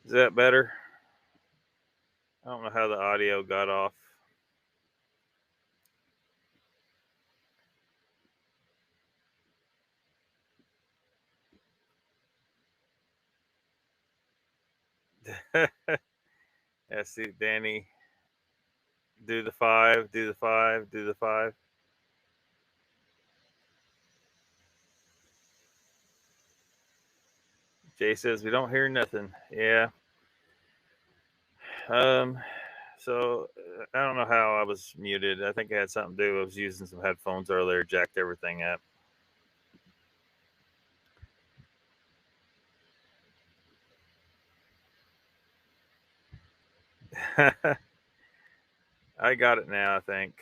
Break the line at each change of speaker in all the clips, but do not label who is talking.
Is that better? I don't know how the audio got off. Yeah, see, Danny, do the 5, do the 5, do the 5. Jay says we don't hear nothing. Yeah. So I don't know how I was muted. I think it had something to do. I was using some headphones earlier, jacked everything up. I got it now, I think.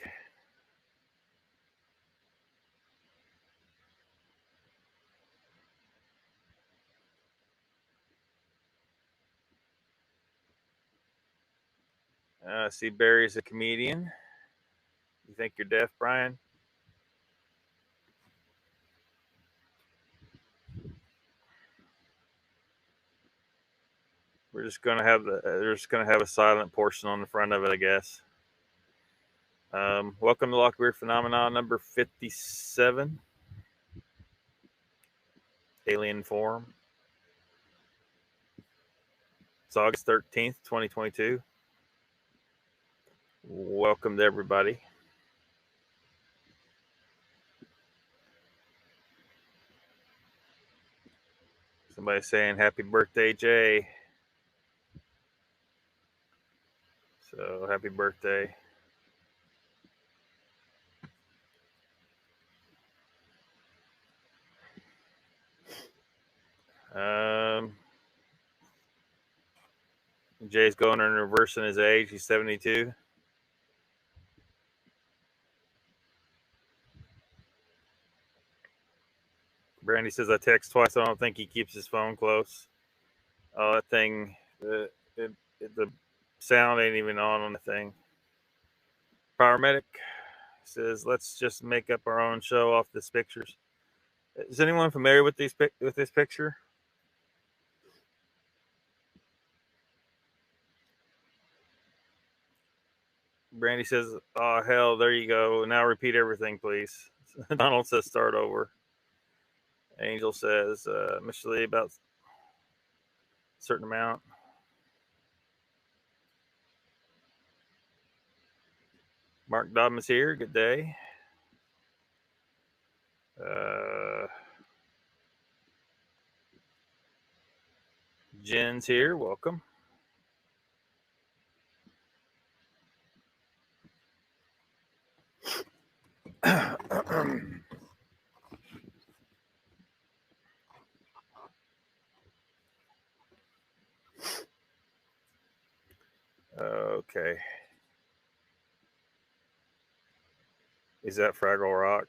See, Barry's a comedian. You think you're deaf, Brian? We're just gonna have they're just gonna have a silent portion on the front of it, I guess. Welcome to LOCKBEARD Phenomena number 57. Alien Form. It's August 13th, 2022. Welcome to everybody. Somebody saying happy birthday, Jay. So happy birthday. Jay's going in reverse in his age. He's 72. Brandy says I text twice. I don't think he keeps his phone close. Oh, that thing, the sound ain't even on the thing. Paramedic says let's just make up our own show off this pictures. Is anyone familiar with this picture? Brandy says, "Oh hell, there you go. Now repeat everything, please." Donald says, "Start over." Angel says, "Mr. Lee, about a certain amount." Mark Dobbins here. Good day. Jen's here. Welcome. Okay. Is that Fraggle Rock?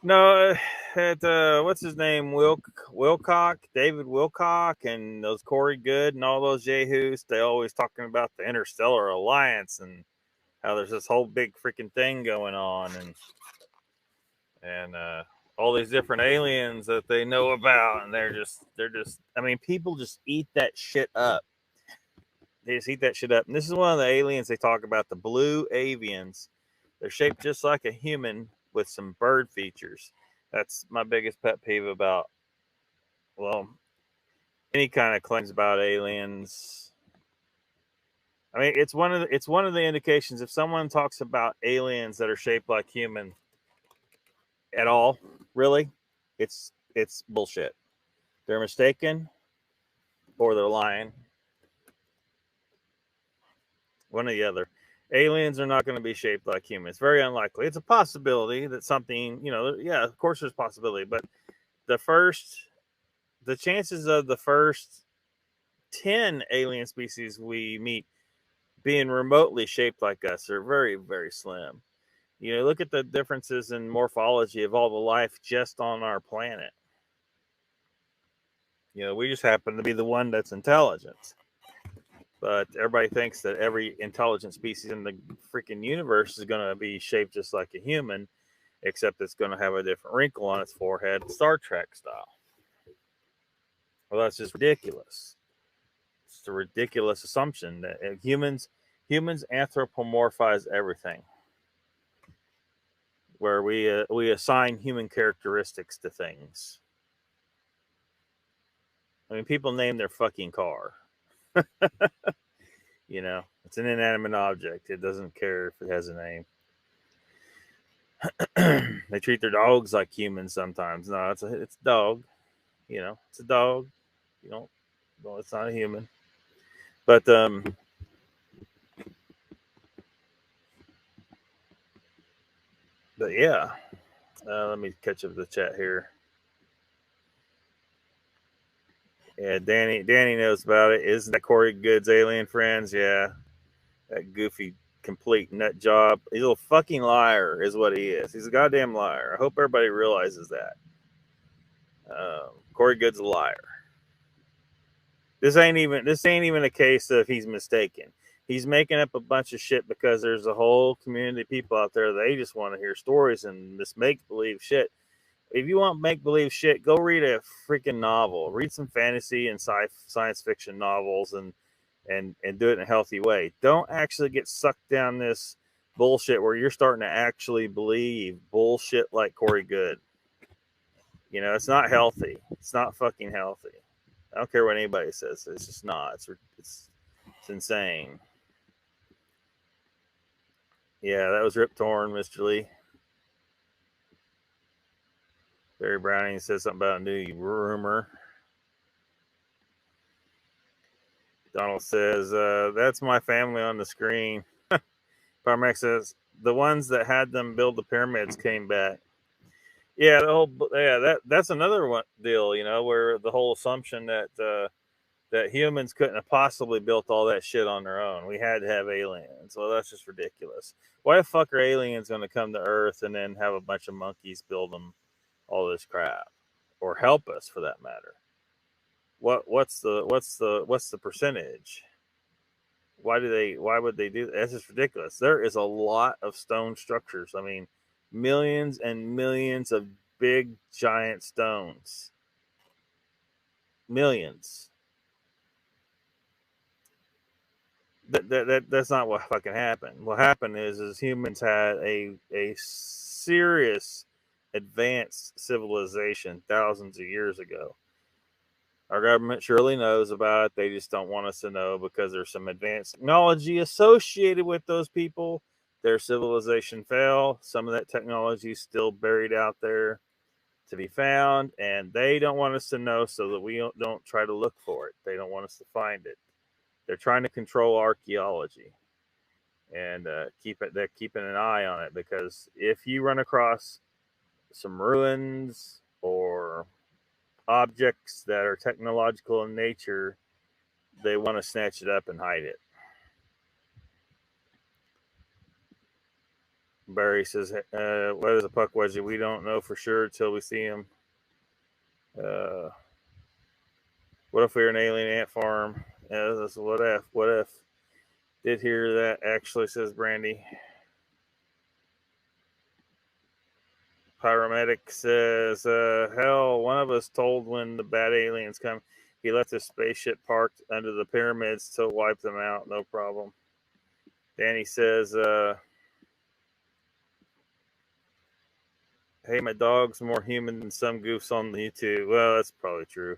No, what's his name? Wilcock, David Wilcock, and those Corey Good and all those yahoos. They always talking about the Interstellar Alliance and how there's this whole big freaking thing going on, and all these different aliens that they know about, and they're just. I mean, people just eat that shit up. They just eat that shit up. And this is one of the aliens they talk about, the blue avians. They're shaped just like a human with some bird features. That's my biggest pet peeve about, well, any kind of claims about aliens. I mean, it's one of the indications if someone talks about aliens that are shaped like human at all, really, it's bullshit. They're mistaken or they're lying. One or the other. Aliens are not going to be shaped like humans. Very unlikely. It's a possibility that something, yeah, of course there's possibility, but the chances of the first 10 alien species we meet being remotely shaped like us are very, very slim. Look at the differences in morphology of all the life just on our planet. We just happen to be the one that's intelligent. But everybody thinks that every intelligent species in the freaking universe is going to be shaped just like a human, except it's going to have a different wrinkle on its forehead, Star Trek style. Well, that's just ridiculous. It's a ridiculous assumption that humans anthropomorphize everything, where we assign human characteristics to things. I mean, people name their fucking car. You know, it's an inanimate object. It doesn't care if it has a name. They treat their dogs like humans sometimes. No, it's a dog. You know, it's a dog. You don't. Well, it's not a human. But yeah. Let me catch up the chat here. Yeah, Danny knows about it. Isn't that Corey Good's alien friends? Yeah, that goofy, complete nut job. He's a fucking liar, is what he is. He's a goddamn liar. I hope everybody realizes that. Corey Good's a liar. This ain't even a case of he's mistaken. He's making up a bunch of shit because there's a whole community of people out there. They just want to hear stories and this make believe shit. If you want make believe shit, go read a freaking novel. Read some fantasy and science fiction novels and do it in a healthy way. Don't actually get sucked down this bullshit where you're starting to actually believe bullshit like Corey Good. You know, it's not healthy. It's not fucking healthy. I don't care what anybody says. It's just not. It's insane. Yeah, that was Rip Torn, Mr. Lee. Barry Browning says something about a new rumor. Donald says, that's my family on the screen. Parmax says, the ones that had them build the pyramids came back. Yeah, that's another one deal, you know, where the whole assumption that that humans couldn't have possibly built all that shit on their own. We had to have aliens. Well, that's just ridiculous. Why the fuck are aliens going to come to Earth and then have a bunch of monkeys build them all this crap, or help us for that matter? What's the percentage? Why would they do that? That's just ridiculous. There is a lot of stone structures. I mean, millions and millions of big giant stones. Millions. That's not what fucking happened. What happened is humans had a serious advanced civilization thousands of years ago. Our government surely knows about it. They just don't want us to know because there's some advanced technology associated with those people. Their civilization fell. Some of that technology is still buried out there to be found, and they don't want us to know so that we don't try to look for it. They don't want us to find it. They're trying to control archaeology and they're keeping an eye on it, because if you run across some ruins or objects that are technological in nature, they want to snatch it up and hide it. Barry says, what is a puck wedgie? We don't know for sure until we see him. What if we were an alien ant farm? What if? What if? Did hear that actually, says Brandy. Pyromedic says, hell, one of us told when the bad aliens come, he left his spaceship parked under the pyramids to wipe them out. No problem. Danny says, hey, my dog's more human than some goofs on YouTube. Well, that's probably true.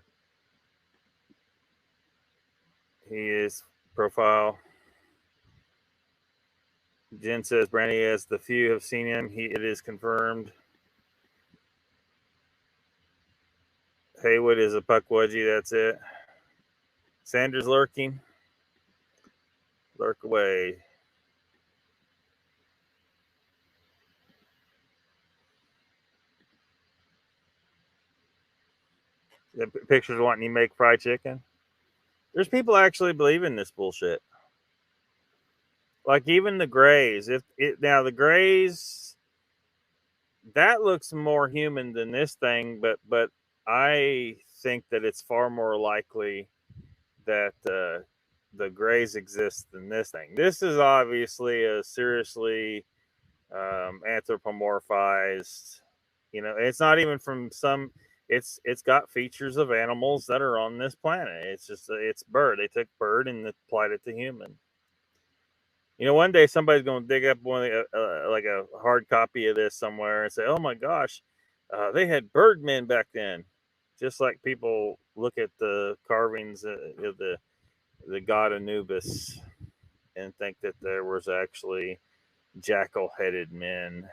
He is profile. Jen says, Brandy, as the few have seen him, it is confirmed. Haywood is a puckwudgie, that's it. Sanders lurking. Lurk away. The pictures wanting you make fried chicken. There's people actually believing this bullshit. Like even the Greys. Now the Greys, that looks more human than this thing, but I think that it's far more likely that the Greys exist than this thing. This is obviously a seriously anthropomorphized. You know, it's not even from some. it's got features of animals that are on this planet. It's just it's bird. They took bird and applied it to human. You know, one day somebody's going to dig up one of the, like a hard copy of this somewhere and say, "Oh my gosh, they had birdmen back then." Just like people look at the carvings of the god Anubis and think that there was actually jackal-headed men.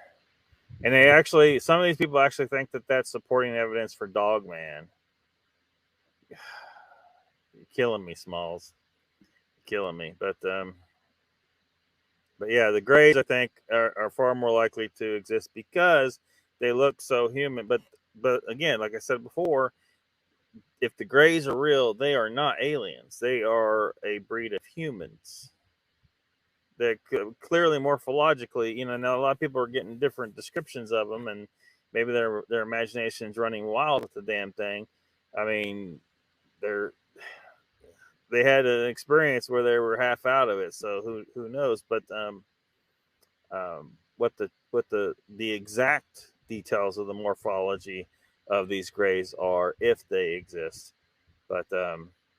And they actually, some of these people actually think that that's supporting evidence for Dogman. You're killing me, Smalls. You're killing me. But yeah, the Greys I think are far more likely to exist because they look so human. But again, like I said before, if the Greys are real, they are not aliens. They are a breed of humans. They're clearly morphologically, you know. Now a lot of people are getting different descriptions of them, and maybe their imagination's running wild with the damn thing. I mean, they had an experience where they were half out of it, so who knows? But what the exact details of the morphology of these Greys are, if they exist. But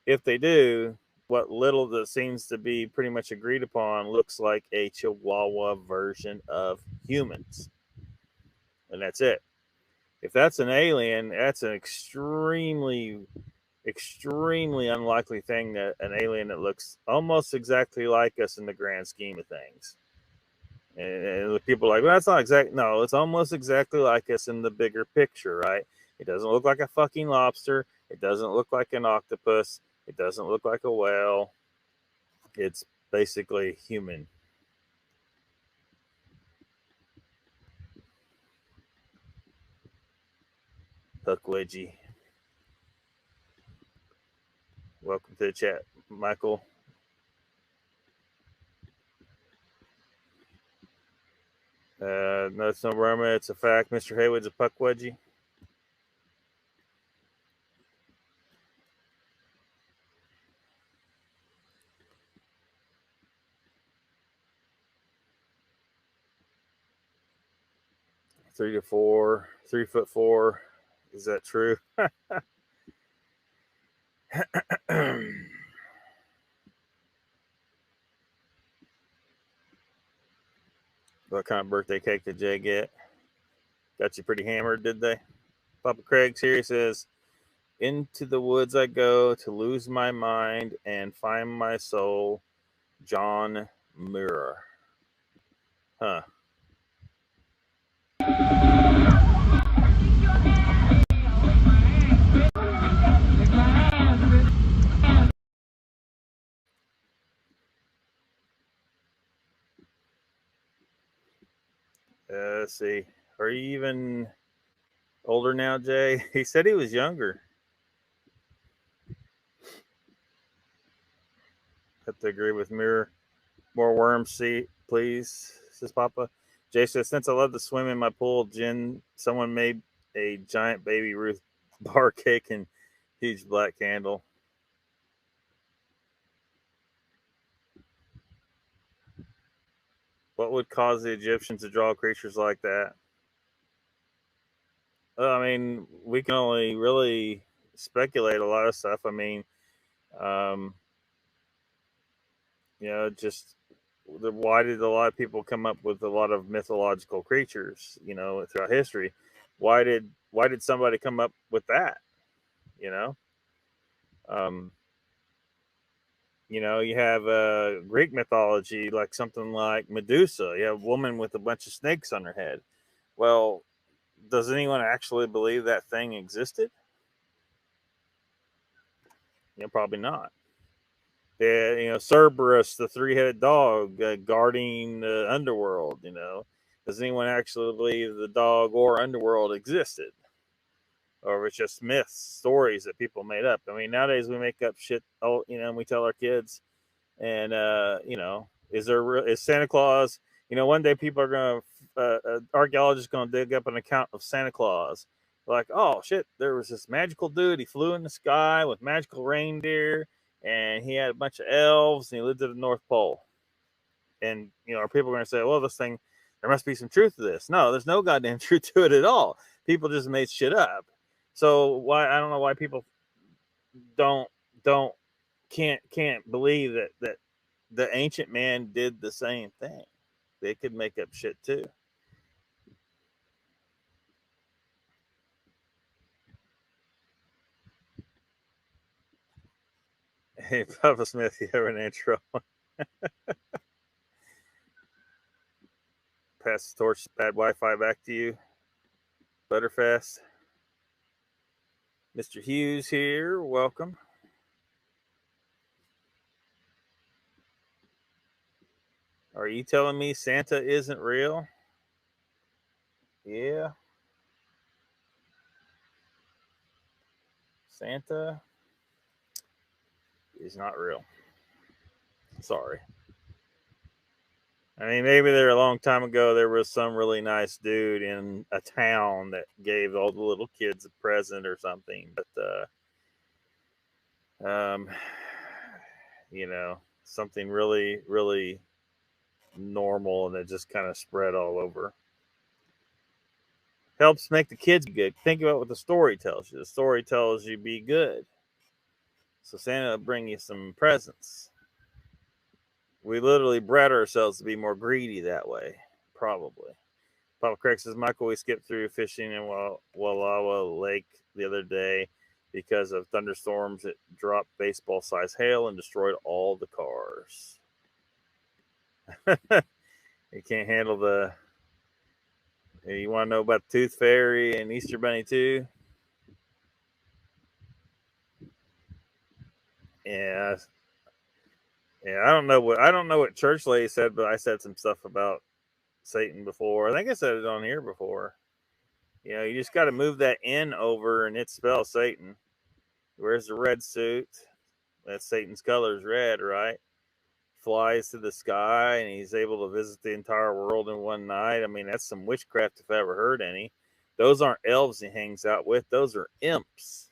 if they do, what little that seems to be pretty much agreed upon looks like a Chihuahua version of humans. And that's it. If that's an alien, that's an extremely, extremely unlikely thing, that an alien that looks almost exactly like us in the grand scheme of things. And people are like, well, that's not exact. No, it's almost exactly like us in the bigger picture, right? It doesn't look like a fucking lobster. It doesn't look like an octopus. It doesn't look like a whale. It's basically human. Huck Wedgie. Welcome to the chat, Michael. No, it's no rumor. It's a fact. Mr. Haywood's a puck wedgie. Three to four, 3'4". Is that true? What kind of birthday cake did Jay get? Got you pretty hammered, did they? Papa Craig's here. He says, "Into the woods I go to lose my mind and find my soul." John Muir. Huh. Let's see. Are you even older now, Jay? He said he was younger. Have to agree with Mirror. More worms, see, please, says Papa. Jay says, since I love to swim in my pool, Jen, someone made a giant baby Ruth bar cake and huge black candle. What would cause the Egyptians to draw creatures like that? I mean, we can only really speculate a lot of stuff. I mean, just why did a lot of people come up with a lot of mythological creatures, throughout history? Why did somebody come up with that? You have Greek mythology, like something like Medusa. You have a woman with a bunch of snakes on her head. Well, does anyone actually believe that thing existed? Probably not. Cerberus, the three-headed dog guarding the underworld. Does anyone actually believe the dog or underworld existed, or if it's just myths, stories that people made up? I mean, nowadays we make up shit. And we tell our kids, and is Santa Claus? One day people are gonna archaeologists gonna dig up an account of Santa Claus. Like, oh shit, there was this magical dude. He flew in the sky with magical reindeer, and he had a bunch of elves, and he lived at the North Pole. And are people going to say, well, this thing, there must be some truth to this? No, there's no goddamn truth to it at all. People just made shit up. So why, I don't know why people don't don't can't believe that the ancient man did the same thing. They could make up shit too. Hey, Papa Smith, you have an intro. Pass the torch, bad Wi-Fi back to you, Butterfast. Mr. Hughes here. Welcome. Are you telling me Santa isn't real? Yeah. Santa is not real. Sorry. I mean, maybe there a long time ago there was some really nice dude in a town that gave all the little kids a present or something, but um, you know, something really, really normal, and it just kind of spread all over. Helps make the kids be good. Think about what the story tells you. The story tells you be good. So Santa will bring you some presents. We literally bred ourselves to be more greedy that way, probably. Papa Craig says, Michael, we skipped through fishing in Wallawa Lake the other day because of thunderstorms. It dropped baseball sized hail and destroyed all the cars. You can't handle the. You want to know about the Tooth Fairy and Easter Bunny too? Yeah, yeah. I don't know what Church Lady said, but I said some stuff about Satan before. I think I said it on here before. You know, you just got to move that N over, and it spells Satan. Wears the red suit. That's Satan's color is red, right? Flies to the sky, and he's able to visit the entire world in one night. I mean, that's some witchcraft if I ever heard any. Those aren't elves he hangs out with; those are imps.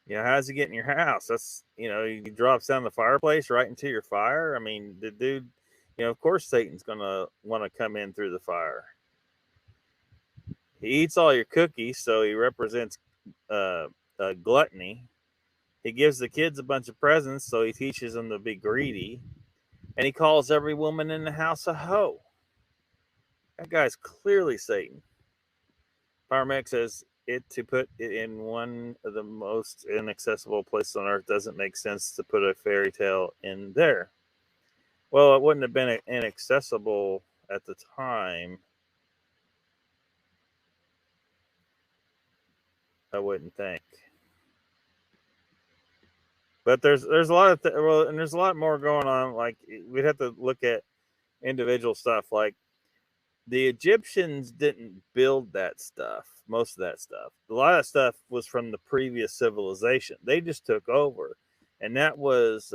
You know, how's he get in your house? That's, you know, he drops down the fireplace right into your fire. I mean, the dude, you know, of course Satan's gonna want to come in through the fire. He eats all your cookies, so he represents uh, gluttony. He gives the kids a bunch of presents, so he teaches them to be greedy. And he calls every woman in the house a hoe. That guy's clearly Satan. Parmex says it to put it in one of the most inaccessible places on earth doesn't make sense to put a fairy tale in there. Well, it wouldn't have been inaccessible at the time. I wouldn't think. But there's a lot of well, and there's a lot more going on. Like we'd have to look at individual stuff. Like the Egyptians didn't build that stuff. Most of that stuff, a lot of stuff was from the previous civilization. They just took over, and that was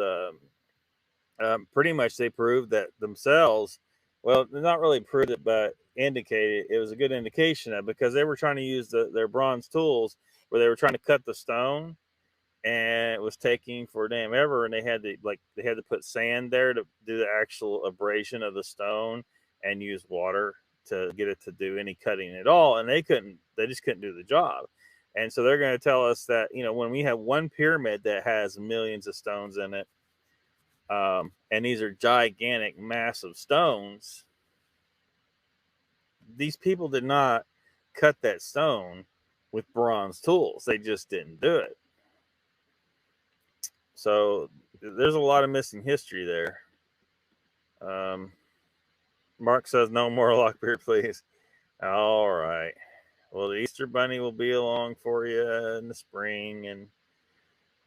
pretty much they proved that themselves. Well, not really proved it, but indicated it was a good indication of, because they were trying to use their bronze tools where they were trying to cut the stone, and it was taking for damn ever, and they had to put sand there to do the actual abrasion of the stone and use water to get it to do any cutting at all, and they just couldn't do the job. And so they're going to tell us that, you know, when we have one pyramid that has millions of stones in it, and these are gigantic massive stones, these people did not cut that stone with bronze tools. They just didn't do it. So there's a lot of missing history there. Um, Mark says no more Lockbeard, please. All right. Well, the Easter Bunny will be along for you in the spring,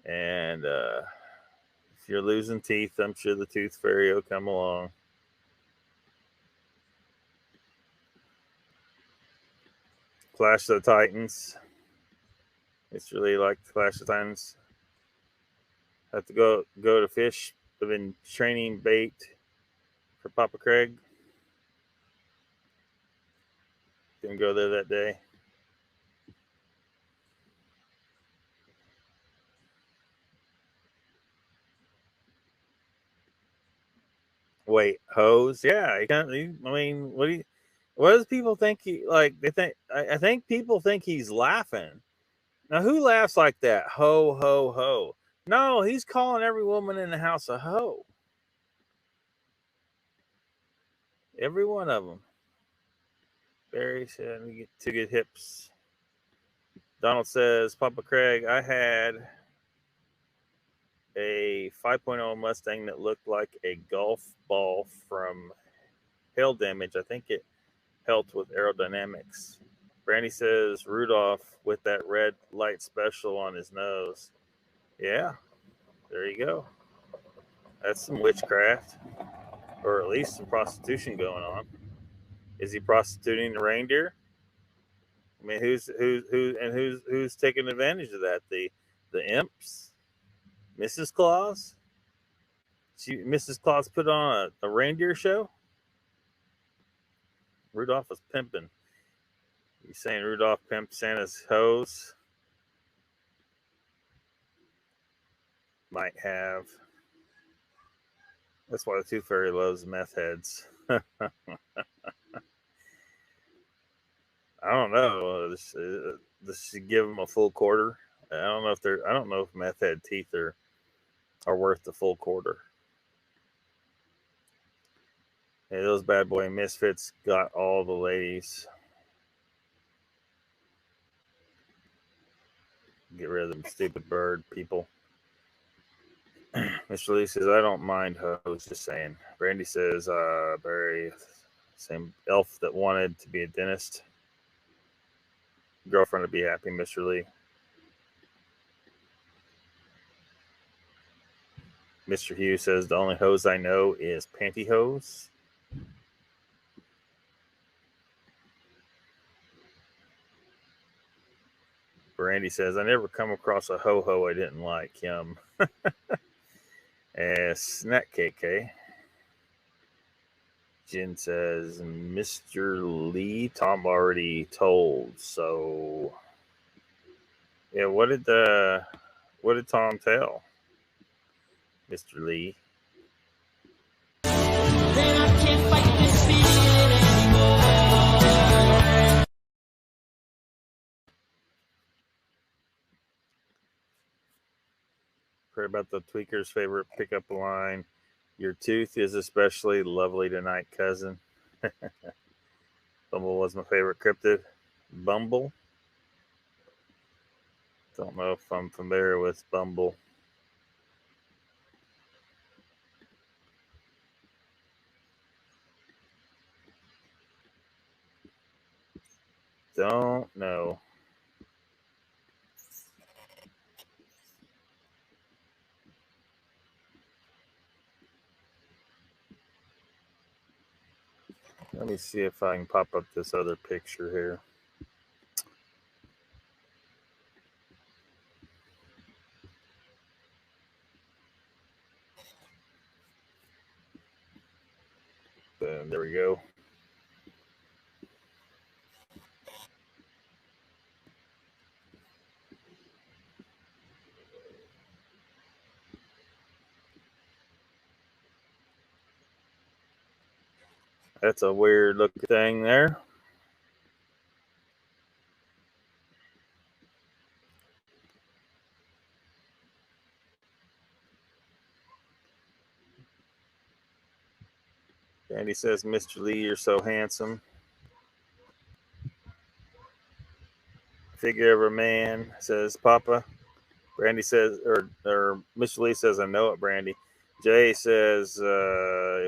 and if you're losing teeth, I'm sure the Tooth Fairy will come along. Clash of the Titans. It's really like Clash of the Titans. Have to go to fish. I've been training bait for Papa Craig. Didn't go there that day. Wait, hose? Yeah, I mean, what do you? What does people think he like? They think I think people think he's laughing. Now, who laughs like that? Ho ho ho! No, he's calling every woman in the house a hoe. Every one of them. Barry said, "We get two good hips." Donald says, "Papa Craig, I had a 5.0 Mustang that looked like a golf ball from hail damage. I think it helped with aerodynamics." Brandy says, "Rudolph with that red light special on his nose." Yeah, there you go. That's some witchcraft, or at least some prostitution going on. Is he prostituting the reindeer? I mean, who's taking advantage of that? The imps, Mrs. Claus. Mrs. Claus put on a reindeer show. Rudolph was pimping. You saying Rudolph pimped Santa's hose? Might have. That's why the Tooth Fairy loves meth heads. I don't know. This should give them a full quarter. I don't know if they're. I don't know if meth head teeth are worth the full quarter. Hey, those bad boy misfits got all the ladies. Get rid of them stupid bird people. Mr. Lee says, "I don't mind hoes, just saying." Brandy says, Barry, same elf that wanted to be a dentist. Girlfriend would be happy, Mr. Lee. Mr. Hughes says, "The only hose I know is pantyhose." Brandy says, "I never come across a ho-ho I didn't like. Yum." Snack KK. Jen says, "Mr. Lee, Tom already told." So, yeah, what did Tom tell Mr. Lee? Pray about the tweaker's favorite pickup line. "Your tooth is especially lovely tonight, cousin." Bumble was my favorite cryptid. Bumble? Don't know if I'm familiar with Bumble. Don't know. Let me see if I can pop up this other picture here. And there we go. That's a weird looking thing there. Andy says, "Mr. Lee, you're so handsome. Figure of a man," says Papa. Brandy says, or Mr. Lee says, "I know it, Brandy." Jay says,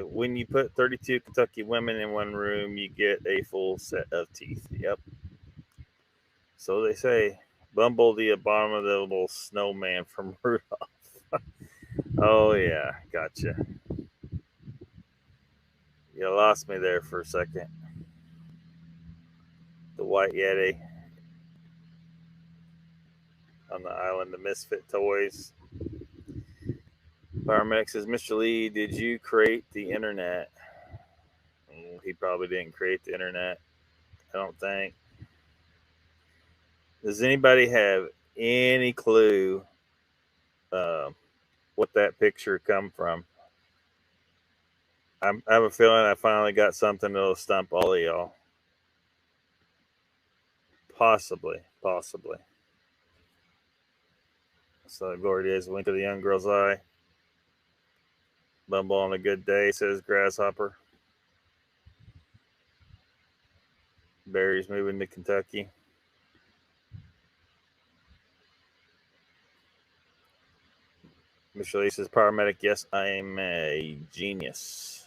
"When you put 32 Kentucky women in one room, you get a full set of teeth." Yep. So they say. Bumble, the abominable snowman from Rudolph. Oh, yeah. Gotcha. You lost me there for a second. The White Yeti on the island of misfit toys. Paramedic says, "Mr. Lee, did you create the internet?" He probably didn't create the internet. I don't think. Does anybody have any clue what that picture come from? I have a feeling I finally got something that'll stump all of y'all. Possibly. So glory days, wink of the young girl's eye. Bumble on a good day, says Grasshopper. Barry's moving to Kentucky. Mr. Lee says, paramedic, yes, I am a genius.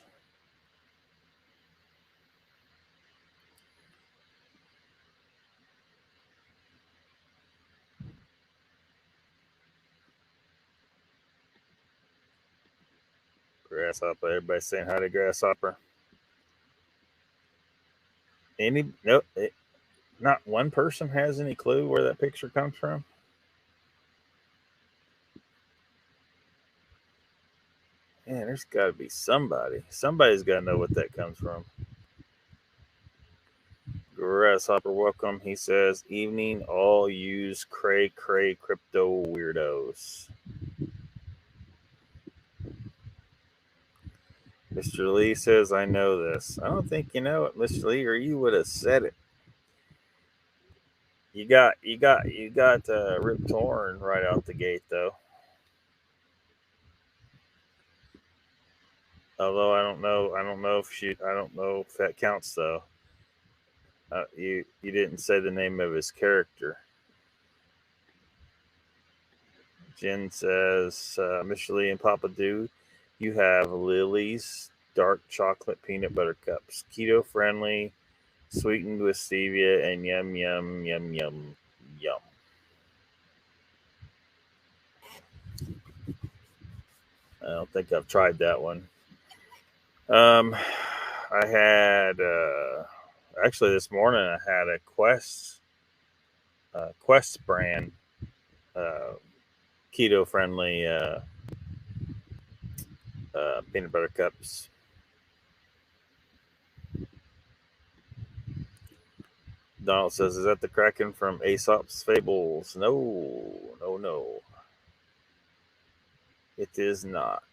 Grasshopper, everybody's saying hi to Grasshopper. Not one person has any clue where that picture comes from. Man, there's got to be somebody. Somebody's got to know what that comes from. Grasshopper, welcome. He says, evening, all use cray crypto weirdos. Mr. Lee says, I know this. I don't think you know it, Mr. Lee, or you would have said it. You got Rip Torn right out the gate, though. Although I don't know if that counts though. You didn't say the name of his character. Jen says, Mr. Lee and Papa Do, you have Lily's dark chocolate peanut butter cups, keto friendly, sweetened with stevia, and yum yum yum yum yum. I don't think I've tried that one. I had actually this morning I had a Quest brand keto friendly peanut butter cups. Donald says, "Is that the Kraken from Aesop's Fables?" No. It is not.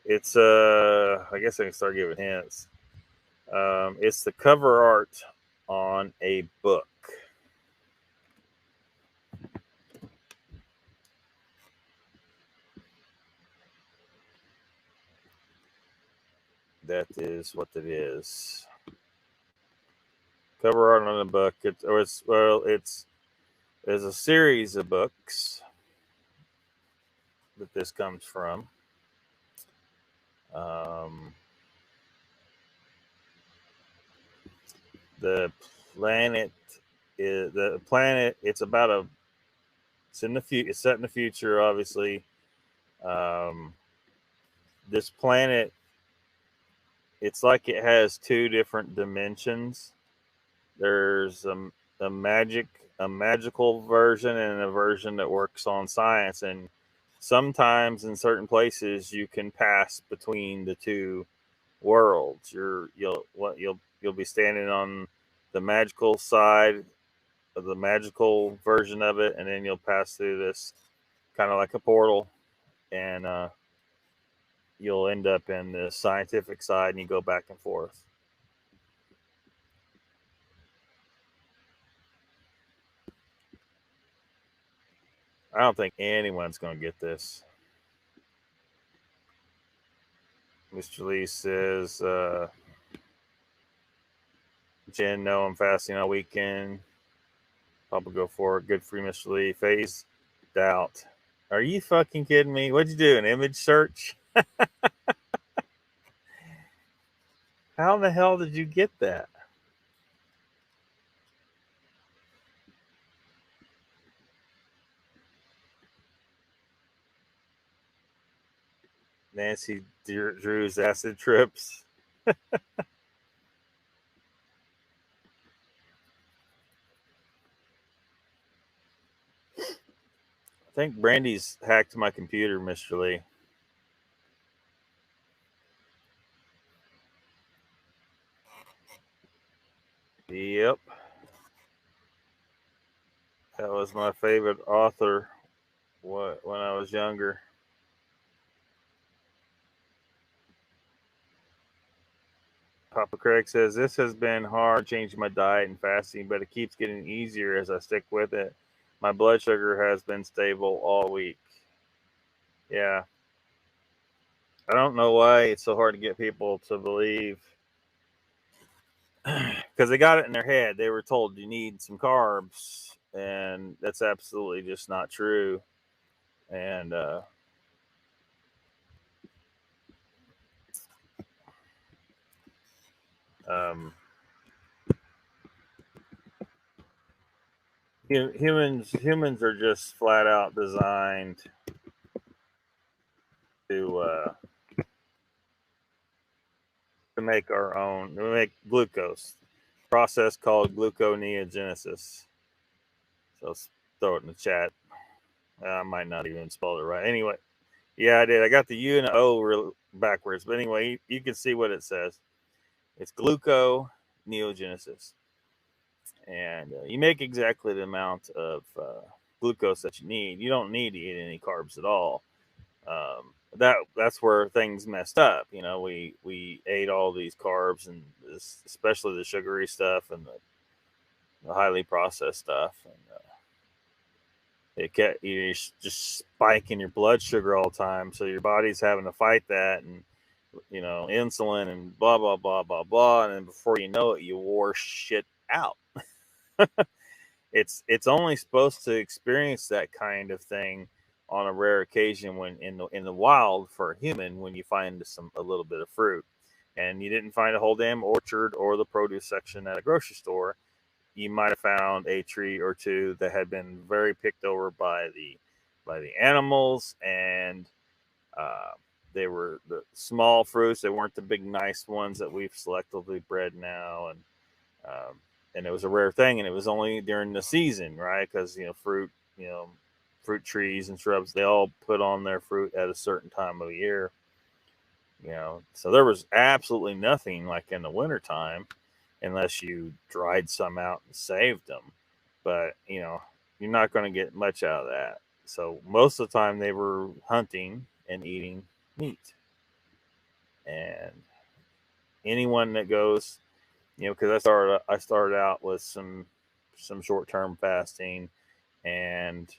It's I guess I can start giving hints. It's the cover art on a book. That is what it is. Cover art on a book. It's there's a series of books that this comes from. The planet is the planet. It's about a. It's in the future. It's set in the future, obviously. This planet, it's like it has two different dimensions. There's a magical version and a version that works on science, and sometimes in certain places you can pass between the two worlds. You'll be standing on the magical side of the magical version of it, and then you'll pass through this kind of like a portal, and you'll end up in the scientific side, and you go back and forth. I don't think anyone's going to get this. Mr. Lee says, Jen, no, I'm fasting all weekend. Papa go for it. Good for you, Mr. Lee. Phased out. Are you fucking kidding me? What'd you do? An image search? How in the hell did you get that? Nancy Drew's acid trips. I think Brandy's hacked my computer, Mr. Lee. Yep. That was my favorite author when I was younger. Papa Craig says, this has been hard changing my diet and fasting, but it keeps getting easier as I stick with it. My blood sugar has been stable all week. Yeah. I don't know why it's so hard to get people to believe, because they got it in their head. They were told you need some carbs, and that's absolutely just not true. And humans are just flat out designed to make our own. We make glucose, process called gluconeogenesis. So let's throw it in the chat. I might not even spell it right. Anyway, yeah, I did. I got the U and the O backwards, but anyway, you can see what it says. It's gluconeogenesis, and you make exactly the amount of glucose that you need. You don't need to eat any carbs at all. That's where things messed up. You know, we ate all these carbs, and especially the sugary stuff and the highly processed stuff, and it kept you just spiking your blood sugar all the time. So your body's having to fight that, and insulin and blah blah blah blah blah, and then before you know it, you wore shit out. It's only supposed to experience that kind of thing on a rare occasion when in the wild for a human, when you find a little bit of fruit, and you didn't find a whole damn orchard or the produce section at a grocery store. You might have found a tree or two that had been very picked over by the animals, and they were the small fruits. They weren't the big nice ones that we've selectively bred now, and it was a rare thing, and it was only during the season, right? Because fruit trees and shrubs, they all put on their fruit at a certain time of year. So there was absolutely nothing like in the wintertime, unless you dried some out and saved them. But you're not going to get much out of that. So most of the time they were hunting and eating meat. And anyone that goes, because I started out with some short-term fasting and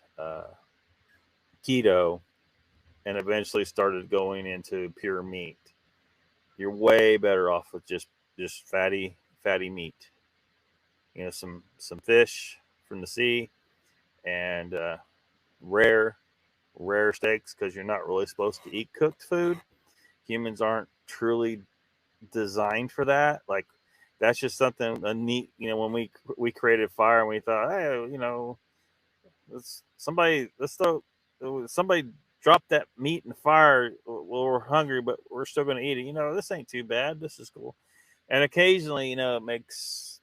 keto, and eventually started going into pure meat. You're way better off with just fatty meat. Some fish from the sea, and rare steaks, because you're not really supposed to eat cooked food. Humans aren't truly designed for that. Like, that's just something a neat. When we created fire, and we thought, hey, somebody drop that meat in the fire. Well, we're hungry, but we're still going to eat it. This ain't too bad. This is cool. And occasionally, it makes,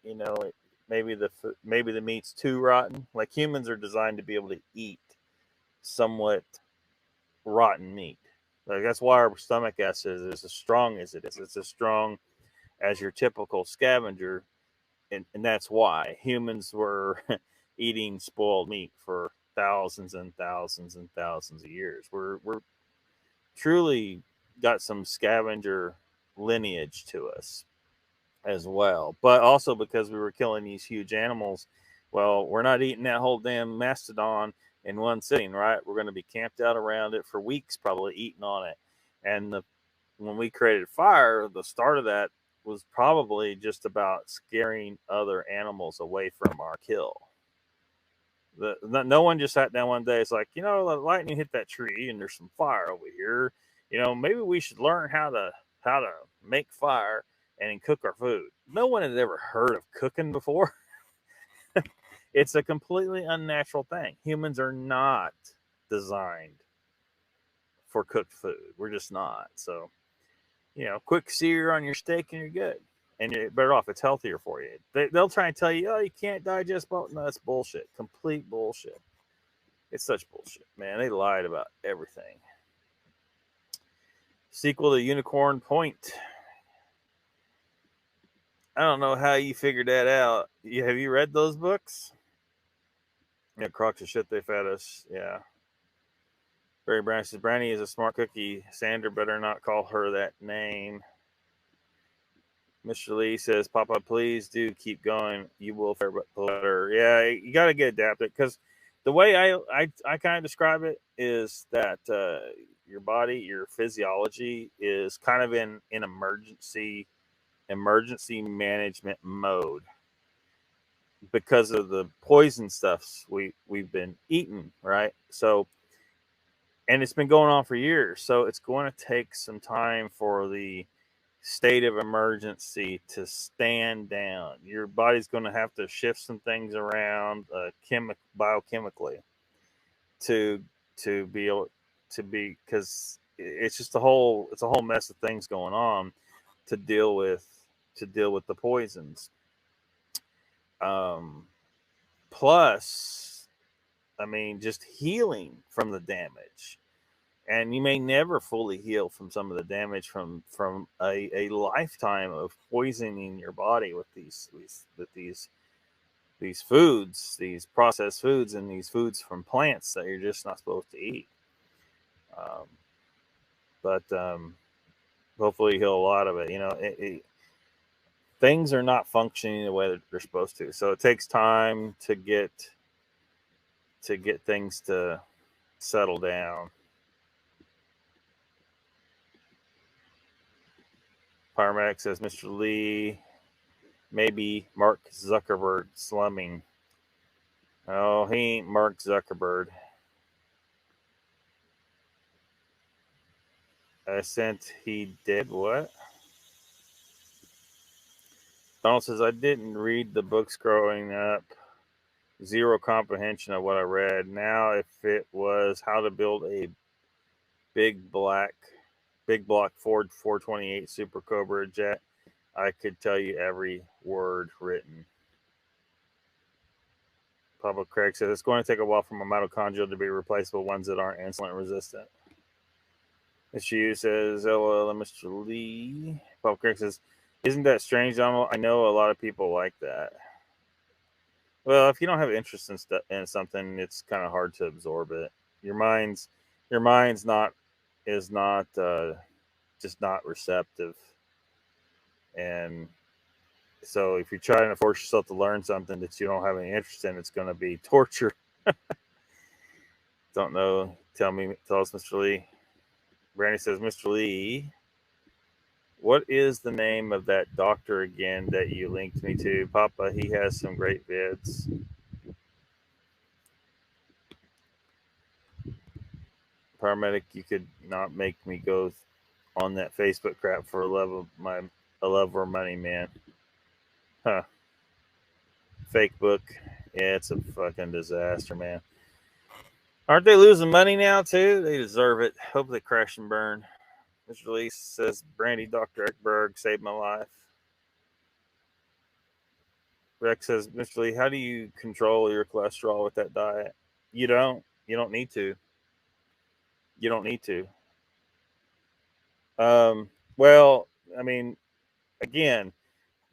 maybe the meat's too rotten. Like, humans are designed to be able to eat somewhat rotten meat. Like, that's why our stomach acid is as strong as it is. It's as strong as your typical scavenger, and that's why humans were eating spoiled meat for thousands and thousands and thousands of years. We're truly got some scavenger lineage to us as well, but also because we were killing these huge animals. Well, we're not eating that whole damn mastodon in one sitting, right? We're going to be camped out around it for weeks, probably eating on it. And when we created fire, the start of that was probably just about scaring other animals away from our kill. No one just sat down one day. It's like, lightning hit that tree, and there's some fire over here. Maybe we should learn how to make fire and cook our food. No one had ever heard of cooking before. It's a completely unnatural thing. Humans are not designed for cooked food. We're just not. So, quick sear on your steak and you're good. And you're better off. It's healthier for you. They'll try and tell you, oh, you can't digest both. No, that's bullshit. Complete bullshit. It's such bullshit, man. They lied about everything. Sequel to Unicorn Point. I don't know how you figured that out. Have you read those books? Yeah, crocs of shit they fed us. Yeah. Barry Brown says, Brandy is a smart cookie. Sandra better not call her that name. Mr. Lee says, Papa, please do keep going. You will fare better. Yeah, you got to get adapted, because the way I kind of describe it is that your body, your physiology is kind of in emergency management mode because of the poison stuffs we've been eating, right? So, and it's been going on for years. So it's going to take some time for the state of emergency to stand down. Your body's going to have to shift some things around biochemically to be able to be, because it's just a whole mess of things going on to deal with the poisons. Plus, I mean, just healing from the damage. And you may never fully heal from some of the damage from a lifetime of poisoning your body with these foods, these processed foods, and these foods from plants that you're just not supposed to eat. But hopefully heal a lot of it. You know, things are not functioning the way that they're supposed to, so it takes time to get things to settle down. Paramedic says, Mr. Lee, maybe Mark Zuckerberg slumming. Oh, he ain't Mark Zuckerberg. I sent he did what? Donald says, I didn't read the books growing up. Zero comprehension of what I read. Now, if it was how to build a big block Ford 428 Super Cobra jet, I could tell you every word written. Papa Craig says, it's going to take a while for my mitochondria to be replaced with ones that aren't insulin resistant. Mr. Yu says, hello, Mr. Lee. Papa Craig says, isn't that strange, Donald? I know a lot of people like that. Well, if you don't have interest in something, it's kind of hard to absorb it. Your mind's not just not receptive, and so if you're trying to force yourself to learn something that you don't have any interest in, it's going to be torture. Don't know. Tell us, Mr. Lee. Brandy says, Mr. Lee, what is the name of that doctor again that you linked me to? Papa, he has some great vids. Paramedic, you could not make me go on that Facebook crap for a love or money, man. Huh. Fake book. Yeah, it's a fucking disaster, man. Aren't they losing money now, too? They deserve it. Hope they crash and burn. Mr. Lee says, Brandy, Dr. Eckberg saved my life. Rex says, Mr. Lee, how do you control your cholesterol with that diet? You don't. You don't need to. You don't need to. Well, I mean, again,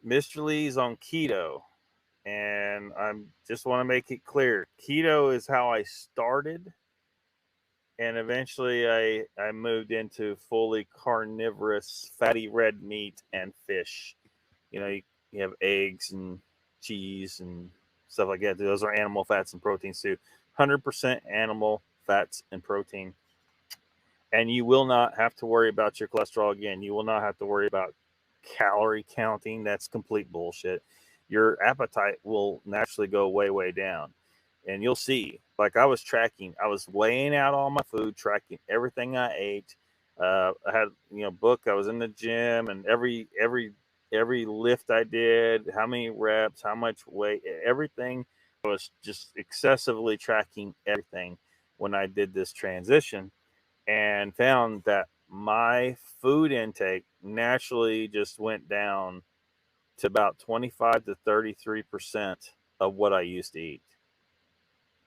Mr. Lee's on keto, and I just want to make it clear, keto is how I started, and eventually I moved into fully carnivorous fatty red meat and fish. You know, you have eggs and cheese and stuff like that. Those are animal fats and proteins too. 100% animal fats and protein. And you will not have to worry about your cholesterol again. You will not have to worry about calorie counting. That's complete bullshit. Your appetite will naturally go way, way down. And you'll see, like I was weighing out all my food, tracking everything I ate. I had, book. I was in the gym, and every lift I did, how many reps, how much weight, everything. I was just excessively tracking everything when I did this transition, and found that my food intake naturally just went down to about 25 to 33% of what I used to eat.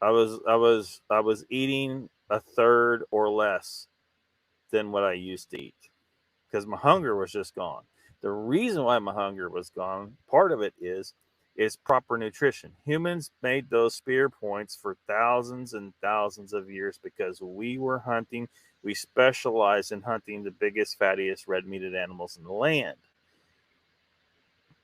I was eating a third or less than what I used to eat because my hunger was just gone. The reason why my hunger was gone, part of it is proper nutrition. Humans made those spear points for thousands and thousands of years because we were hunting. We specialized in hunting the biggest, fattiest, red-meated animals in the land.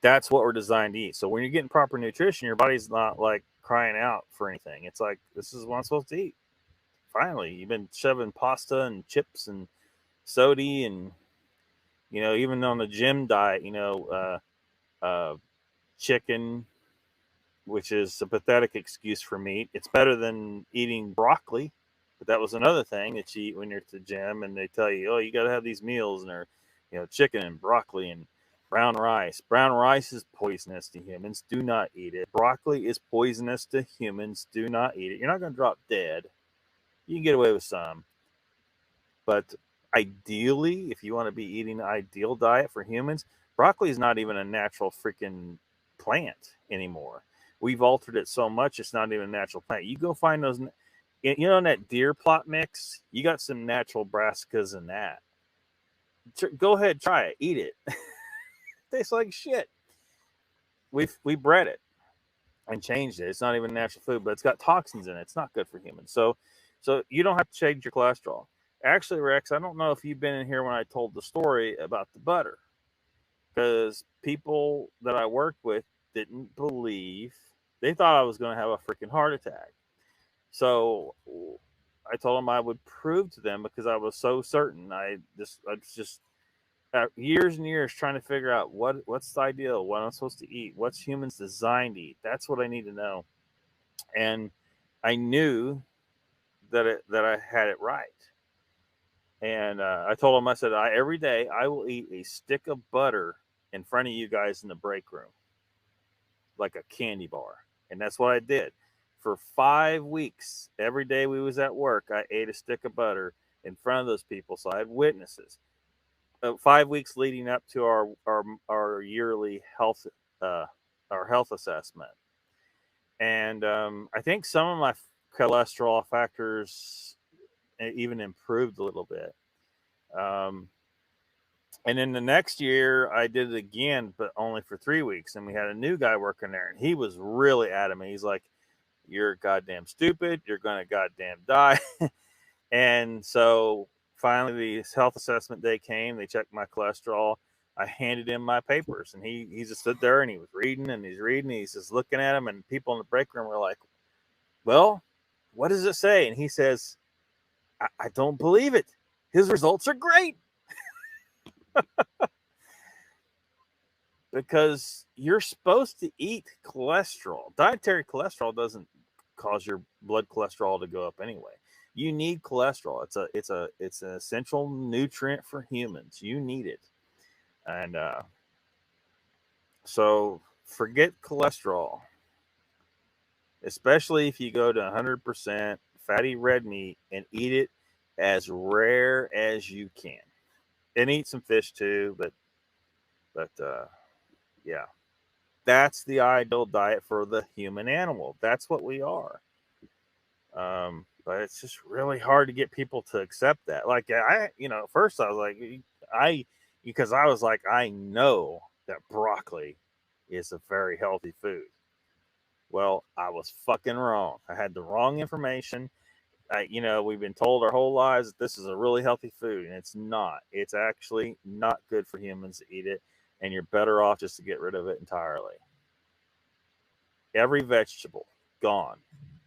That's what we're designed to eat. So when you're getting proper nutrition, your body's not like crying out for anything. It's like, this is what I'm supposed to eat. Finally, you've been shoving pasta and chips and soda and, even on the gym diet, chicken, which is a pathetic excuse for meat. It's better than eating broccoli, but that was another thing that you eat when you're at the gym, and they tell you, oh, you got to have these meals, and they're, chicken and broccoli and brown rice. Brown rice is poisonous to humans. Do not eat it. Broccoli is poisonous to humans. Do not eat it. You're not going to drop dead. You can get away with some, but ideally, if you want to be eating the ideal diet for humans, broccoli is not even a natural freaking plant anymore. We've altered it so much, it's not even a natural plant. You go find those, in that deer plot mix, you got some natural brassicas in that. Go ahead, try it, eat it. Tastes like shit. We bred it and changed it. It's not even natural food, but it's got toxins in it. It's not good for humans. So you don't have to change your cholesterol. Actually, Rex, I don't know if you've been in here when I told the story about the butter, because people that I worked with didn't believe. They thought I was going to have a freaking heart attack. So I told them I would prove to them, because I was so certain. I just years and years trying to figure out what's the ideal, what I'm supposed to eat, what's humans designed to eat. That's what I need to know. And I knew that I had it right. And I told them, I said, every day I will eat a stick of butter in front of you guys in the break room, like a candy bar. And that's what I did. For 5 weeks, every day we was at work, I ate a stick of butter in front of those people. So I had witnesses. 5 weeks leading up to our yearly health assessment. And I think some of my cholesterol factors even improved a little bit. And then the next year I did it again, but only for 3 weeks. And we had a new guy working there, and he was really adamant. He's like, you're goddamn stupid. You're going to goddamn die. And so finally the health assessment day came. They checked my cholesterol. I handed him my papers, and he just stood there, and he was reading, and he's reading. He's just looking at them, and people in the break room were like, well, what does it say? And he says, I don't believe it. His results are great. Because you're supposed to eat cholesterol. Dietary cholesterol doesn't cause your blood cholesterol to go up anyway. You need cholesterol. It's an essential nutrient for humans. You need it. And so forget cholesterol, especially if you go to 100% fatty red meat and eat it as rare as you can. And eat some fish too, but yeah, that's the ideal diet for the human animal. That's what we are. But it's just really hard to get people to accept that. Like first I was like, because I was like, I know that broccoli is a very healthy food. Well, I was fucking wrong. I had the wrong information. We've been told our whole lives that this is a really healthy food, and it's not. It's actually not good for humans to eat it, and you're better off just to get rid of it entirely. Every vegetable, gone.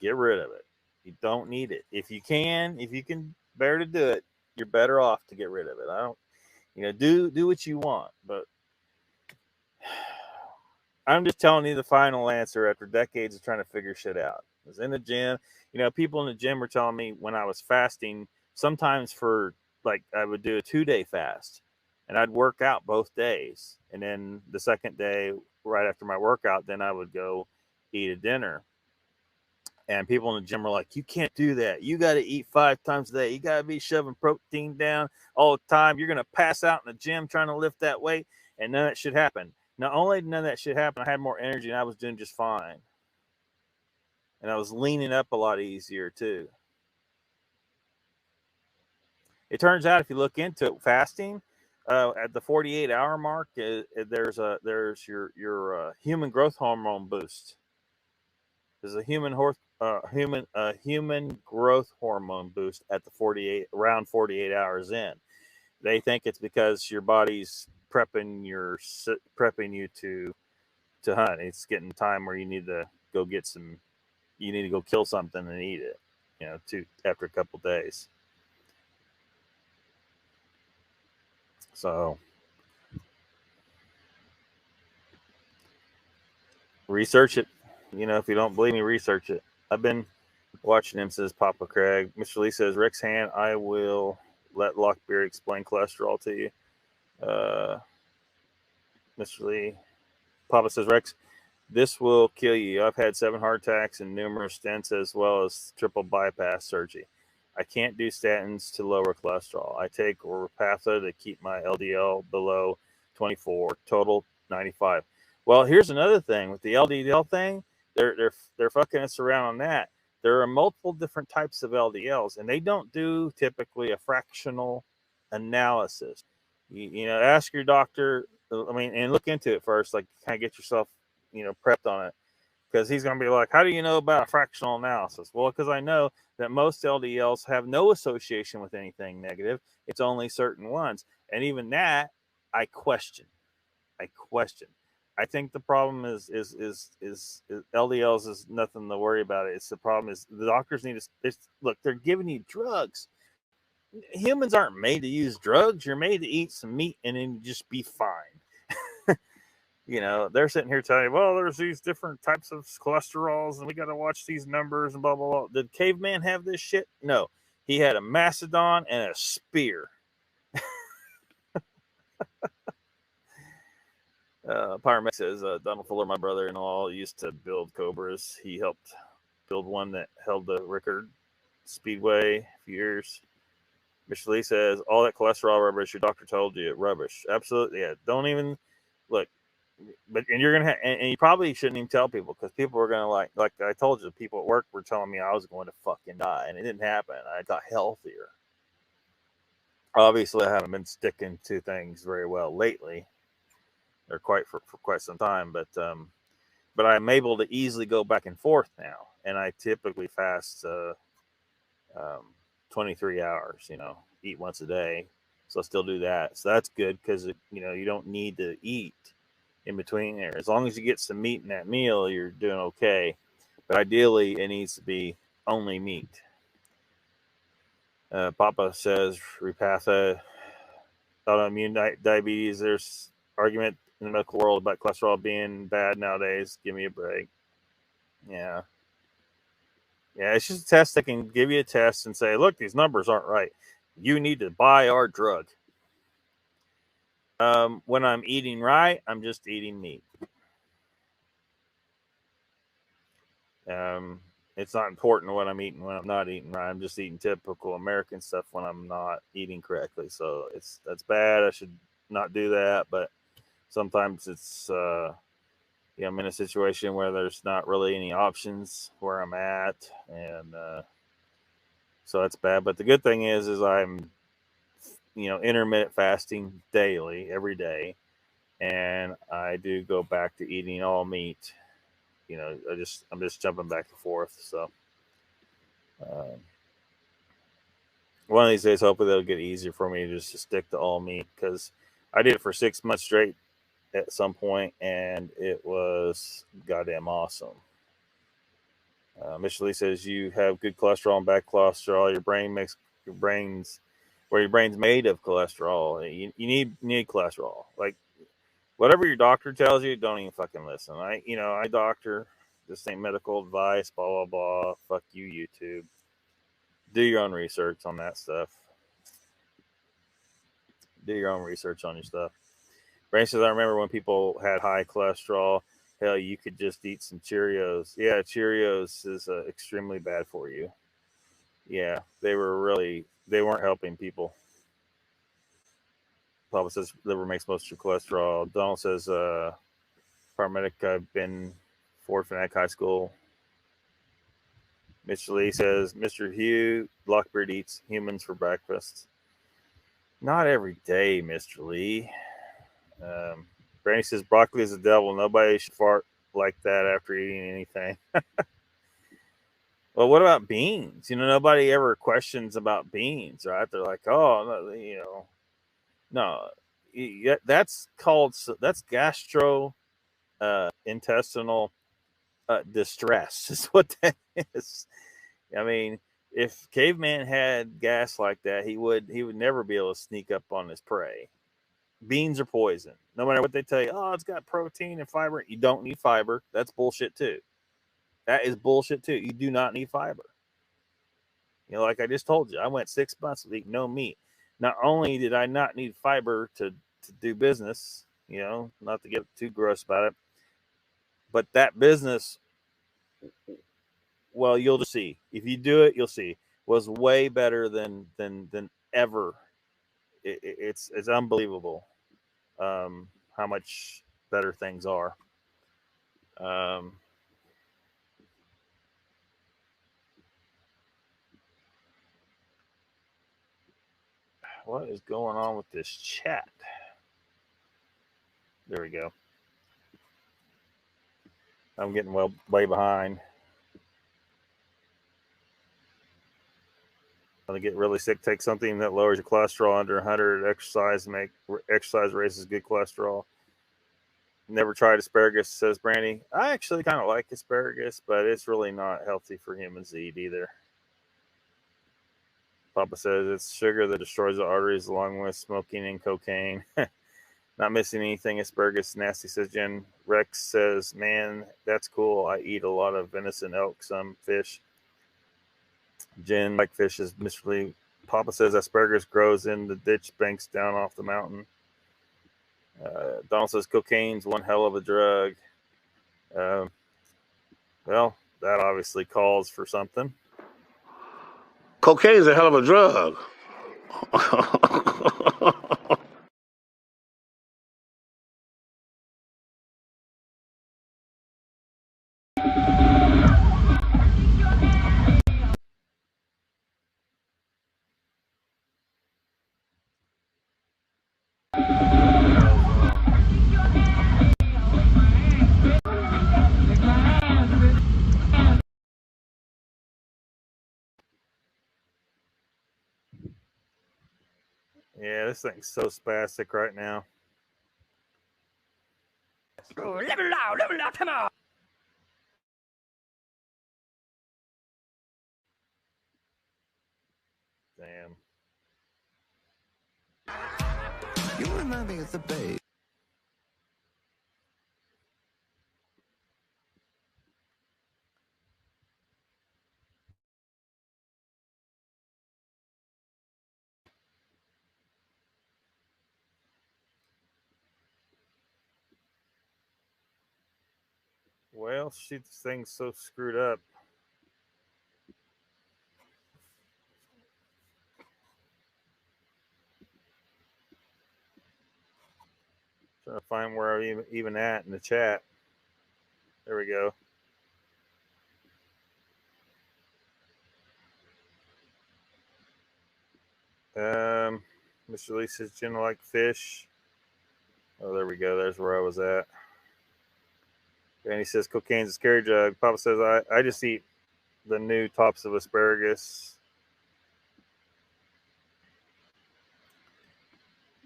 Get rid of it. You don't need it. If you can bear to do it, you're better off to get rid of it. I don't, do what you want, but I'm just telling you the final answer after decades of trying to figure shit out. I was in the gym. People in the gym were telling me when I was fasting, sometimes for I would do a 2-day fast, and I'd work out both days. And then the second day, right after my workout, then I would go eat a dinner. And people in the gym were like, you can't do that. You got to eat 5 times a day. You got to be shoving protein down all the time. You're going to pass out in the gym trying to lift that weight. And none of that should happen. Not only none of that should happen, I had more energy and I was doing just fine. And I was leaning up a lot easier too. It turns out if you look into it, fasting at the 48-hour mark, there's your human growth hormone boost. There's a human growth hormone boost at the around 48 hours in. They think it's because your body's prepping you to to hunt. It's getting time where you need to go get some. You need to go kill something and eat it. After a couple days. So research it. If you don't believe me, research it. I've been watching him, says Papa Craig. Mr. Lee says, Rick's hand, I will let Lockbeard explain cholesterol to you. Mr. Lee. Papa says, Rex, this will kill you. I've had 7 heart attacks and numerous stents as well as triple bypass surgery. I can't do statins to lower cholesterol. I take Repatha to keep my LDL below 24, total 95. Well, here's another thing with the LDL thing. They're fucking us around on that. There are multiple different types of LDLs, and they don't do typically a fractional analysis. Ask your doctor. And look into it first. Like, kind of get yourself, prepped on it, because he's going to be like, "How do you know about a fractional analysis?" Well, because I know that most LDLs have no association with anything negative. It's only certain ones, and even that, I question. I think the problem is LDLs is nothing to worry about. It's the problem is the doctors need to look. They're giving you drugs. Humans aren't made to use drugs. You're made to eat some meat and then just be fine. They're sitting here telling you, well, there's these different types of cholesterols and we got to watch these numbers and blah, blah, blah. Did caveman have this shit? No. He had a mastodon and a spear. Pyromet says, Donald Fuller, my brother-in-law, used to build Cobras. He helped build one that held the Rickard Speedway a few years. Mr. Lee says, all that cholesterol rubbish your doctor told you, rubbish. Absolutely, yeah. Don't even look. And you're gonna and you probably shouldn't even tell people, because people are gonna like I told you, people at work were telling me I was going to fucking die, and it didn't happen. I got healthier. Obviously, I haven't been sticking to things very well lately, or for quite some time, but I'm able to easily go back and forth now, and I typically fast 23 hours. Eat once a day, so I still do that. So that's good, because you don't need to eat in between there. As long as you get some meat in that meal, you're doing okay. But ideally, it needs to be only meat. Papa says, Repatha, autoimmune diabetes. There's argument in the medical world about cholesterol being bad nowadays. Give me a break. Yeah, it's just a test. They can give you a test and say, look, these numbers aren't right. You need to buy our drug. When I'm eating right, I'm just eating meat. It's not important what I'm eating when I'm not eating right. I'm just eating typical American stuff when I'm not eating correctly. So that's bad. I should not do that. But sometimes it's I'm in a situation where there's not really any options where I'm at, and so that's bad. But the good thing is I'm intermittent fasting daily, every day, and I do go back to eating all meat. I'm just jumping back and forth. So one of these days, hopefully it'll get easier for me just to stick to all meat, because I did it for 6 months straight at some point, and it was goddamn awesome. Mr. Lee says, you have good cholesterol and bad cholesterol. Your brain's made of cholesterol. You need cholesterol. Like, whatever your doctor tells you, don't even fucking listen. I doctor, this ain't medical advice, blah, blah, blah. Fuck you, YouTube. Do your own research on that stuff. Do your own research on your stuff. Brandon says, I remember when people had high cholesterol, hell, you could just eat some Cheerios. Yeah, Cheerios is extremely bad for you. Yeah, they weren't helping people. Papa says liver makes most of your cholesterol. Donald says, paramedic, I've been Ford Fanatic High School. Mr. Lee says, Mr. Hugh, Lockbeard eats humans for breakfast. Not every day, Mr. Lee. Brandy says, broccoli is the devil. Nobody should fart like that after eating anything. Well, what about beans? Nobody ever questions about beans, right? They're like, oh, no, that's gastrointestinal intestinal distress is what that is. I mean, if caveman had gas like that, he would never be able to sneak up on his prey. Beans are poison. No matter what they tell you, oh, it's got protein and fiber. You don't need fiber. That's bullshit too. That is bullshit too. You do not need fiber. You know, like I just told you, I went 6 months with eating no meat. Not only did I not need fiber to do business, you know, not to get too gross about it, but that business, well, you'll just see. If you do it, you'll see. Was way better than ever. It's unbelievable how much better things are. What is going on with this chat? There we go. I'm getting way behind. When I get really sick, take something that lowers your cholesterol under 100. Exercise raises good cholesterol. Never tried asparagus, says Brandy. I actually kind of like asparagus, but it's really not healthy for humans to eat either. Papa says it's sugar that destroys the arteries along with smoking and cocaine. Not missing anything. Asparagus nasty, says Jen. Rex says, man, that's cool. I eat a lot of venison, elk, some fish. Jen, like fish, is Mr. Lee. Papa says asparagus grows in the ditch banks down off the mountain. Donald says cocaine's one hell of a drug. Well, that obviously calls for something.
Cocaine's a hell of a drug.
Yeah, this thing's so spastic right now.
Level out, come on.
Damn.
You remind me of the babe.
Well, shit, this thing's so screwed up. Trying to find where I'm even at in the chat. There we go. Mr. Lee says, Jen like fish. Oh, there we go. There's where I was at. And he says, cocaine's a scary drug. Papa says, I just eat the new tops of asparagus.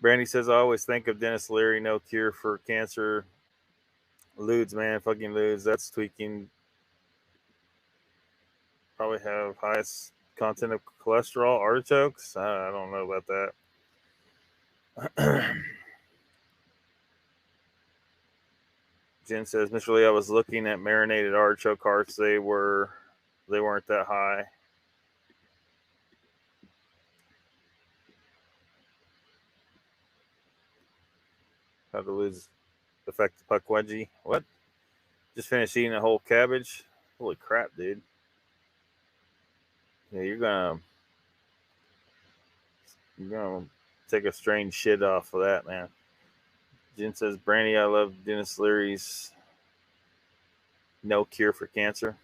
Brandy says, I always think of Dennis Leary, no cure for cancer. Ludes, man, fucking ludes. That's tweaking. Probably have highest content of cholesterol. Artichokes? I don't know about that. Jen says, Mr. Lee, I was looking at marinated artichoke hearts. They weren't that high. How to lose affect the puck wedgie? What? Just finished eating a whole cabbage? Holy crap, dude. Yeah, you're gonna take a strange shit off of that, man. Jen says, Brandy, I love Dennis Leary's no cure for cancer.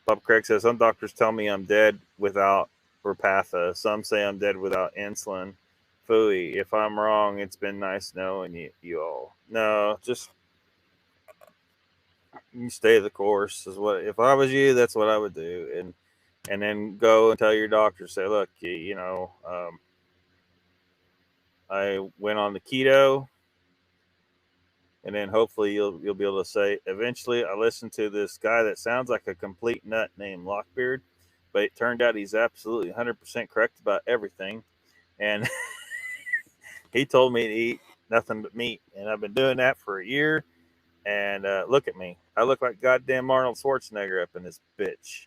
Bob Craig says, some doctors tell me I'm dead without Repatha. Some say I'm dead without insulin. Phooey, if I'm wrong, it's been nice knowing you all. No, just you stay the course is what. If I was you, that's what I would do, and then go and tell your doctor, say, look, I went on the keto. And then hopefully you'll be able to say, eventually I listened to this guy that sounds like a complete nut named Lockbeard, but it turned out he's absolutely 100% correct about everything. And he told me to eat nothing but meat. And I've been doing that for a year. And look at me. I look like goddamn Arnold Schwarzenegger up in this bitch.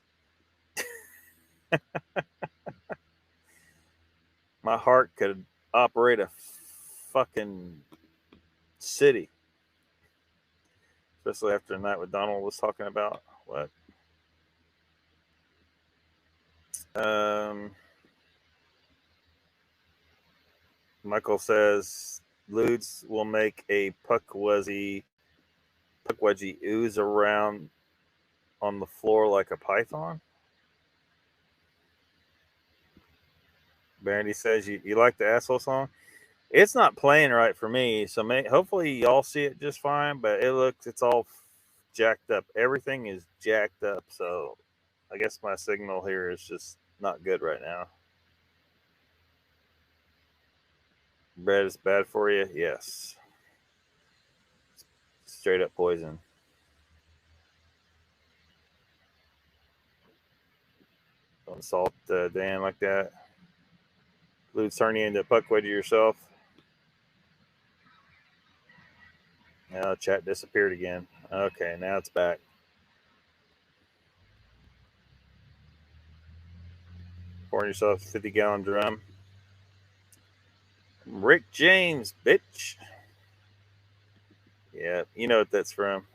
My heart could operate a fucking city. Especially after the night what Donald was talking about. What? Michael says Ludes will make a puck wedgie ooze around on the floor like a python. Brandy says you like the asshole song. It's not playing right for me, so hopefully y'all see it just fine. But it's all jacked up. Everything is jacked up, so I guess my signal here is just not good right now. Bread is bad for you? Yes. Straight up poison. Don't salt Dan like that. Ludes turn you into a puck wedgie yourself. Now chat disappeared again. Okay, now it's back. Pouring yourself a 50-gallon drum. Rick James, bitch. Yeah, you know what that's from.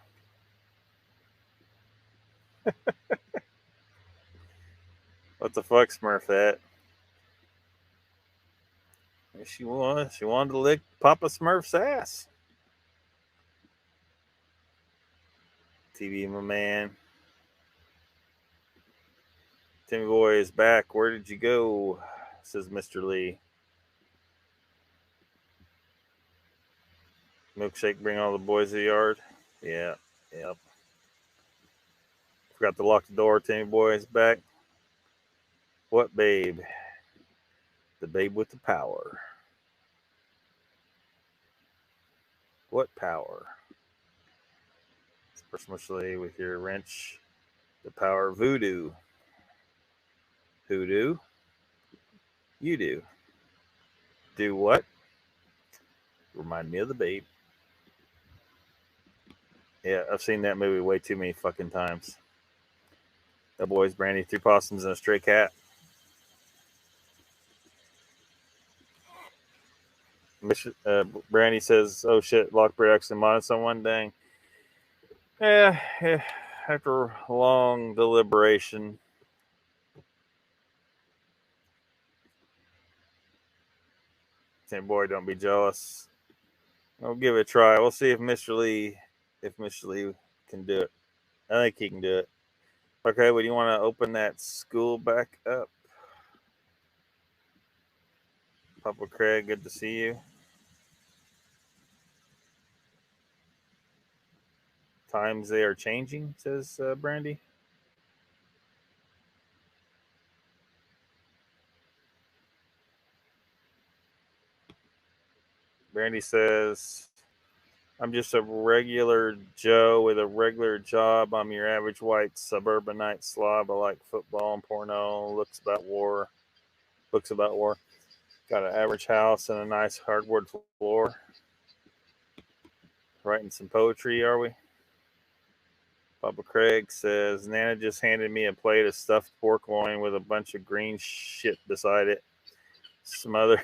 What the fuck, Smurfette? She wanted to lick Papa Smurf's ass. TV, my man. Timmy Boy is back. Where did you go? Says Mr. Lee. Milkshake, bring all the boys to the yard. Yeah, yep. Forgot to lock the door. Timmy Boy is back. What babe? The babe with the power. What power? Especially with your wrench. The power of voodoo. Hoodoo? You do. Do what? Remind me of the babe. Yeah, I've seen that movie way too many fucking times. That boy's Brandy, 3 possums and a stray cat. Brandy says, "Oh shit, Lockbeard actually modded someone." Dang. Yeah. After long deliberation, boy, don't be jealous. I'll give it a try. We'll see if Mr. Lee can do it. I think he can do it. Okay, well, do you want to open that school back up? Papa Craig, good to see you. Times they are changing, says Brandy. Brandy says, I'm just a regular Joe with a regular job. I'm your average white suburbanite slob. I like football and porno, books about war. Got an average house and a nice hardwood floor. Writing some poetry, are we? Papa Craig says, Nana just handed me a plate of stuffed pork loin with a bunch of green shit beside it. Smothered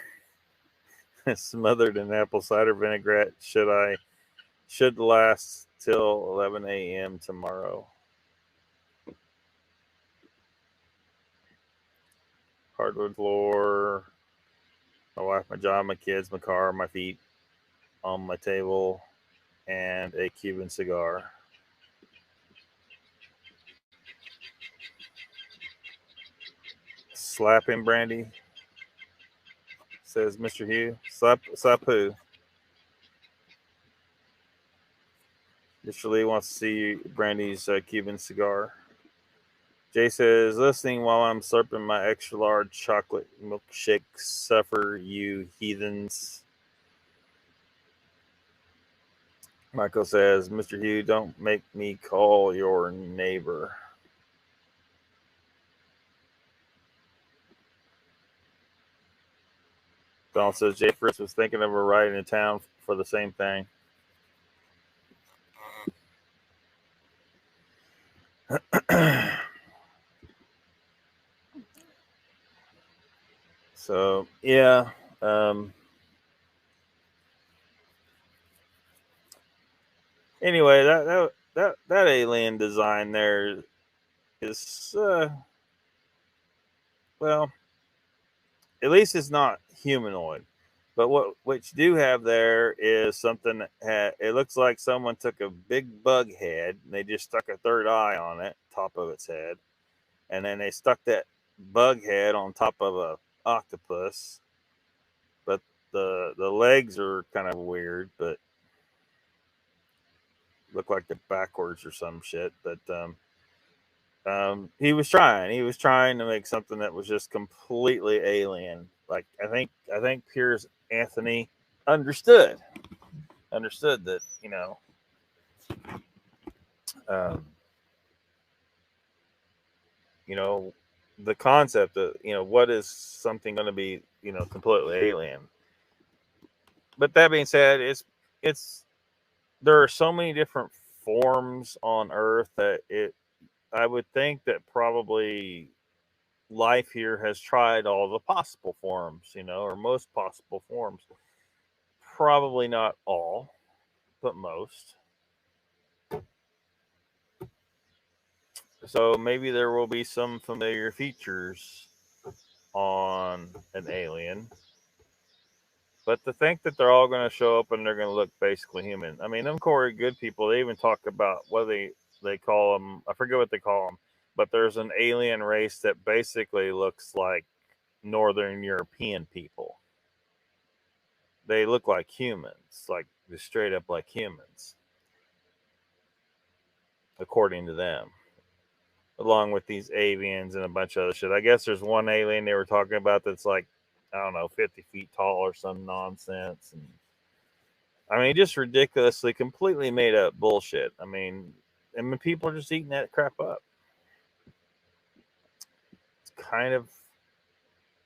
in apple cider vinaigrette. Should last till 11 a.m. tomorrow. Hardwood floor. My wife, my job, my kids, my car, my feet on my table, and a Cuban cigar. Slap him, Brandy, says Mr. Hugh. Slap who? Mr. Lee wants to see Brandy's Cuban cigar. Jay says, listening while I'm slurping my extra large chocolate milkshake. Suffer, you heathens. Michael says, Mr. Hugh, don't make me call your neighbor. Donald says, Jay Fritz was thinking of a ride in town for the same thing. So, yeah. Anyway, that alien design there is, well, at least it's not humanoid. But what you do have there is something that it looks like someone took a big bug head and they just stuck a third eye on it, top of its head, and then they stuck that bug head on top of a octopus. But the legs are kind of weird, but look like they're backwards or some shit. But he was trying to make something that was just completely alien. Like I think Piers Anthony understood that, um, the concept of, what is something going to be, completely alien. But that being said, it's there are so many different forms on Earth that I would think that probably life here has tried all the possible forms, or most possible forms. Probably not all, but most. So maybe there will be some familiar features on an alien. But to think that they're all going to show up and they're going to look basically human. I mean, them Corey good people, they even talk about what they call them. I forget what they call them. But there's an alien race that basically looks like Northern European people. They look like humans, like just straight up like humans, according to them. Along with these avians and a bunch of other shit. I guess there's one alien they were talking about that's like, I don't know, 50 feet tall or some nonsense. And I mean, just ridiculously, completely made up bullshit. I mean people are just eating that crap up.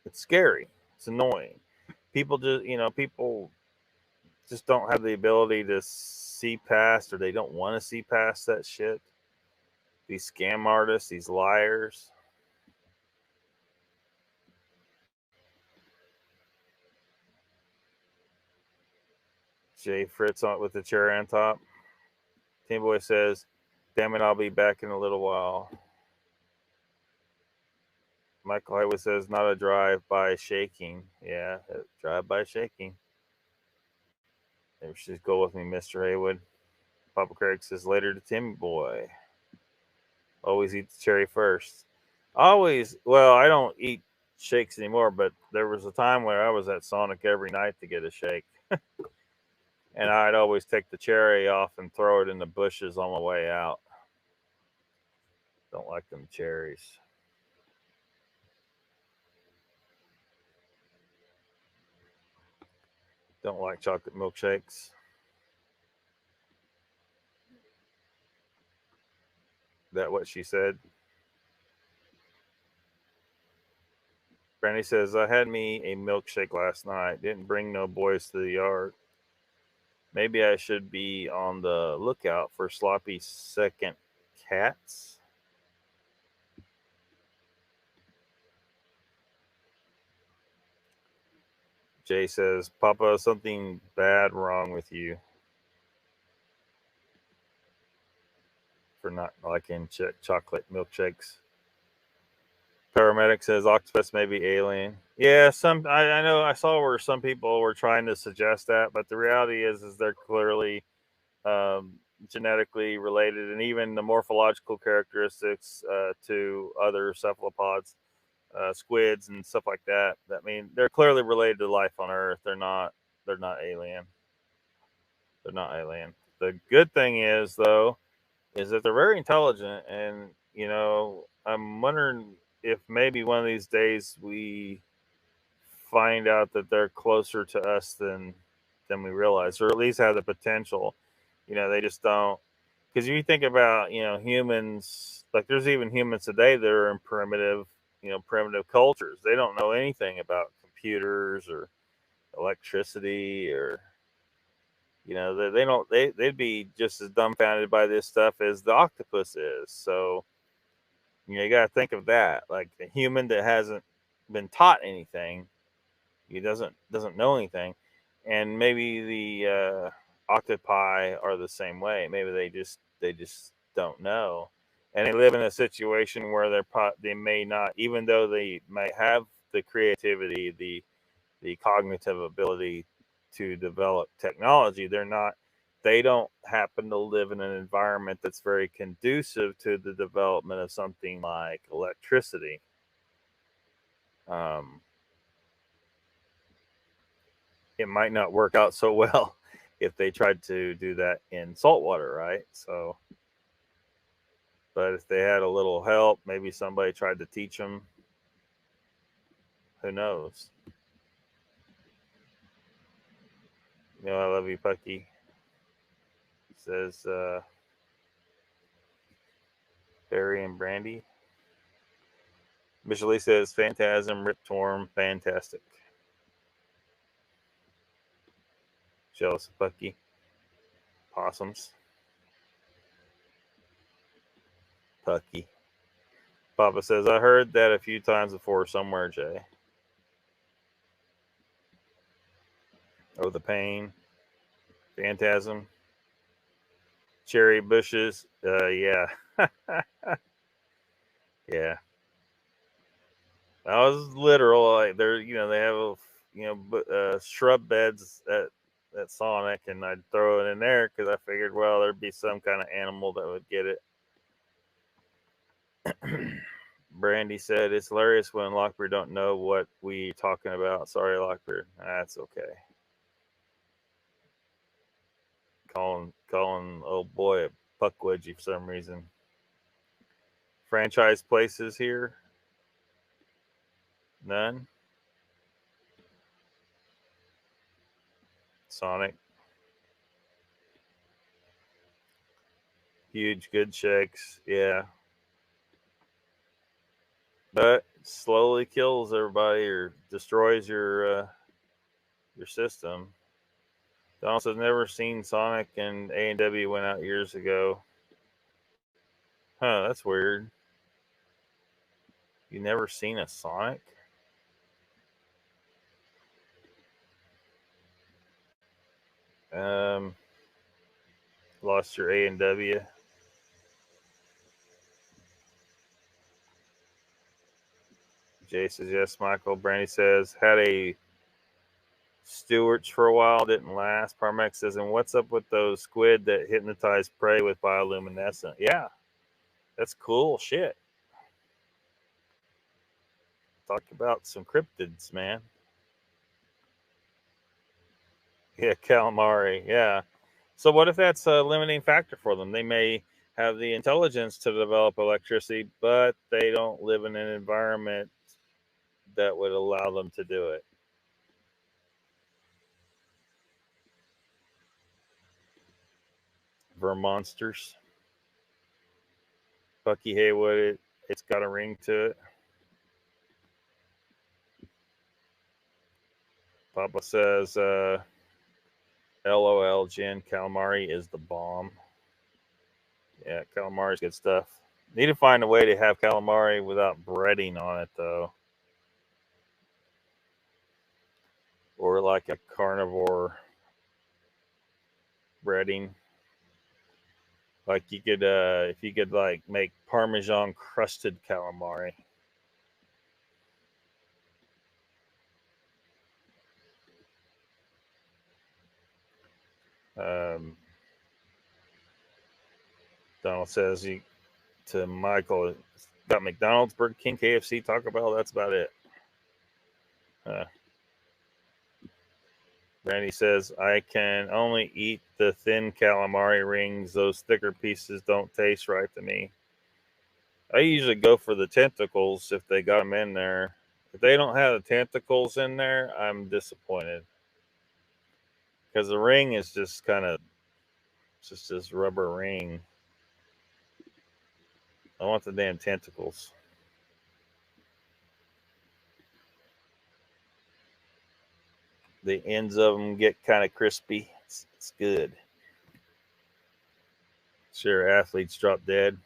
It's scary. It's annoying. People just don't have the ability to see past, or they don't want to see past that shit. These scam artists, these liars. Jay Fritz on with the cherry on top. Team Boy says, damn it, I'll be back in a little while. Michael Haywood says, not a drive-by shaking. Yeah, drive-by shaking. Maybe you should go with me, Mr. Haywood. Papa Craig says, later to Timmy Boy. Always eat the cherry first. Well, I don't eat shakes anymore, but there was a time where I was at Sonic every night to get a shake. And I'd always take the cherry off and throw it in the bushes on my way out. Don't like them cherries. Don't like chocolate milkshakes. That what she said? Brandy says, I had me a milkshake last night. Didn't bring no boys to the yard. Maybe I should be on the lookout for sloppy second cats. Jay says, Papa, something bad wrong with you for not liking chocolate milkshakes. Paramedic says octopus may be alien. Yeah, I know I saw where some people were trying to suggest that, but the reality is they're clearly genetically related, and even the morphological characteristics to other cephalopods, squids and stuff like that. I mean, they're clearly related to life on Earth. They're not alien. They're not alien. The good thing is, though, is that they're very intelligent, and I'm wondering if maybe one of these days we find out that they're closer to us than we realize, or at least have the potential. They just don't. Because you think about, humans, like there's even humans today that are in primitive cultures. They don't know anything about computers or electricity or, they don't, they'd be just as dumbfounded by this stuff as the octopus is. So, you got to think of that. Like a human that hasn't been taught anything, he doesn't know anything. And maybe the octopi are the same way. Maybe they just don't know, and they live in a situation where they may not, even though they might have the creativity, the cognitive ability to develop technology. They don't happen to live in an environment that's very conducive to the development of something like electricity. It might not work out so well if they tried to do that in saltwater, right? So, but if they had a little help, maybe somebody tried to teach them. Who knows? I love you, Pucky. Says Barry and Brandy. Michelle says Phantasm, Rip Torn, fantastic. Jealous of Pucky. Possums. Pucky. Papa says, I heard that a few times before somewhere, Jay. Oh, the pain. Phantasm. Cherry bushes. Yeah. Yeah. That was literal. Like they have shrub beds at Sonic, and I'd throw it in there because I figured, well, there'd be some kind of animal that would get it. Brandy said, it's hilarious when Lockbeard don't know what we talking about. Sorry, Lockbeard. That's okay. Calling old boy a puck wedgie for some reason. Franchise places here? None? Sonic. Huge, good shakes. Yeah. But slowly kills everybody or destroys your system. Donald says, never seen Sonic, and A&W went out years ago. Huh, that's weird. You never seen a Sonic? Lost your A&W. Jay says, yes, Michael. Brandy says, had a Stewart's for a while, didn't last. Parmex says, and what's up with those squid that hypnotize prey with bioluminescent? Yeah, that's cool shit. Talk about some cryptids, man. Yeah, calamari. Yeah. So what if that's a limiting factor for them? They may have the intelligence to develop electricity, but they don't live in an environment that would allow them to do it. Vermonsters. Bucky Haywood, it's got a ring to it. Papa says, LOL, Jen, calamari is the bomb. Yeah, calamari's good stuff. Need to find a way to have calamari without breading on it, though. Or like a carnivore breading. Like you could, if you could like make Parmesan crusted calamari. Donald says to Michael, got McDonald's, Burger King, KFC, Taco Bell. That's about it. Randy says, I can only eat the thin calamari rings. Those thicker pieces don't taste right to me. I usually go for the tentacles if they got them in there. If they don't have the tentacles in there, I'm disappointed. Because the ring is just kind of It's just this rubber ring. I want the damn tentacles. The ends of them get kind of crispy. It's good. Sure, athletes drop dead.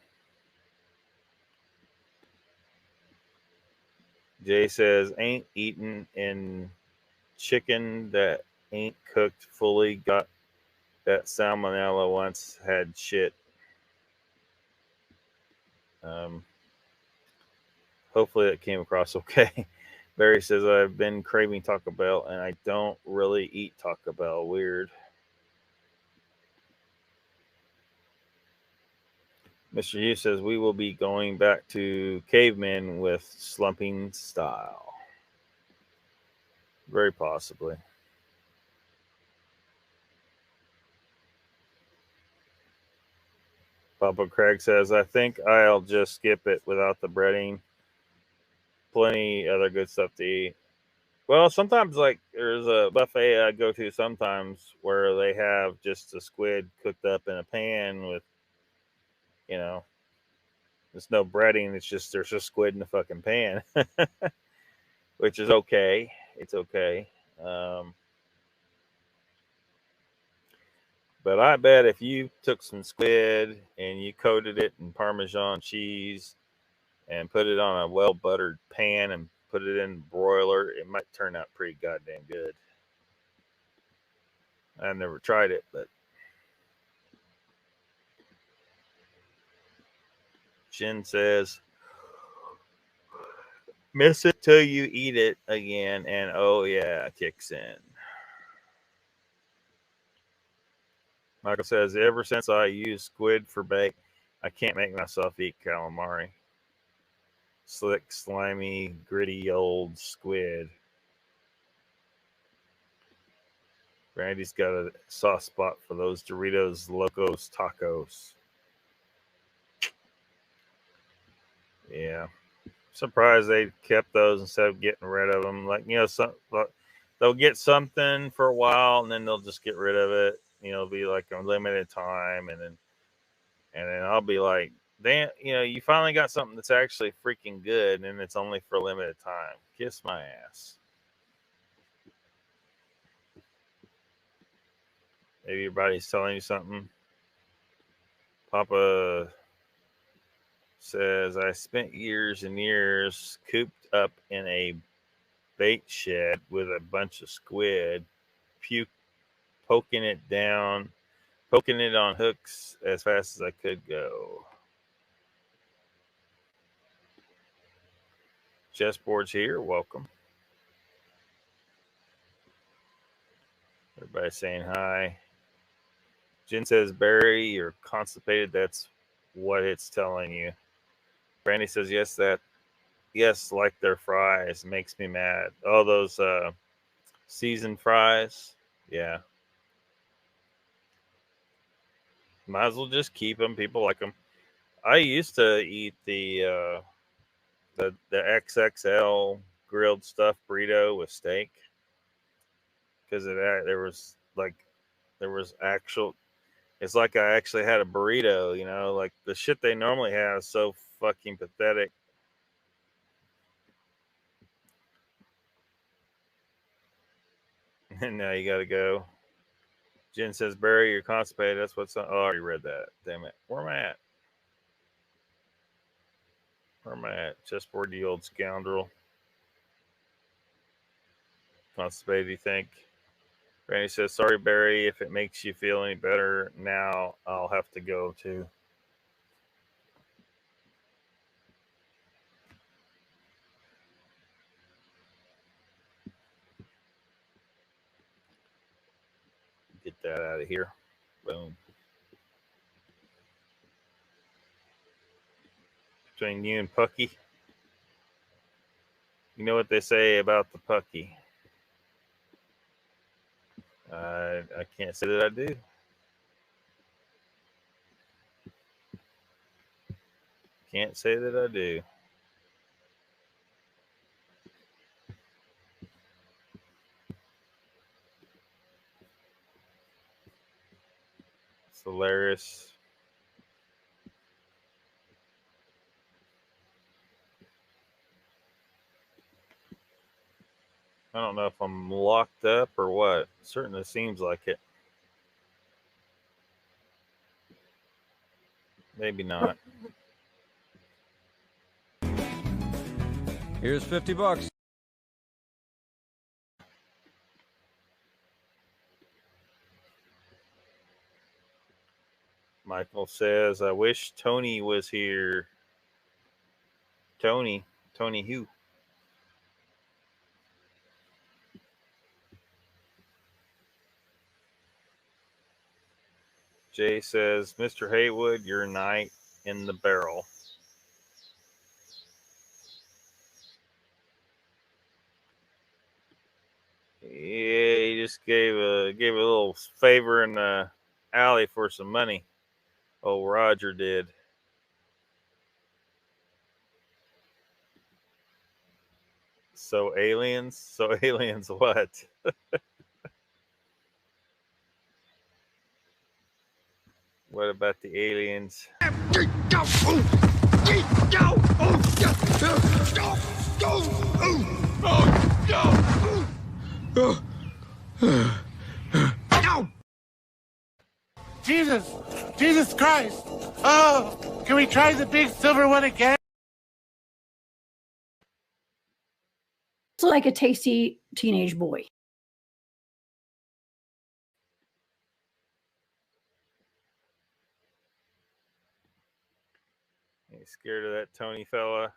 Jay says, ain't eating in chicken that ain't cooked fully. Got that salmonella once, had shit. Hopefully that came across okay. Barry says, I've been craving Taco Bell and I don't really eat Taco Bell. Weird. Mr. Hughes says, we will be going back to cavemen with slumping style. Very possibly. Papa Craig says, I think I'll just skip it without the breading. Plenty other good stuff to eat. Well, sometimes, like, there's a buffet I go to sometimes where they have just a squid cooked up in a pan with, you know, there's no breading. It's just, there's just squid in the fucking pan, which is okay. It's okay. But I bet if you took some squid and you coated it in Parmesan cheese and put it on a well buttered pan and put it in the broiler, it might turn out pretty goddamn good. I've never tried it, but Jen says, miss it till you eat it again, and oh yeah, it kicks in. Michael says, ever since I used squid for bait, I can't make myself eat calamari. Slick, slimy, gritty old squid. Randy's got a soft spot for those Doritos Locos Tacos. Yeah. Surprised they kept those instead of getting rid of them. Like, you know, they'll get something for a while and then they'll just get rid of it. You know, it'll be like a limited time, and then I'll be like, damn, you know, you finally got something that's actually freaking good, and it's only for a limited time. Kiss my ass. Maybe your body's telling you something. Papa says, I spent years and years cooped up in a bait shed with a bunch of squid, poking it on hooks as fast as I could go. Chessboard's here. Welcome. Everybody saying hi. Jen says, Barry, you're constipated. That's what it's telling you. Brandy says, yes, like their fries. Makes me mad. Oh, those seasoned fries. Yeah. Might as well just keep them. People like them. I used to eat the XXL grilled stuffed burrito with steak because there was actual. It's like I actually had a burrito, you know, like the shit they normally have is so fucking pathetic. And now you got to go. Jen says, Barry, you're constipated. That's what's on. Oh, I already read that. Damn it. Where am I at? Where am I at? Chessboard, you old scoundrel. Constipated, you think? Randy says, sorry, Barry. If it makes you feel any better now, I'll have to go too. Get that out of here. Boom. Between you and Pucky. You know what they say about the Pucky? I can't say that I do. Can't say that I do. It's hilarious. I don't know if I'm locked up or what. It certainly seems like it. Maybe not.
Here's $50.
Michael says, I wish Tony was here. Tony who? Jay says, Mr. Haywood, your night in the barrel. Yeah, he just gave a little favor in the alley for some money. Oh, Roger did. So aliens what? What about the aliens?
Jesus Christ! Oh, can we try the big silver one again?
It's like a tasty teenage boy.
You scared of that Tony fella?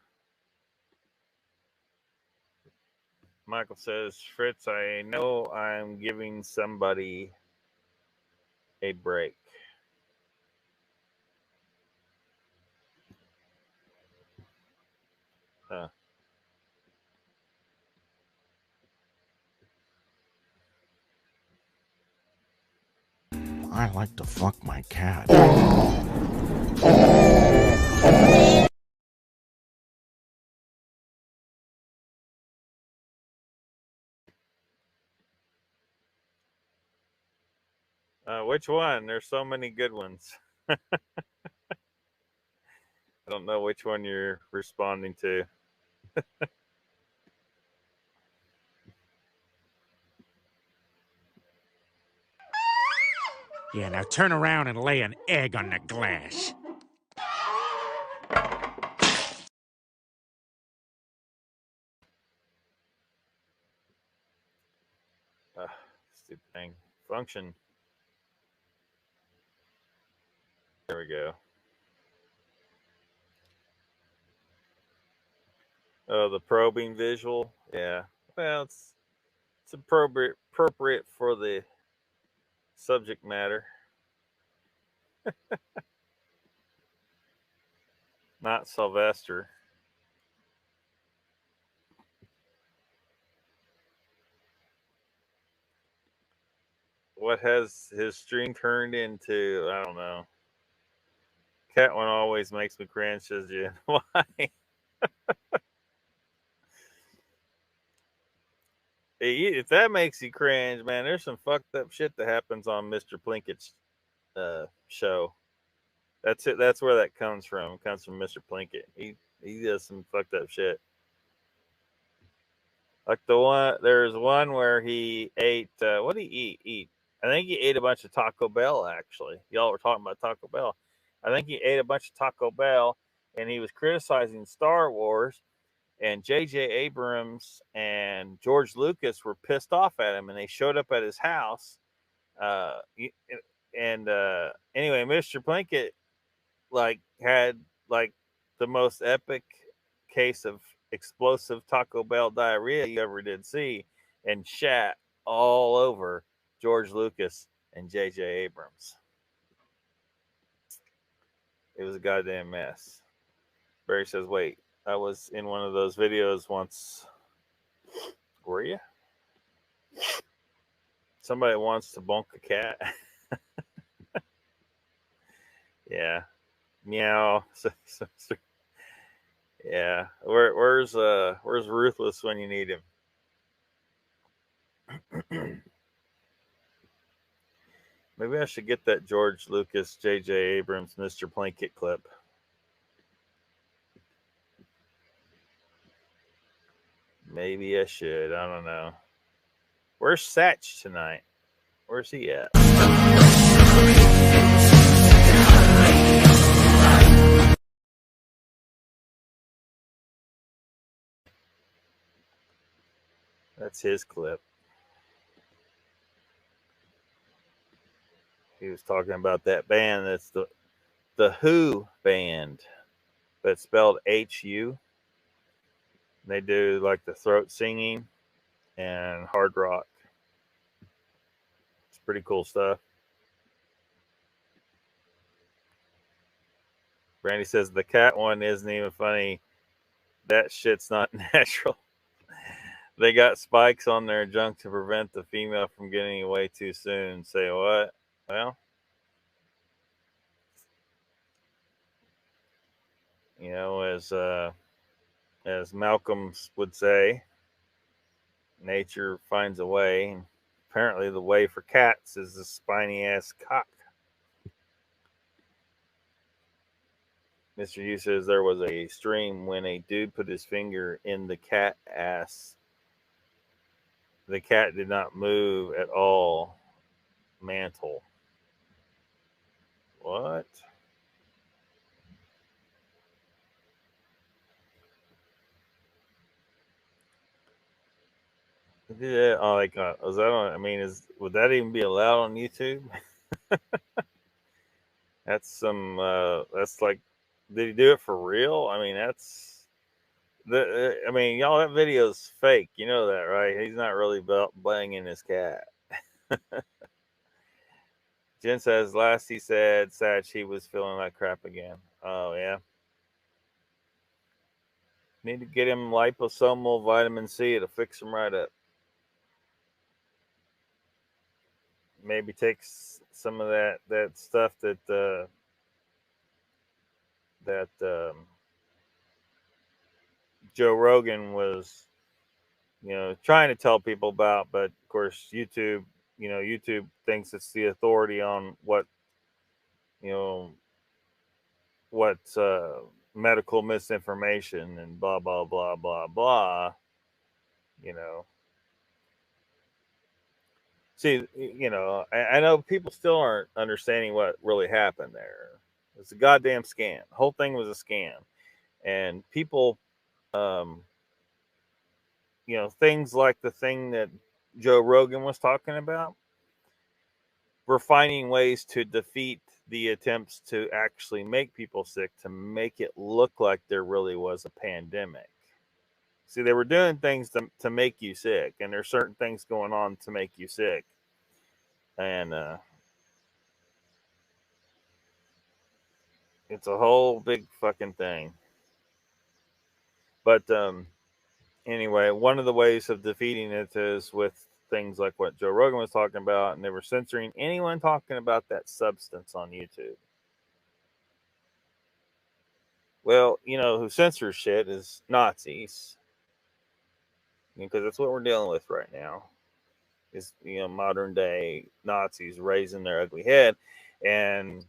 Michael says, Fritz, I know I'm giving somebody a break. Huh.
I like to fuck my cat.
Which one? There's so many good ones. I don't know which one you're responding to.
Yeah, now turn around and lay an egg on the glass.
Stupid thing. Function. There we go. Oh, the probing visual. Yeah. Well, it's appropriate for the subject matter. Not Sylvester. What has his stream turned into? I don't know. Cat one always makes me cringe, says you. Why? If that makes you cringe, man, there's some fucked up shit that happens on Mr. Plinkett's show. That's it. That's where that comes from. It comes from Mr. Plinkett. He does some fucked up shit. Like there's one where he ate. What did he eat? I think he ate a bunch of Taco Bell. Actually, y'all were talking about Taco Bell. I think he ate a bunch of Taco Bell, and he was criticizing Star Wars. And J.J. Abrams and George Lucas were pissed off at him, and they showed up at his house. Anyway, Mr. Plinkett had the most epic case of explosive Taco Bell diarrhea you ever did see, and shat all over George Lucas and J.J. Abrams. It was a goddamn mess. Barry says, wait, I was in one of those videos once. Were you? Somebody wants to bonk a cat. Yeah. Meow. Yeah. Where's Ruthless when you need him? Maybe I should get that George Lucas, J.J. Abrams, Mr. Plinkett clip. Maybe I should. I don't know. Where's Satch tonight? Where's he at? That's his clip. He was talking about that band. That's the Who band, but it's spelled H-U. They do like the throat singing and hard rock. It's pretty cool stuff. Brandy says the cat one isn't even funny. That shit's not natural. They got spikes on their junk to prevent the female from getting away too soon. Say what? Well, you know, as Malcolm would say, nature finds a way. Apparently, the way for cats is a spiny ass cock. Mr. Hughes says there was a stream when a dude put his finger in the cat ass. The cat did not move at all. Mantle. What? Yeah, oh, like, is that on? I mean, would that even be allowed on YouTube? That's some. That's like, did he do it for real? I mean, that's the. I mean, y'all, that video's fake. You know that, right? He's not really banging his cat. Jen says last he said, Satch, he was feeling like crap again. Oh yeah. Need to get him liposomal vitamin C to fix him right up. Maybe take some of that stuff that Joe Rogan was, trying to tell people about, but of course YouTube thinks it's the authority on what medical misinformation and blah blah blah blah blah. See, I know people still aren't understanding what really happened there. It's a goddamn scam. The whole thing was a scam, and people, things like the thing that Joe Rogan was talking about, we're finding ways to defeat the attempts to actually make people sick, to make it look like there really was a pandemic. See, they were doing things to make you sick, and there's certain things going on to make you sick. And it's a whole big fucking thing. But anyway, one of the ways of defeating it is with things like what Joe Rogan was talking about, and they were censoring anyone talking about that substance on YouTube. Well, who censors shit is Nazis, because that's what we're dealing with right now. Is modern day Nazis raising their ugly head, and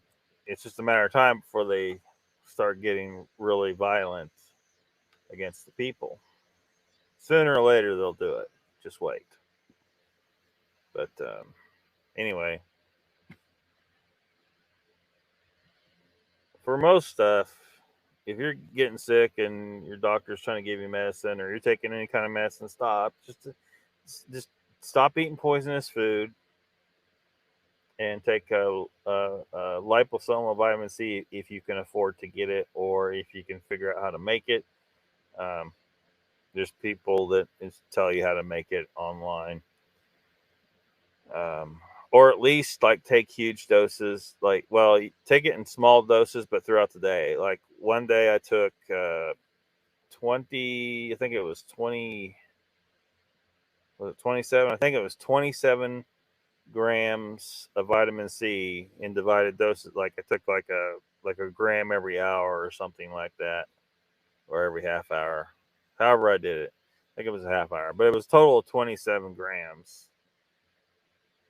it's just a matter of time before they start getting really violent against the people. Sooner or later they'll do it. Just wait. But anyway, for most stuff, if you're getting sick and your doctor's trying to give you medicine, or you're taking any kind of medicine, stop. Just stop eating poisonous food and take a liposomal vitamin C if you can afford to get it, or if you can figure out how to make it. There's people that tell you how to make it online. Or at least take huge doses. Take it in small doses, but throughout the day. Like one day I took 20, I think it was 20, was it 27? I think it was 27 grams of vitamin C in divided doses. Like I took like a gram every hour or something like that, or every half hour. However I did it. I think it was a half hour, but it was a total of 27 grams.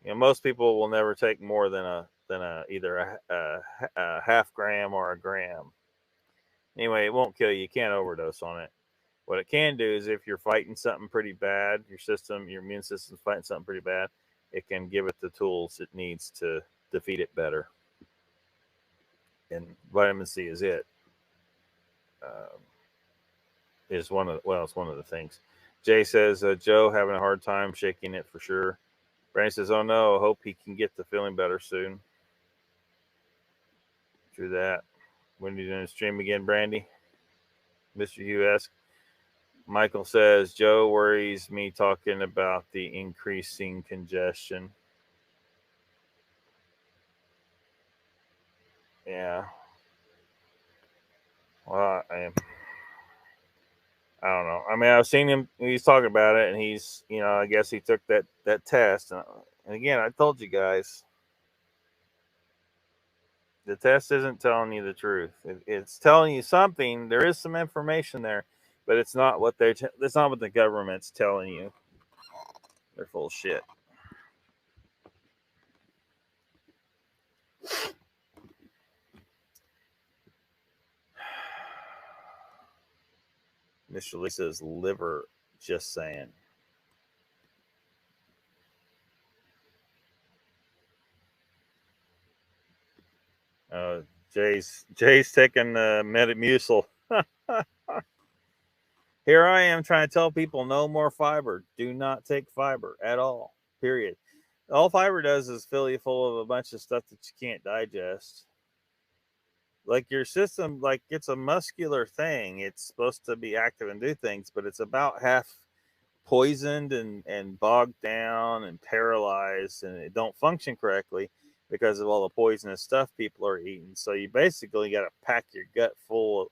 You know, most people will never take more than either a half gram or a gram. Anyway, it won't kill you. You can't overdose on it. What it can do is if you're fighting something pretty bad, your immune system's fighting something pretty bad, it can give it the tools it needs to defeat it better. And vitamin C is it. It's one of the things. Jay says, Joe having a hard time shaking it for sure. Brandon says, oh no, hope he can get the feeling better soon. True that. When are you doing the stream again, Brandy? Mr. Hugh asks. Michael says, Joe worries me talking about the increasing congestion. Yeah. Well, I don't know. I mean, I've seen him. He's talking about it, and he's, I guess he took that test. And again, I told you guys, the test isn't telling you the truth. It's telling you something. There is some information there, but it's not what it's not what the government's telling you. They're full of shit. Mr. Lee says liver. Just saying. Jay's taking Metamucil. Here I am trying to tell people no more fiber. Do not take fiber at all. Period. All fiber does is fill you full of a bunch of stuff that you can't digest. Like your system, like it's a muscular thing. It's supposed to be active and do things, but it's about half poisoned and bogged down and paralyzed, and it don't function correctly because of all the poisonous stuff people are eating. So you basically got to pack your gut full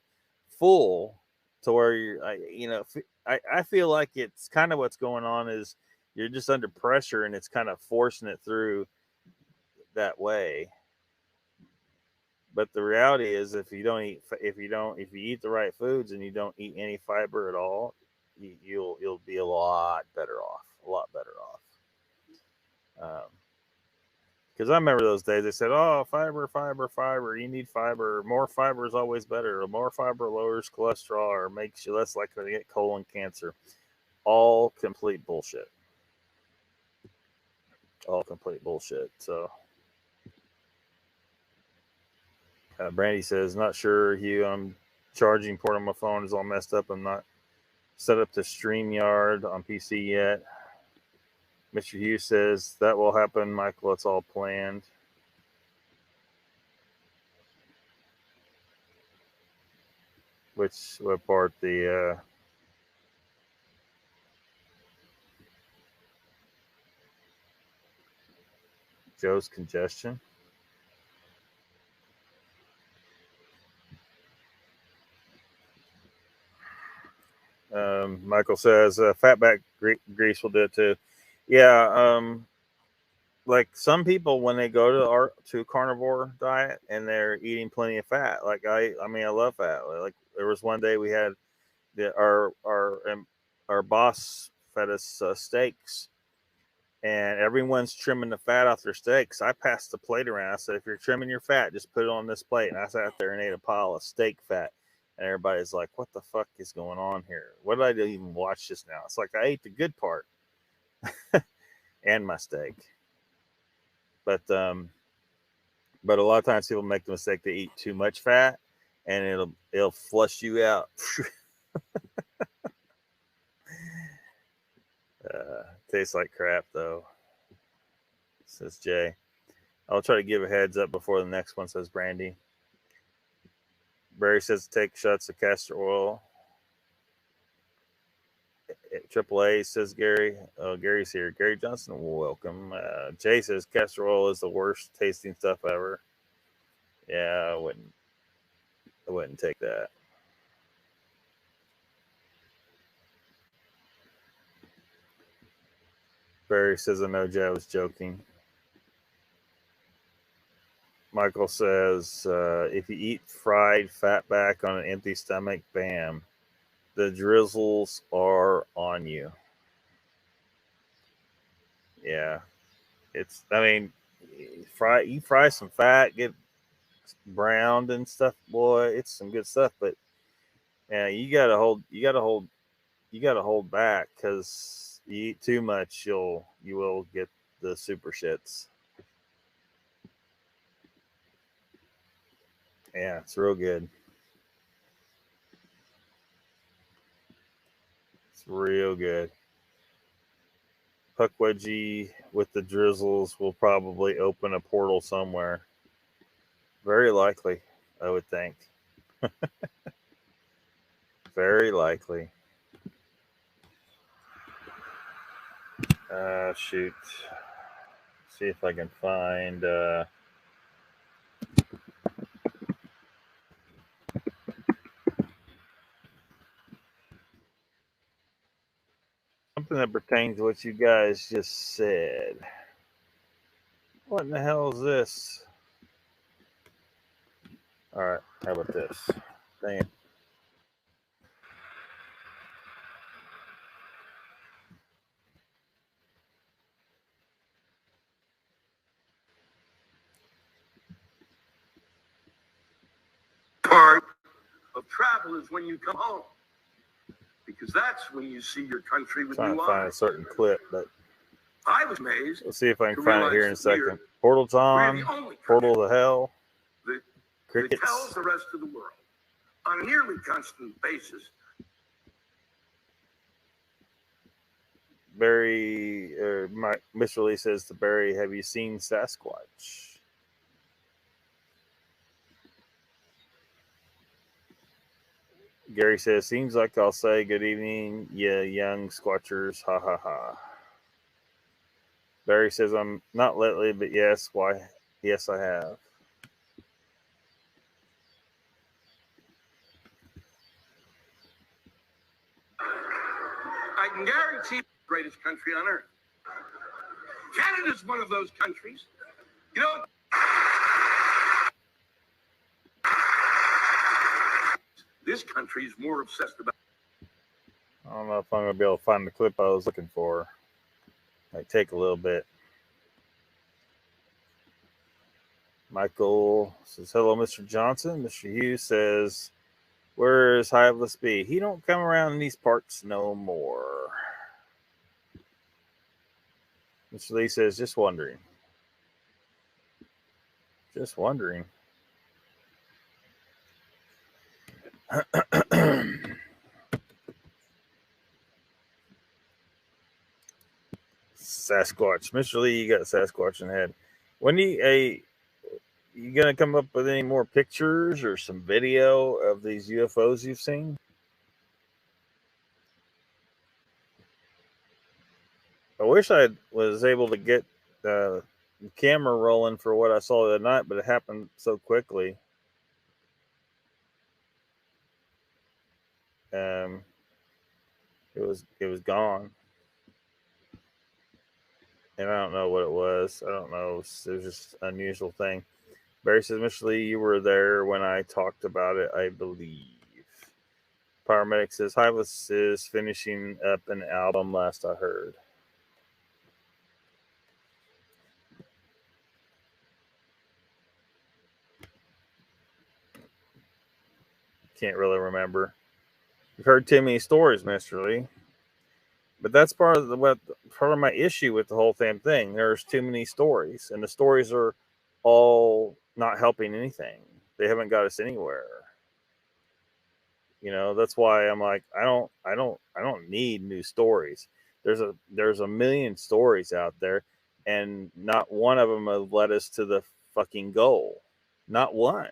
to where you're, I feel like it's kind of what's going on is you're just under pressure and it's kind of forcing it through that way. But the reality is, if you eat the right foods and you don't eat any fiber at all, you'll be a lot better off. Because I remember those days. They said, "Oh, fiber. You need fiber. More fiber is always better. More fiber lowers cholesterol or makes you less likely to get colon cancer." All complete bullshit. So, Brandy says, "Not sure, Hugh. I'm charging port on my phone is all messed up. I'm not set up to StreamYard on PC yet." Mr. Hughes says, that will happen, Michael. It's all planned. What part? The Joe's congestion? Michael says, fatback grease will do it too. Yeah, like some people when they go to carnivore diet and they're eating plenty of fat. Like I love fat. Like there was one day we had our boss fed us steaks, and everyone's trimming the fat off their steaks. I passed the plate around. I said, if you're trimming your fat, just put it on this plate. And I sat there and ate a pile of steak fat. And everybody's like, what the fuck is going on here? What did I even watch this now? It's like I ate the good part and my steak. But a lot of times people make the mistake to eat too much fat and it'll flush you out. Tastes like crap though, says Jay. I'll try to give a heads up before the next one, says Brandy. Barry says take shots of castor oil. AAA says Gary. Oh, Gary's here. Gary Johnson, welcome. Jay says castor oil is the worst tasting stuff ever. Yeah, I wouldn't take that. Barry says, I know Jay was joking. Michael says, if you eat fried fatback on an empty stomach, bam, the drizzles are on you. Yeah. It's, I mean, you fry some fat, get browned and stuff, boy, it's some good stuff. But yeah, you gotta hold back, because you eat too much, you will get the super shits. Yeah, it's real good. It's real good. Puckwudgie with the drizzles will probably open a portal somewhere. Very likely, I would think. Very likely. Shoot. See if I can find. Something that pertains to what you guys just said. What in the hell is this? All right, how about this? Dang it.
Part of travel is when you come home, because that's when you see your country with
Trying
new
to find a
eyes.
certain clip, but
I was amazed.
we'll see if I can
to
find it here in a
realize that
second. Portal's
we're
on.
the only
Portal
country
to hell.
that
Crickets.
tells the rest of the world on a nearly constant basis.
Barry, Mr. Lee says to Barry, have you seen Sasquatch? Gary says, seems like I'll say good evening, yeah, young squatchers, ha ha ha. Barry says, I'm not lately, but yes, why? Yes, I have.
I can guarantee the greatest country on earth. Canada's one of those countries. You know, this country is more obsessed about.
I don't know if I'm going to be able to find the clip I was looking for. Might take a little bit. Michael says, hello, Mr. Johnson. Mr. Hughes says, where is Hiveless B? He don't come around in these parts no more. Mr. Lee says, just wondering. Just wondering. Sasquatch. Mr. Lee, you got Sasquatch in the head. When you gonna come up with any more pictures or some video of these UFOs you've seen? I wish I was able to get the camera rolling for what I saw the other night, but it happened so quickly. It was gone, and I don't know what it was. I don't know. It was just an unusual thing. Barry says, Mr. Lee, you were there when I talked about it, I believe. Paramedic says, Hylas is finishing up an album last I heard. Can't really remember. You've heard too many stories, Mr. Lee. But that's part of my issue with the whole damn thing. There's too many stories, and the stories are all not helping anything. They haven't got us anywhere. You know, that's why I'm like, I don't need new stories. There's a million stories out there, and not one of them have led us to the fucking goal. Not one.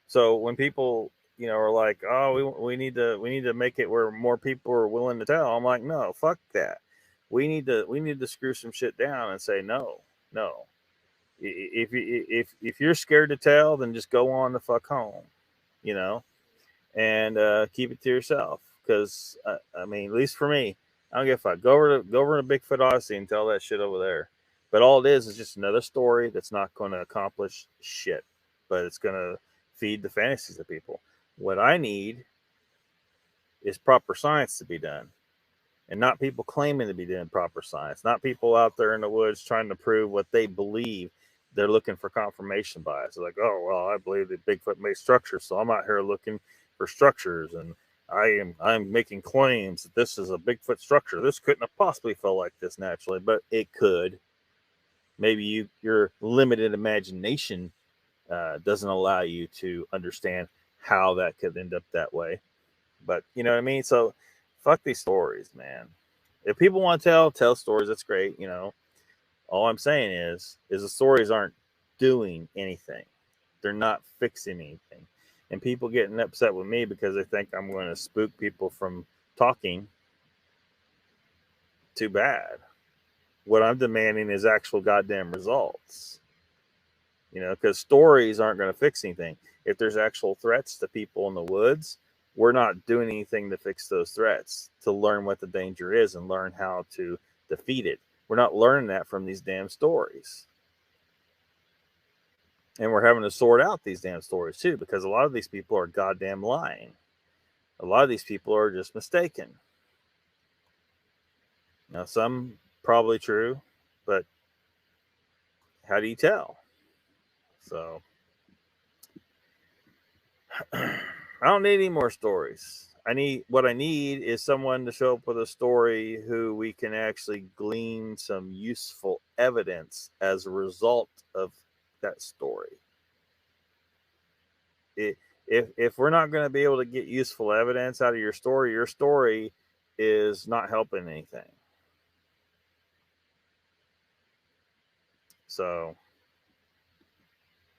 So when people, you know, are like, oh, we need to make it where more people are willing to tell, I'm like, no, fuck that. We need to screw some shit down and say no. If you're scared to tell, then just go on the fuck home, you know, and keep it to yourself. Because I mean, at least for me, I don't give a fuck. Go over to Bigfoot Odyssey and tell that shit over there. But all it is just another story that's not going to accomplish shit, but it's going to feed the fantasies of people. What I need is proper science to be done. and not people claiming to be doing proper science, not people out there in the woods trying to prove what they believe. They're looking for confirmation bias. They're like, oh, well, I believe that Bigfoot made structures, so I'm out here looking for structures, and I'm making claims that this is a Bigfoot structure. This couldn't have possibly felt like this naturally, but it could. Maybe your limited imagination doesn't allow you to understand how that could end up that way. But you know what I mean? So fuck these stories, man. If people want to tell stories, that's great. You know, all I'm saying is the stories aren't doing anything. They're not fixing anything. And people getting upset with me because they think I'm going to spook people from talking. Too bad. What I'm demanding is actual goddamn results. You know, because stories aren't going to fix anything. If there's actual threats to people in the woods, we're not doing anything to fix those threats, to learn what the danger is and learn how to defeat it. We're not learning that from these damn stories. And we're having to sort out these damn stories too, because a lot of these people are goddamn lying. A lot of these people are just mistaken. Now, some probably true, but how do you tell? So I don't need any more stories. What I need is someone to show up with a story who we can actually glean some useful evidence as a result of that story. If we're not going to be able to get useful evidence out of your story is not helping anything. So,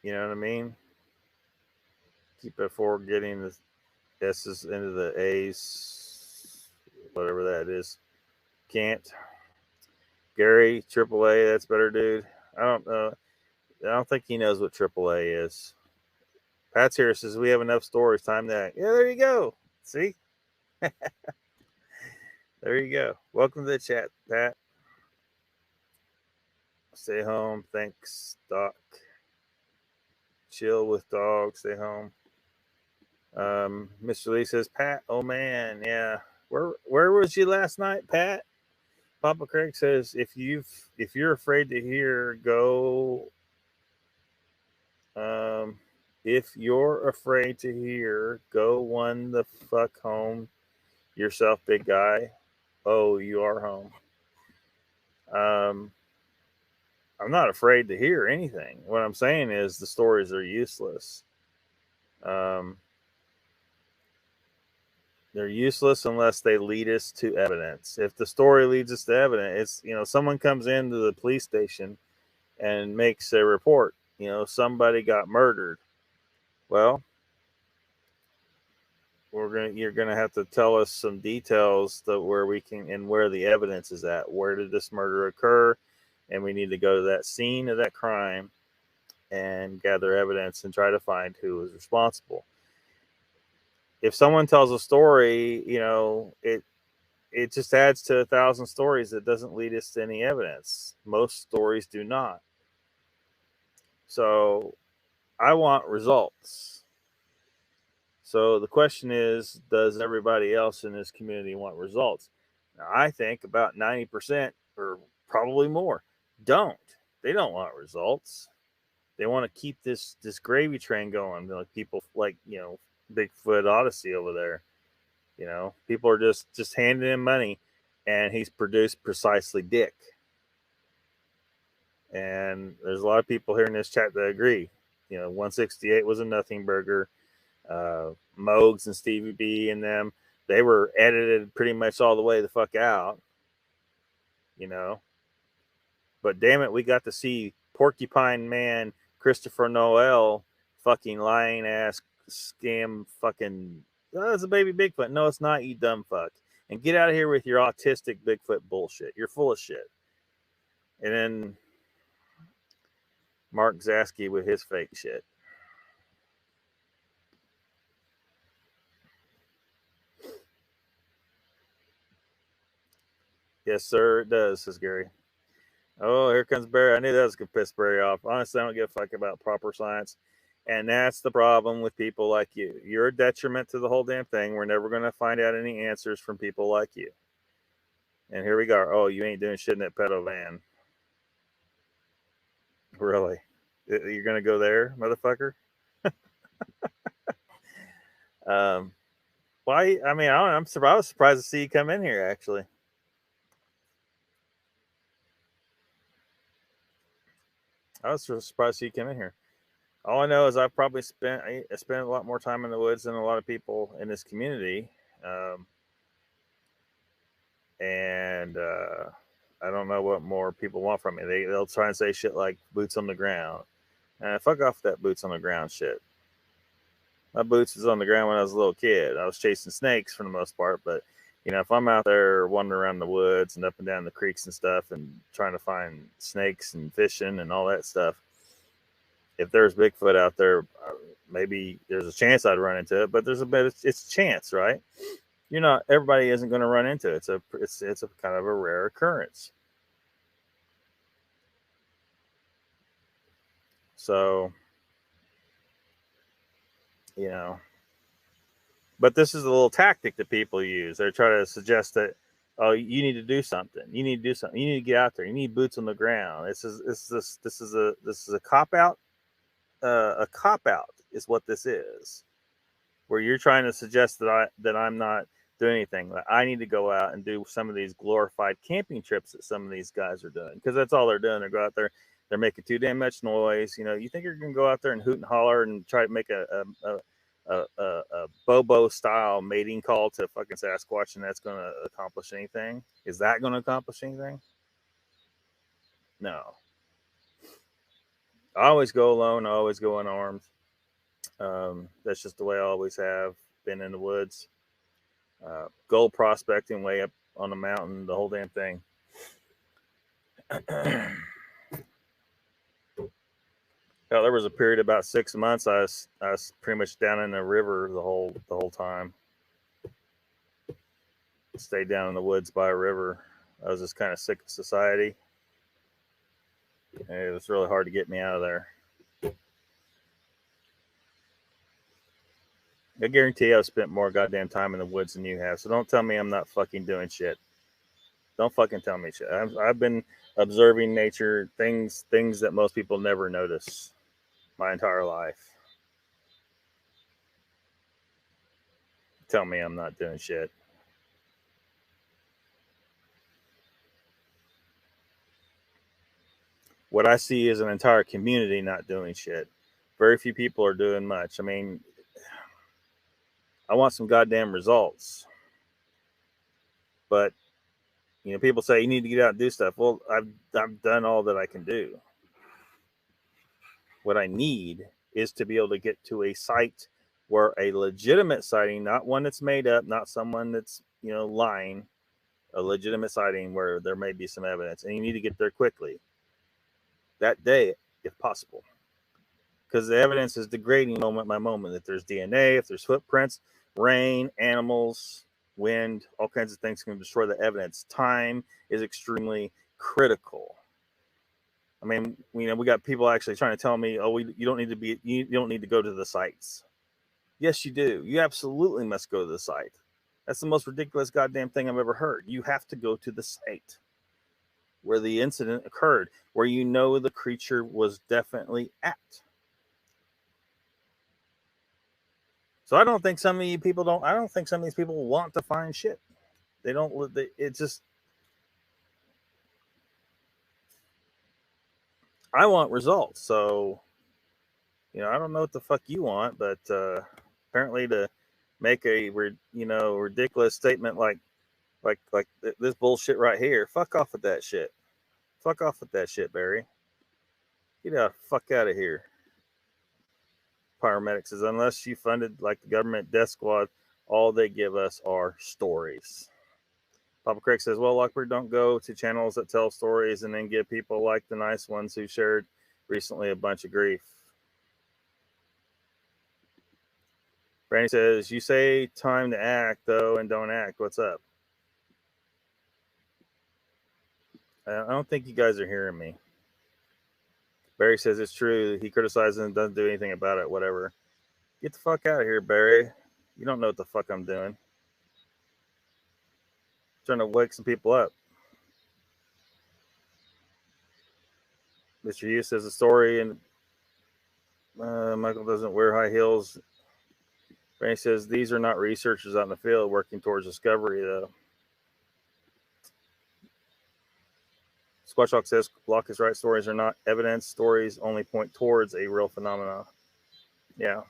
you know what I mean? Keep it forward, getting the S's into the A's, whatever that is. Can't. Gary, AAA, that's better, dude. I don't know. I don't think he knows what AAA is. Pat's here says we have enough stories. Time that. Yeah, there you go. See? There you go. Welcome to the chat, Pat. Stay home. Thanks, Doc. Chill with dog. Stay home. Mr. Lee says, Pat, oh man, yeah. Where was you last night, Pat? Papa Craig says, if you're afraid to hear, go. If you're afraid to hear, go one the fuck home yourself, big guy. Oh, you are home. I'm not afraid to hear anything. What I'm saying is the stories are useless. They're useless unless they lead us to evidence. If the story leads us to evidence, it's, someone comes into the police station and makes a report, somebody got murdered. Well, you're going to have to tell us some details where we can, and where the evidence is at. Where did this murder occur? And we need to go to that scene of that crime and gather evidence and try to find who was responsible. If someone tells a story, it just adds to 1,000 stories that doesn't lead us to any evidence. Most stories do not. So I want results. So the question is, does everybody else in this community want results? Now, I think about 90% or probably more don't. They don't want results. They want to keep this gravy train going. Like people like, Bigfoot Odyssey over there. People are just handing him money, and he's produced precisely dick. And there's a lot of people here in this chat that agree. 168 was a nothing burger. Mogs and Stevie B and them, they were edited pretty much all the way the fuck out. But damn it, we got to see Porcupine Man Christopher Noel fucking lying ass scam fucking, oh, it's a baby Bigfoot. No, it's not, you dumb fuck. And get out of here with your autistic Bigfoot bullshit. You're full of shit. And then Mark Zasky with his fake shit. Yes, sir, it does, says Gary. Oh, here comes Barry. I knew that was going to piss Barry off. Honestly, I don't give a fuck about proper science. And that's the problem with people like you. You're a detriment to the whole damn thing. We're never going to find out any answers from people like you. And here we go. Oh, you ain't doing shit in that pedo van. Really? You're going to go there, motherfucker? Why? I mean, I don't know. I was surprised to see you come in here, actually. I was surprised to see you come in here. All I know is I've probably spent a lot more time in the woods than a lot of people in this community. And I don't know what more people want from me. They'll try and say shit like boots on the ground. Fuck off that boots on the ground shit. My boots was on the ground when I was a little kid. I was chasing snakes for the most part, but you know, if I'm out there wandering around the woods and up and down the creeks and stuff and trying to find snakes and fishing and all that stuff, if there's Bigfoot out there, maybe there's a chance I'd run into it, but there's it's a chance, right? You know, everybody isn't going to run into it. It's a kind of a rare occurrence. So, you know, but this is a little tactic that people use. They're trying to suggest that, oh, you need to do something. You need to do something. You need to get out there. You need boots on the ground. This is a cop out. A cop out is what this is, where you're trying to suggest that I'm not doing anything. Like I need to go out and do some of these glorified camping trips that some of these guys are doing, because that's all they're doing. They go out there, they're making too damn much noise. You know, you think you're gonna go out there and hoot and holler and try to make a Bobo style mating call to fucking Sasquatch, and that's gonna accomplish anything? Is that gonna accomplish anything? No. I always go alone. I always go unarmed. That's just the way I always have been in the woods. Gold prospecting way up on the mountain, the whole damn thing. Hell, there was a period about 6 months I was pretty much down in the river the whole time. Stayed down in the woods by a river. I was just kind of sick of society. And it was really hard to get me out of there. I guarantee I've spent more goddamn time in the woods than you have. So don't tell me I'm not fucking doing shit. Don't fucking tell me shit. I've been observing nature, things that most people never notice my entire life. Tell me I'm not doing shit. What I see is an entire community not doing shit. Very few people are doing much. I mean, I want some goddamn results. But, you know, people say you need to get out and do stuff. Well, I've done all that I can do. What I need is to be able to get to a site where a legitimate sighting, not one that's made up, not someone that's, you know, lying, a legitimate sighting where there may be some evidence, and you need to get there quickly. That day, if possible. Because the evidence is degrading moment by moment. If there's DNA, if there's footprints, rain, animals, wind, all kinds of things can destroy the evidence. Time is extremely critical. I mean, you know, we got people actually trying to tell me, oh, you don't need to go to the sites. Yes, you do. You absolutely must go to the site. That's the most ridiculous goddamn thing I've ever heard. You have to go to the site where the incident occurred, where you know the creature was definitely at. So I don't think some of these people want to find shit. They don't. It's just. I want results. So, you know, I don't know what the fuck you want, but apparently to make a ridiculous statement like this bullshit right here. Fuck off with that shit. Fuck off with that shit, Barry. Get the fuck out of here. Paramedic says, unless you funded like the government death squad, all they give us are stories. Papa Craig says, well, Lockbird, don't go to channels that tell stories and then give people like the nice ones who shared recently a bunch of grief. Brandy says, you say time to act, though, and don't act. What's up? I don't think you guys are hearing me. Barry says it's true. He criticizes and doesn't do anything about it. Whatever. Get the fuck out of here, Barry. You don't know what the fuck I'm doing. Trying to wake some people up. Mr. Hughes says a story, and Michael doesn't wear high heels. Randy says these are not researchers out in the field working towards discovery, though. Squatchalk says Block is right. Stories are not evidence. Stories only point towards a real phenomenon. Yeah.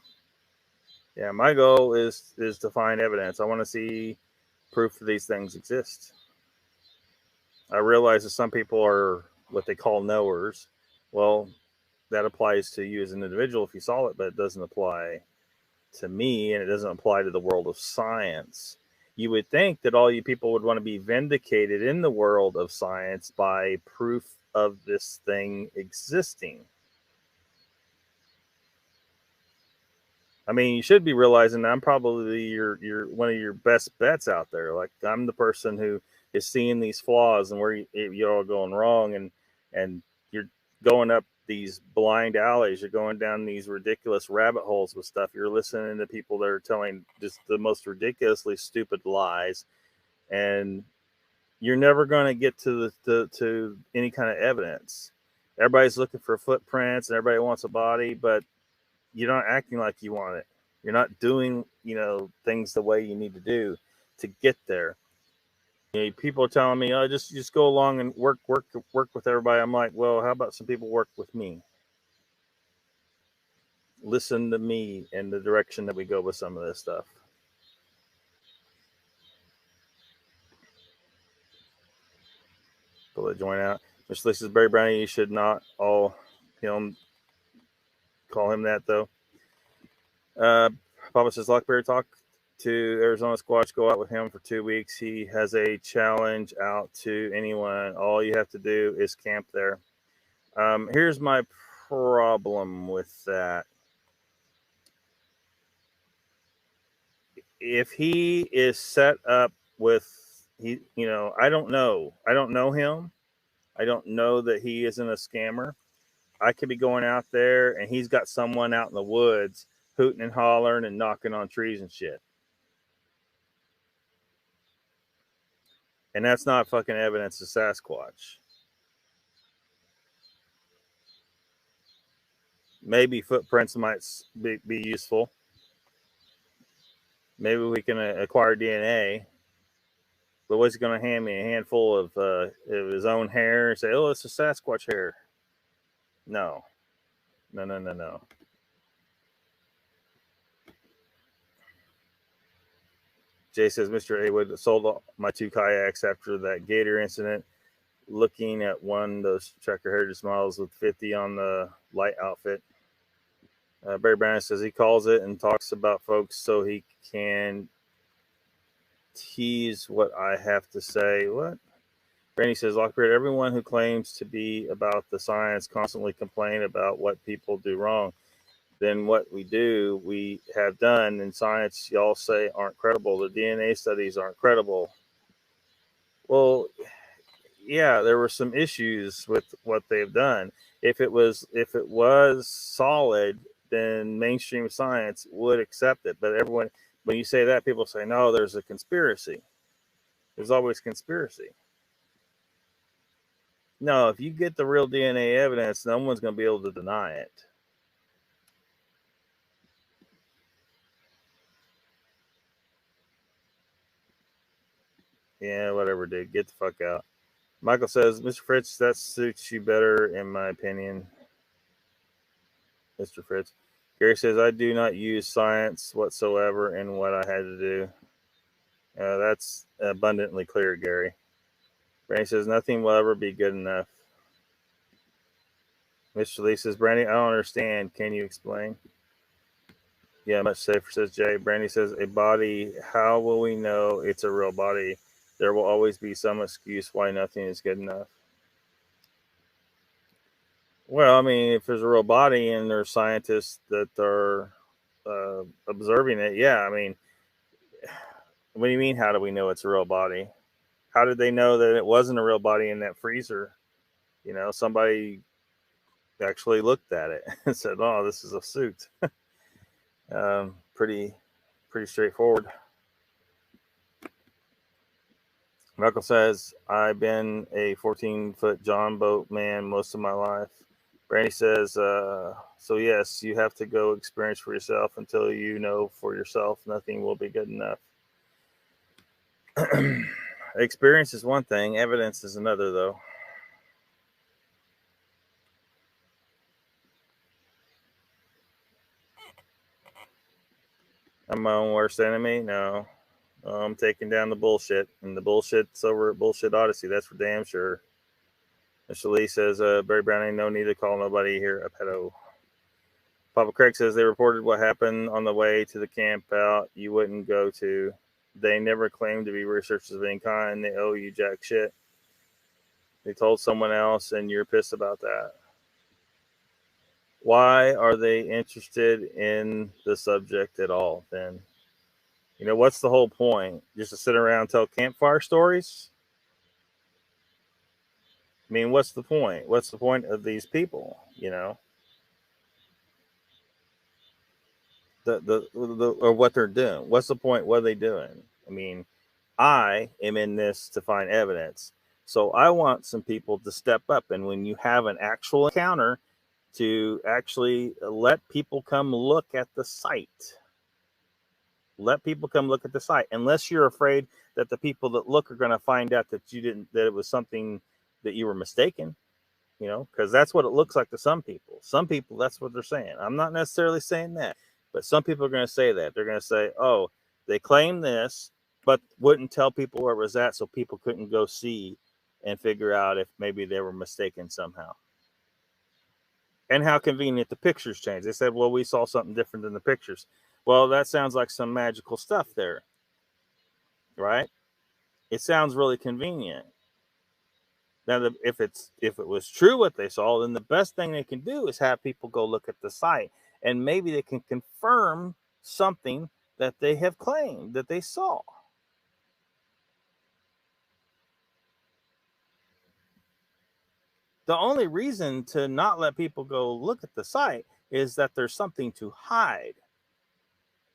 Yeah. My goal is to find evidence. I want to see proof that these things exist. I realize that some people are what they call knowers. Well, that applies to you as an individual if you saw it, but it doesn't apply to me, and it doesn't apply to the world of science. You would think that all you people would want to be vindicated in the world of science by proof of this thing existing. I mean, you should be realizing that I'm probably your one of your best bets out there. Like, I'm the person who is seeing these flaws and where you're all going wrong, and you're going up these blind alleys. You're going down these ridiculous rabbit holes with stuff. You're listening to people that are telling just the most ridiculously stupid lies, and you're never going to get to any kind of evidence. Everybody's looking for footprints, and everybody wants a body, but you're not acting like you want it. You're not doing, things the way you need to do to get there. People are telling me, "Oh, just go along and work with everybody." I'm like, well, how about some people work with me? Listen to me and the direction that we go with some of this stuff. Pull it joint out. Mr. Lisa's Barry Brownie. You should not all call him that though. Papa says Lockbeard talk to Arizona Squatch. Go out with him for 2 weeks. He has a challenge out to anyone. All you have to do is camp there. Here's my problem with that. If he is set up with I don't know him. I don't know that he isn't a scammer. I could be going out there and he's got someone out in the woods hooting and hollering and knocking on trees and shit. And that's not fucking evidence of Sasquatch. Maybe footprints might be useful. Maybe we can acquire DNA. But what's he going to hand me? A handful of his own hair and say, "Oh, it's a Sasquatch hair"? No. Jay says, Mr. Haywood sold my 2 kayaks after that gator incident. Looking at one, those Tracker Heritage models with 50 on the light outfit. Barry Brandon says he calls it and talks about folks so he can tease what I have to say. What? Randy says, Lockbeard, everyone who claims to be about the science constantly complain about what people do wrong. Then what we have done in science, y'all say aren't credible. The DNA studies aren't credible. Well, yeah, there were some issues with what they've done. If it was solid, then mainstream science would accept it. But everyone, when you say that, people say, no, there's a conspiracy. There's always conspiracy. No, if you get the real DNA evidence, no one's going to be able to deny it. Yeah, whatever, dude. Get the fuck out. Michael says, Mr. Fritz, that suits you better, in my opinion. Mr. Fritz. Gary says, I do not use science whatsoever in what I had to do. That's abundantly clear, Gary. Brandy says, nothing will ever be good enough. Mr. Lee says, Brandy, I don't understand. Can you explain? Yeah, much safer, says Jay. Brandy says, a body, how will we know it's a real body? There will always be some excuse why nothing is good enough. Well, I mean, if there's a real body and there's scientists that are observing it, yeah, I mean, what do you mean, how do we know it's a real body? How did they know that it wasn't a real body in that freezer? Somebody actually looked at it and said, oh, this is a suit. Pretty straightforward. Michael says, I've been a 14-foot John boat man most of my life. Brandy says, so yes, you have to go experience for yourself until you know for yourself. Nothing will be good enough. Experience is one thing. Evidence is another, though. I'm my own worst enemy? No. I'm taking down the bullshit. And the bullshit's over at Bullshit Odyssey. That's for damn sure. Mr. Lee says, Barry Brown, ain't no need to call nobody here a pedo. Papa Craig says they reported what happened on the way to the camp out you wouldn't go to. They never claimed to be researchers of any kind. They owe you jack shit. They told someone else, and you're pissed about that. Why are they interested in the subject at all, then? You know, what's the whole point? Just to sit around and tell campfire stories? I mean, what's the point? What's the point of these people, you know? Or what they're doing. What's the point? What are they doing? I mean, I am in this to find evidence. So I want some people to step up. And when you have an actual encounter, to actually let people come look at the site. Let people come look at the site. Unless you're afraid that the people that look are going to find out that you didn't, that it was something that you were mistaken. You know, because that's what it looks like to some people. Some people, that's what they're saying. I'm not necessarily saying that. But some people are going to say that. They're going to say, oh, they claim this, but wouldn't tell people where it was at so people couldn't go see and figure out if maybe they were mistaken somehow. And how convenient the pictures changed. They said, well, we saw something different than the pictures. Well, that sounds like some magical stuff there, right? It sounds really convenient. Now, if it was true what they saw, then the best thing they can do is have people go look at the site, and maybe they can confirm something that they have claimed that they saw. The only reason to not let people go look at the site is that there's something to hide.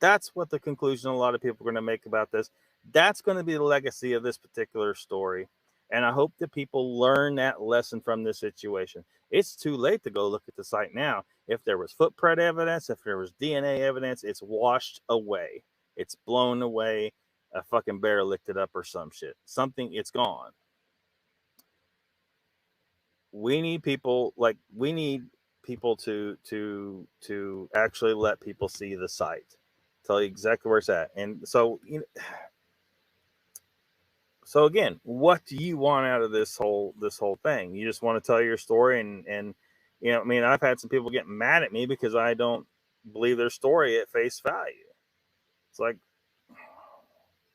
That's what the conclusion a lot of people are going to make about this. That's going to be the legacy of this particular story. And I hope that people learn that lesson from this situation. It's too late to go look at the site now. If there was footprint evidence, if there was DNA evidence, it's washed away. It's blown away. A fucking bear licked it up or some shit. Something, it's gone. We need people to actually let people see the site. Tell you exactly where it's at. And so, you know, so again, what do you want out of this whole thing? You just want to tell your story, and you know, I mean, I've had some people get mad at me because I don't believe their story at face value. It's like,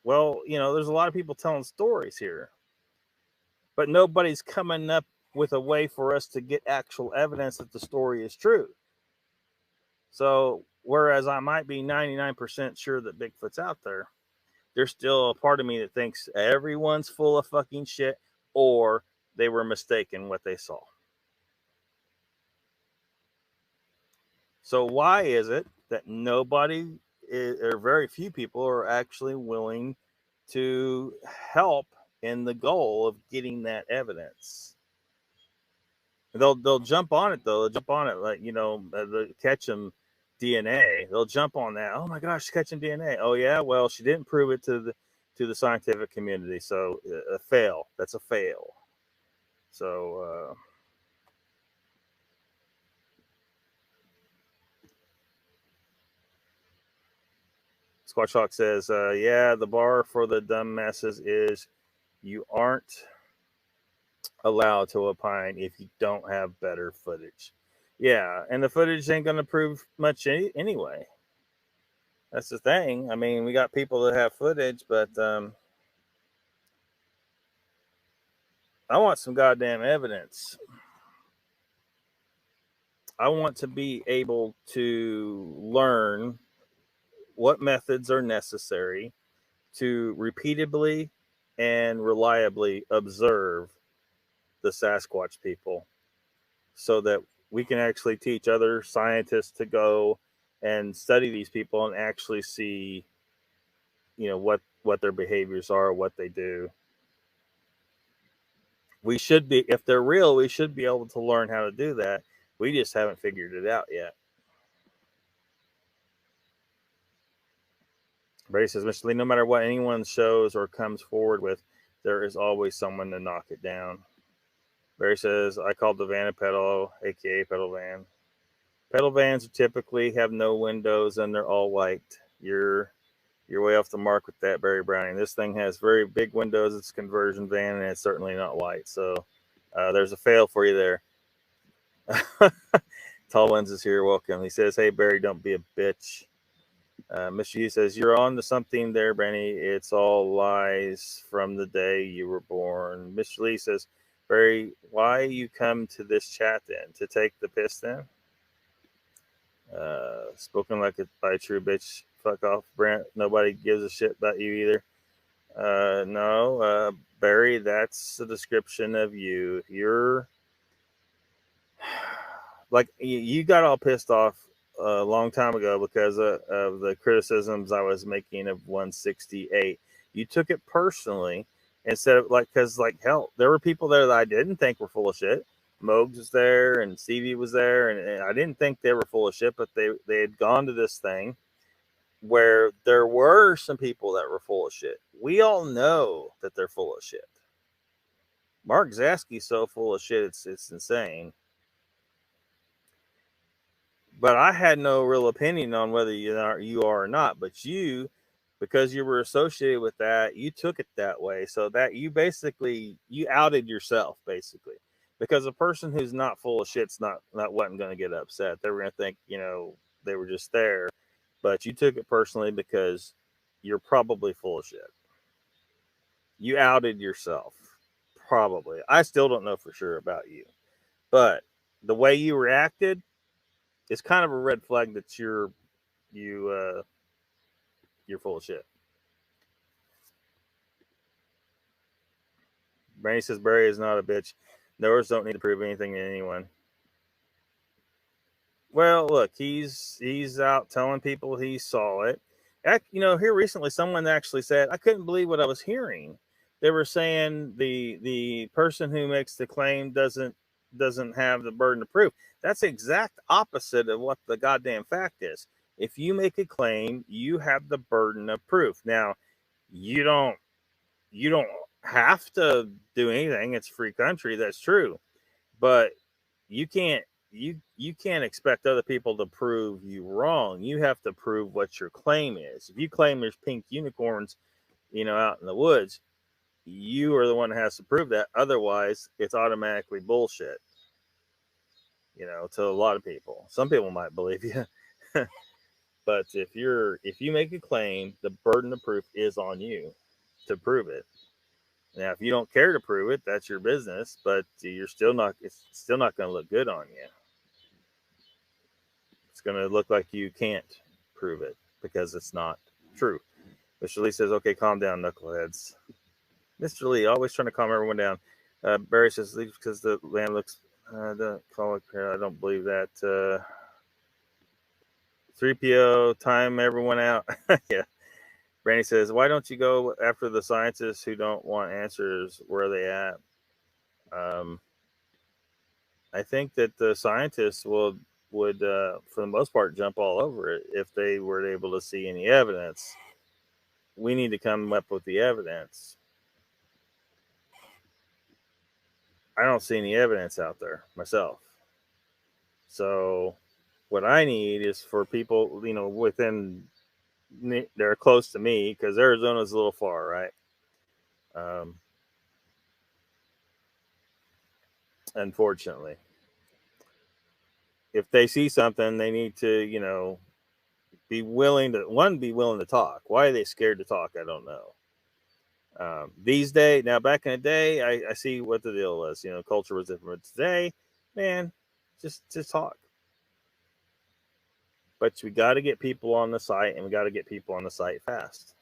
well, you know, there's a lot of people telling stories here, but nobody's coming up with a way for us to get actual evidence that the story is true. So, whereas I might be 99% sure that Bigfoot's out there, there's still a part of me that thinks everyone's full of fucking shit, or they were mistaken what they saw. So why is it that nobody or very few people are actually willing to help in the goal of getting that evidence? They'll jump on it though. They'll jump on it like, you know, the Ketchum DNA. They'll jump on that. Oh my gosh, catching DNA. Oh yeah, well, she didn't prove it to the scientific community, so a fail. That's a fail. So Squatch Hawk says, yeah, the bar for the dumb messes is you aren't allowed to opine if you don't have better footage. Yeah, and the footage ain't going to prove much anyway. That's the thing. I mean, we got people that have footage, but I want some goddamn evidence. I want to be able to learn what methods are necessary to repeatedly and reliably observe the Sasquatch people so that we can actually teach other scientists to go and study these people and actually see, you know, what their behaviors are, what they do. We should be, if they're real, we should be able to learn how to do that. We just haven't figured it out yet. Brady says, Mr. Lee, no matter what anyone shows or comes forward with, there is always someone to knock it down. Barry says, I called the van a pedal, aka pedal van. Pedal vans typically have no windows and they're all white. You're way off the mark with that, Barry Browning. This thing has very big windows. It's a conversion van and it's certainly not white. So there's a fail for you there. Tall Lens is here. Welcome. He says, hey, Barry, don't be a bitch. Mr. Hughes says, you're on to something there, Brandy. It's all lies from the day you were born. Mr. Lee says, Barry, why you come to this chat then? To take the piss then? Spoken like by a true bitch. Fuck off, Brent. Nobody gives a shit about you either. No, Barry, that's the description of you. You're like, you got all pissed off a long time ago because of the criticisms I was making of 168. You took it personally instead of because hell, there were people there that I didn't think were full of shit. Mogs was there and Stevie was there, and I didn't think they were full of shit, but they had gone to this thing where there were some people that were full of shit. We all know that they're full of shit. Mark Zasky's so full of shit, it's insane. But I had no real opinion on whether you are or not. But you, because you were associated with that, you took it that way. So that you outed yourself, basically. Because a person who's not full of shit's not wasn't going to get upset. They were going to think, they were just there. But you took it personally because you're probably full of shit. You outed yourself. Probably. I still don't know for sure about you. But the way you reacted, it's kind of a red flag that you're full of shit. Brandy says Barry is not a bitch. Knowers don't need to prove anything to anyone. Well, look, he's out telling people he saw it. Here recently, someone actually said, I couldn't believe what I was hearing. They were saying the person who makes the claim doesn't have the burden of proof. That's the exact opposite of what the goddamn fact is. If you make a claim, you have the burden of proof. Now, you don't have to do anything. It's a free country. That's true. But you can't expect other people to prove you wrong. You have to prove what your claim is. If you claim there's pink unicorns, out in the woods, you are the one that has to prove that. Otherwise, it's automatically bullshit. To a lot of people. Some people might believe you. But if you make a claim, the burden of proof is on you to prove it. Now, if you don't care to prove it, that's your business, but it's still not going to look good on you. It's going to look like you can't prove it because it's not true. Mr. Lee says, okay, calm down, knuckleheads. Mr. Lee, always trying to calm everyone down. Barry says, because the land looks, don't call it, I don't believe that. 3PO, time everyone out. Yeah. Brandy says, why don't you go after the scientists who don't want answers? Where are they at? I think that the scientists would, for the most part, jump all over it if they were able to see any evidence. We need to come up with the evidence. I don't see any evidence out there myself. So what I need is for people, within, they're close to me because Arizona's a little far, right? Unfortunately, if they see something, they need to, be willing to talk. Why are they scared to talk? I don't know. These days, now back in the day, I see what the deal was. Culture was different. Today, man, just talk. But we got to get people on the site, and we got to get people on the site fast.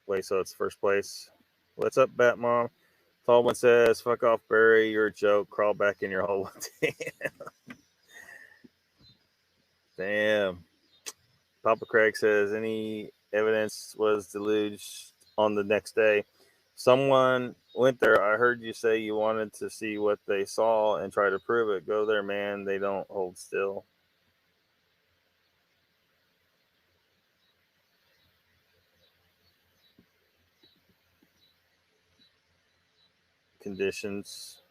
Wait, so it's first place. What's up, Batmom? Tall one says, fuck off, Barry. You're a joke. Crawl back in your hole. Damn. Papa Craig says, any evidence was deluged on the next day? Someone went there. I heard you say you wanted to see what they saw and try to prove it. Go there, man. They don't hold still. Conditions.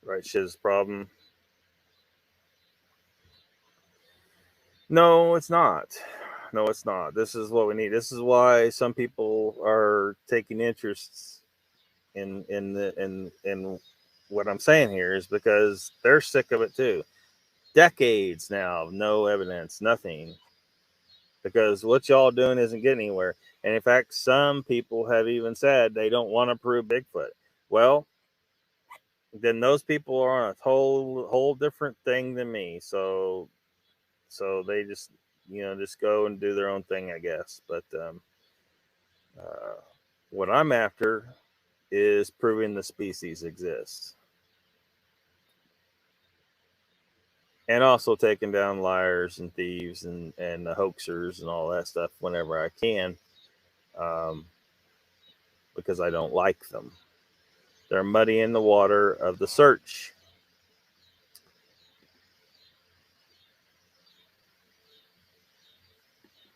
Right shit is problem. No, it's not. No, it's not. This is what we need. This is why some people are taking interests in what I'm saying here, is because they're sick of it too. Decades now, no evidence, nothing. Because what y'all doing isn't getting anywhere. And in fact, some people have even said they don't want to prove Bigfoot. Well, then those people are on a whole different thing than me. So they just just go and do their own thing, I guess. But what I'm after is proving the species exists, and also taking down liars and thieves and the hoaxers and all that stuff whenever I can, because I don't like them. They're muddying the water of the search.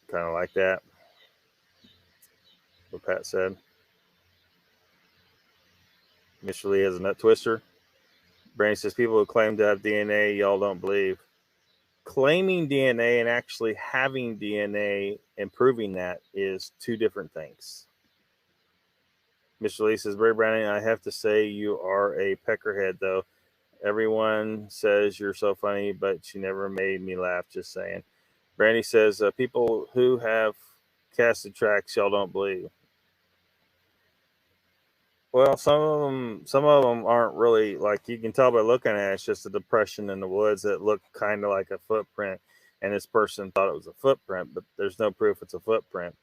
Kind of like that. What Pat said. Mr. Lee has a nut twister. Brandon says people who claim to have DNA, y'all don't believe. Claiming DNA and actually having DNA and proving that is two different things. Mr. Lee says, Barry Browning, I have to say you are a peckerhead, though. Everyone says you're so funny, but you never made me laugh, just saying. Brandy says, people who have casted tracks, y'all don't believe. Well, some of them aren't really, like, you can tell by looking at it, it's just a depression in the woods that looked kind of like a footprint, and this person thought it was a footprint, but there's no proof it's a footprint.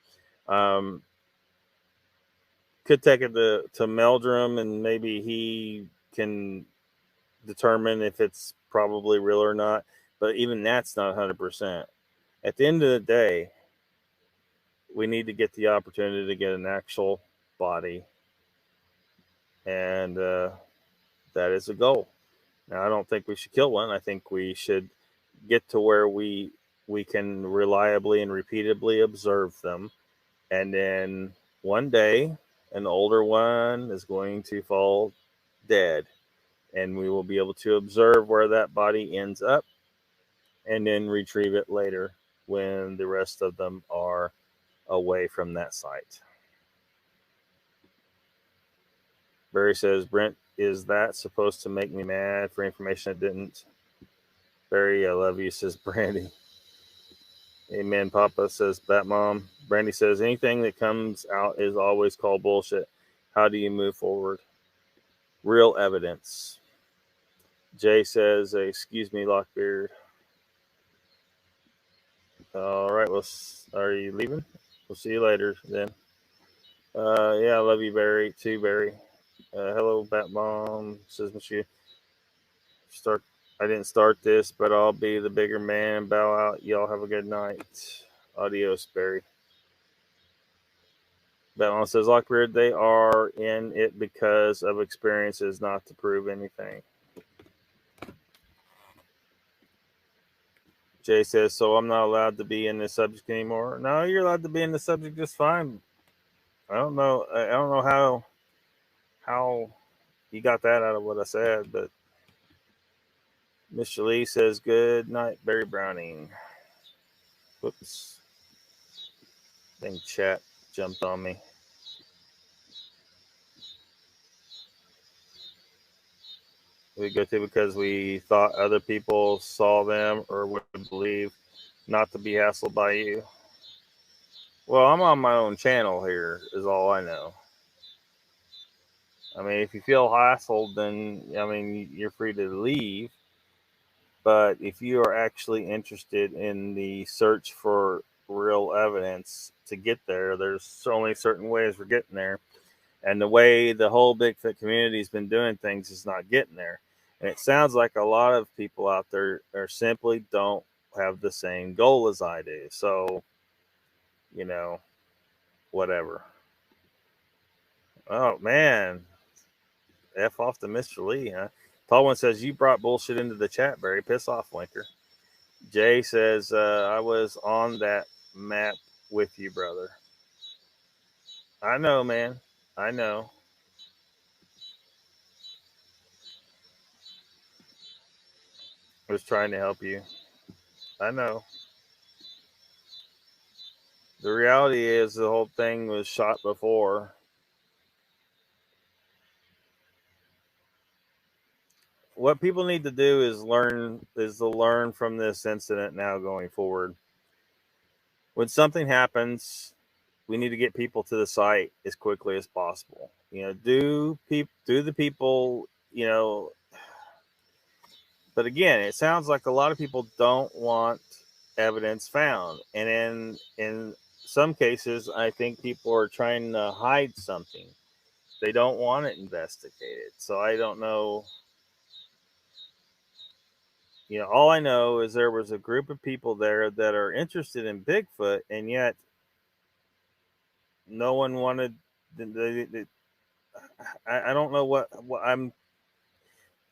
Could take it to Meldrum, and maybe he can determine if it's probably real or not, but even that's not 100%. At the end of the day, we need to get the opportunity to get an actual body, and that is a goal. Now, I don't think we should kill one. I think we should get to where we can reliably and repeatedly observe them, and then one day an older one is going to fall dead, and we will be able to observe where that body ends up and then retrieve it later when the rest of them are away from that site. Barry says, Brent, is that supposed to make me mad for information that didn't? Barry, I love you, says Brandy. Amen, Papa, says Batmom. Brandy says, anything that comes out is always called bullshit. How do you move forward? Real evidence. Jay says, excuse me, Lockbeard. All right, well, are you leaving? We'll see you later then. Yeah, I love you, Barry, too, Barry. Hello, Batmom, says Monsieur. I didn't start this, but I'll be the bigger man. Bow out. Y'all have a good night. Adios, Barry. Batmom says, Lockbeard, they are in it because of experiences, not to prove anything. Jay says, so I'm not allowed to be in this subject anymore. No, you're allowed to be in the subject just fine. I don't know how you got that out of what I said, but Mr. Lee says, good night, Barry Browning. Whoops. I think chat jumped on me. We go to because we thought other people saw them or would believe not to be hassled by you. Well, I'm on my own channel here, is all I know. I mean, if you feel hassled, then, I mean, you're free to leave. But if you are actually interested in the search for real evidence to get there, there's only certain ways we're getting there. And the way the whole Bigfoot community has been doing things is not getting there. And it sounds like a lot of people out there are simply don't have the same goal as I do. So, whatever. Oh, man. F off to Mr. Lee, huh? Tall One says, you brought bullshit into the chat, Barry. Piss off, Winker. Jay says, I was on that map with you, brother. I know, man. I know. I was trying to help you. I know. The reality is the whole thing was shot before. What people need to do is learn from this incident now going forward. When something happens, we need to get people to the site as quickly as possible. Do the people, but again, it sounds like a lot of people don't want evidence found. And in some cases, I think people are trying to hide something. They don't want it investigated. So I don't know. All I know is there was a group of people there that are interested in Bigfoot, and yet no one wanted. I don't know what I'm.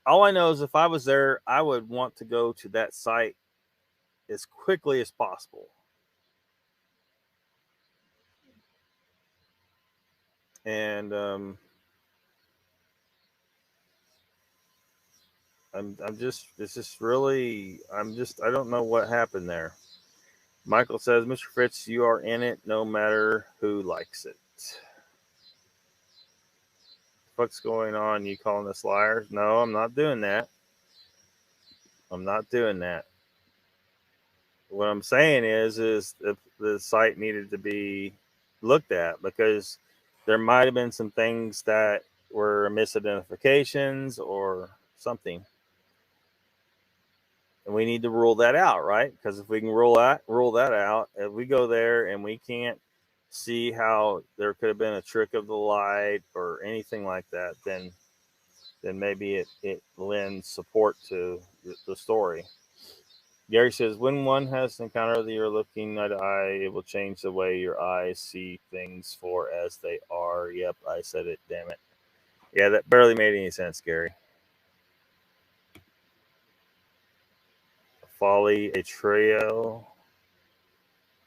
All I know is if I was there, I would want to go to that site as quickly as possible. And I don't know what happened there. Michael says, Mr. Fritz, you are in it no matter who likes it. What's going on? You calling us liars? No, I'm not doing that. I'm not doing that. What I'm saying is the site needed to be looked at, because there might have been some things that were misidentifications or something. And we need to rule that out, right? Because if we can rule that out, if we go there and we can't see how there could have been a trick of the light or anything like that, then maybe it lends support to the story. Gary says, when one has an encounter that you're looking eye to eye, it will change the way your eyes see things for as they are. Yep, I said it, damn it. Yeah, that barely made any sense, Gary. Folly, a trio.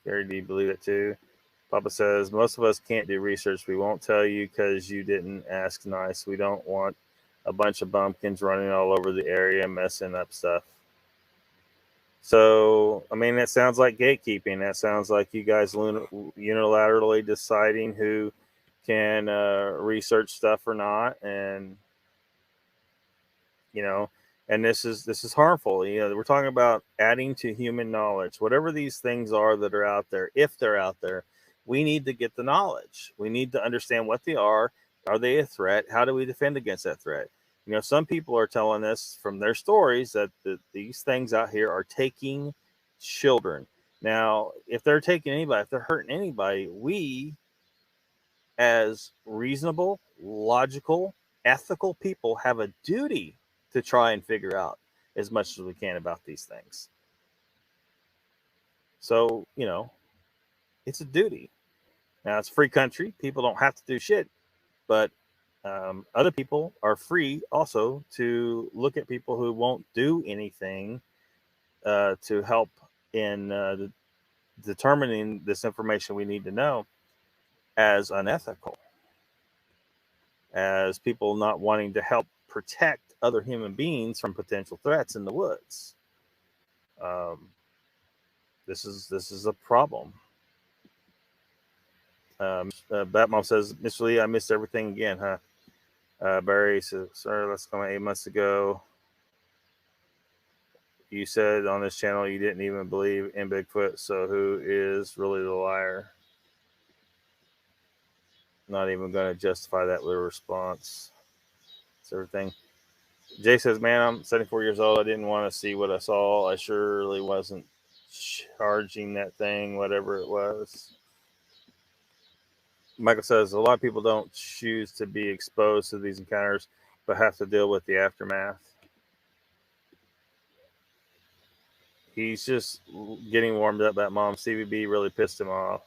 Gary, do you believe it too? Papa says, most of us can't do research. We won't tell you because you didn't ask nice. We don't want a bunch of bumpkins running all over the area messing up stuff. So, I mean, that sounds like gatekeeping. That sounds like you guys unilaterally deciding who can research stuff or not. And, and this is harmful. We're talking about adding to human knowledge. Whatever these things are that are out there, if they're out there, we need to get the knowledge. We need to understand what they are. Are they a threat? How do we defend against that threat? Some people are telling us from their stories that these things out here are taking children. Now, if they're taking anybody, if they're hurting anybody, we, as reasonable, logical, ethical people, have a duty to try and figure out as much as we can about these things. So, it's a duty. Now, it's a free country. People don't have to do shit, but other people are free also to look at people who won't do anything to help in determining this information we need to know as unethical, as people not wanting to help protect other human beings from potential threats in the woods. This is a problem. Batmom says, Mr. Lee, I missed everything again, huh? Barry says, sorry, let's go 8 months ago. You said on this channel you didn't even believe in Bigfoot, so who is really the liar? Not even going to justify that with a response. It's everything. Jay says, man, I'm 74 years old. I didn't want to see what I saw. I surely wasn't charging that thing, whatever it was. Michael says, a lot of people don't choose to be exposed to these encounters, but have to deal with the aftermath. He's just getting warmed up. That mom, CVB really pissed him off.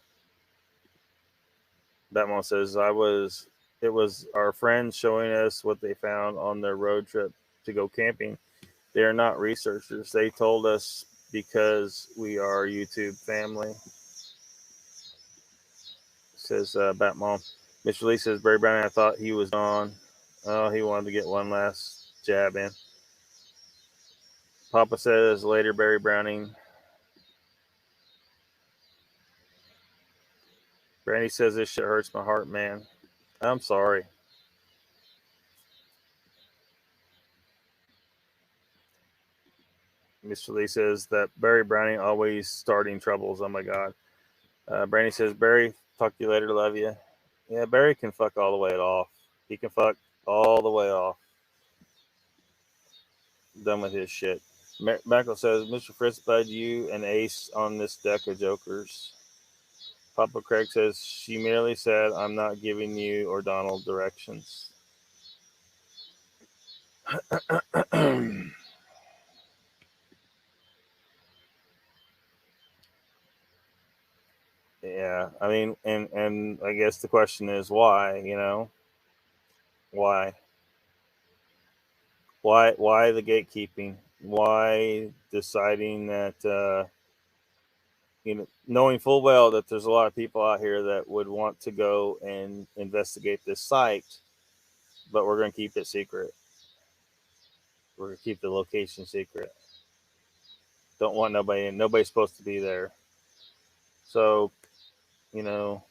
That mom says, I was it was our friends showing us what they found on their road trip to go camping. They are not researchers. They told us because we are YouTube family. Says Bat Mom. Mr. Lee says Barry Browning, I thought he was on. Oh, he wanted to get one last jab in. Papa says later Barry Browning. Brandy says this shit hurts my heart, man. I'm sorry. Mr. Lee says that Barry Browning always starting troubles. Oh my God. Brandy says, Barry, talk to you later. Love you. Yeah, Barry can fuck all the way off. He can fuck all the way off. Done with his shit. Michael says, Mr. Fritz, bud, you and Ace on this deck of jokers. Papa Craig says, she merely said, I'm not giving you or Donald directions. Yeah, I mean, and I guess the question is why, you know? Why the gatekeeping? Why deciding that knowing full well that there's a lot of people out here that would want to go and investigate this site, but we're going to keep it secret. We're going to keep the location secret. Don't want nobody, and nobody's supposed to be there. So, no,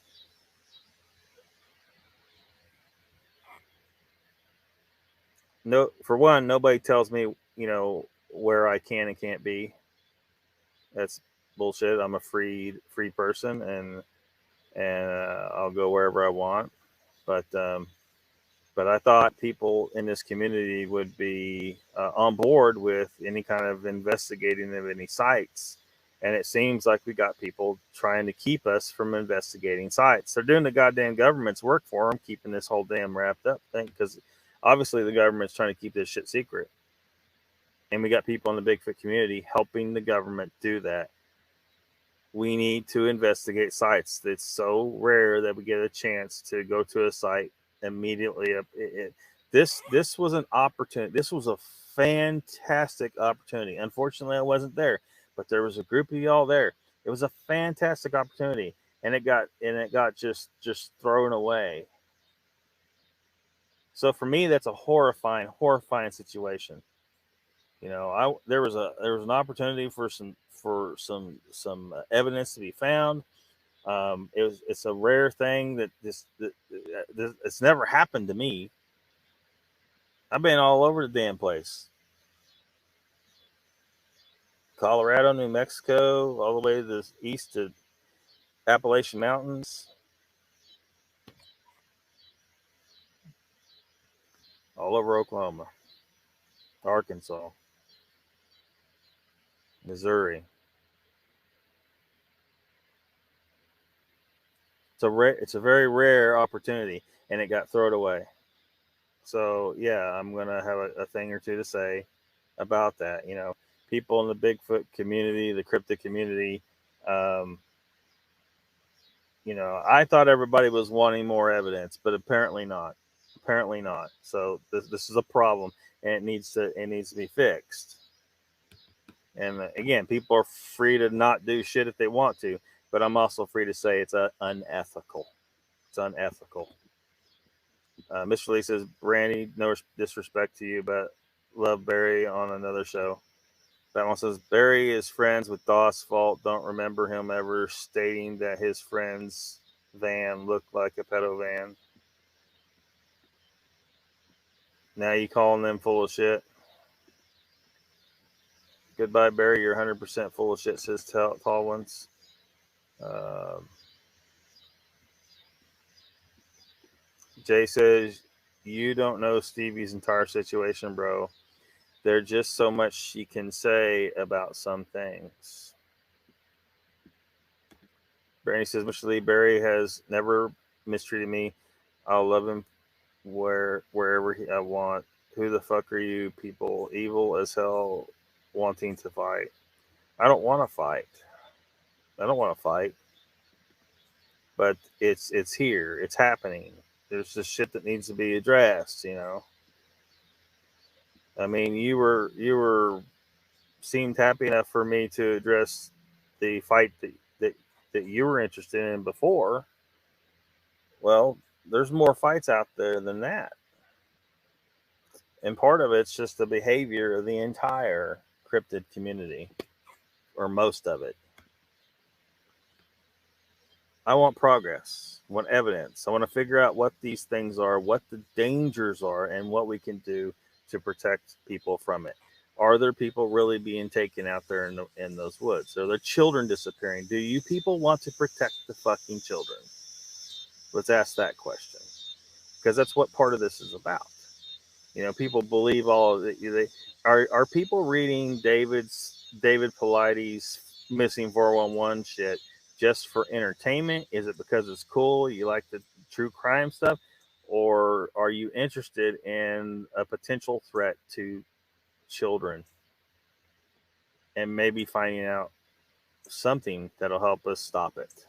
for one, nobody tells me, where I can and can't be. That's bullshit. I'm a free person, and I'll go wherever I want. But I thought people in this community would be on board with any kind of investigating of any sites. And it seems like we got people trying to keep us from investigating sites. They're doing the goddamn government's work for them, keeping this whole damn wrapped up thing. Because obviously the government's trying to keep this shit secret. And we got people in the Bigfoot community helping the government do that. We need to investigate sites. It's so rare that we get a chance to go to a site immediately. This was an opportunity. This was a fantastic opportunity. Unfortunately, I wasn't there, but there was a group of y'all there. It was a fantastic opportunity, and it got just thrown away. So for me, that's a horrifying situation. There was an opportunity for some evidence to be found. It's a rare thing that it's never happened to me. I've been all over the damn place. Colorado, New Mexico, all the way to the east to Appalachian Mountains. All over Oklahoma, Arkansas, Missouri. It's a very rare opportunity, and it got thrown away. So yeah, I'm gonna have a thing or two to say about that. People in the Bigfoot community, the cryptid community. I thought everybody was wanting more evidence, but apparently not. So this is a problem, and it needs to be fixed. And again, people are free to not do shit if they want to, but I'm also free to say it's unethical. It's unethical. Mr. Lee says, Brandy, no disrespect to you, but love Barry on another show. That one says, Barry is friends with Doss Fault. Don't remember him ever stating that his friend's van looked like a pedo van. Now you calling them full of shit? Goodbye, Barry. You're 100% full of shit, says Tall Ones. Jay says, you don't know Stevie's entire situation, bro. There's just so much she can say about some things. Brandy says, Mr. Lee, Barry has never mistreated me. I'll love him wherever I want. Who the fuck are you people? Evil as hell, wanting to fight. I don't want to fight. But it's here. It's happening. There's just shit that needs to be addressed, you know. I mean, you seemed happy enough for me to address the fight that you were interested in before. Well, there's more fights out there than that. And part of it's just the behavior of the entire cryptid community, or most of it. I want progress. I want evidence. I want to figure out what these things are, what the dangers are, and what we can do to protect people from it. Are there people really being taken out there in those woods? Are there children disappearing? Do you people want to protect the fucking children? Let's ask that question, because that's what part of this is about. You know, people believe all of it. They are people reading David Paulides' missing 411 shit just for entertainment? Is it because it's cool? You like the true crime stuff, or are you interested in a potential threat to children and maybe finding out something that'll help us stop it,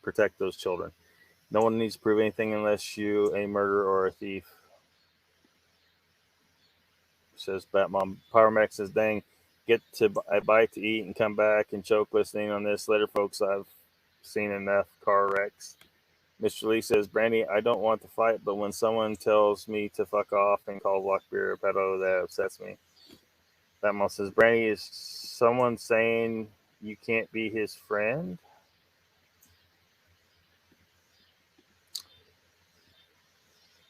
protect those children? No one needs to prove anything unless you a murderer or a thief. Says Batmom. Power Max says, dang, get to a bite to eat and come back and choke listening on this. Later, folks, I've seen enough car wrecks. Mr. Lee says, Brandy, I don't want to fight, but when someone tells me to fuck off and call LOCKBEARD a pedo, that upsets me. Batmom says, Brandy, is someone saying you can't be his friend?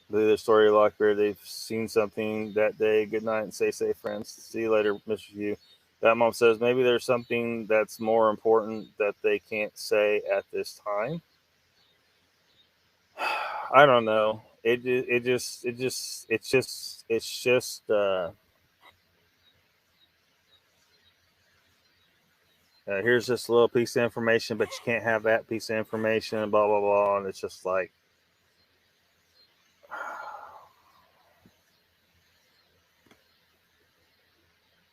Believe the story of LOCKBEARD. They've seen something that day. Good night and stay safe, friends. See you later, Mr. Hugh. That mom says maybe there's something that's more important that they can't say at this time. I don't know. It's just here's this little piece of information, but you can't have that piece of information, and blah blah blah, and it's just like,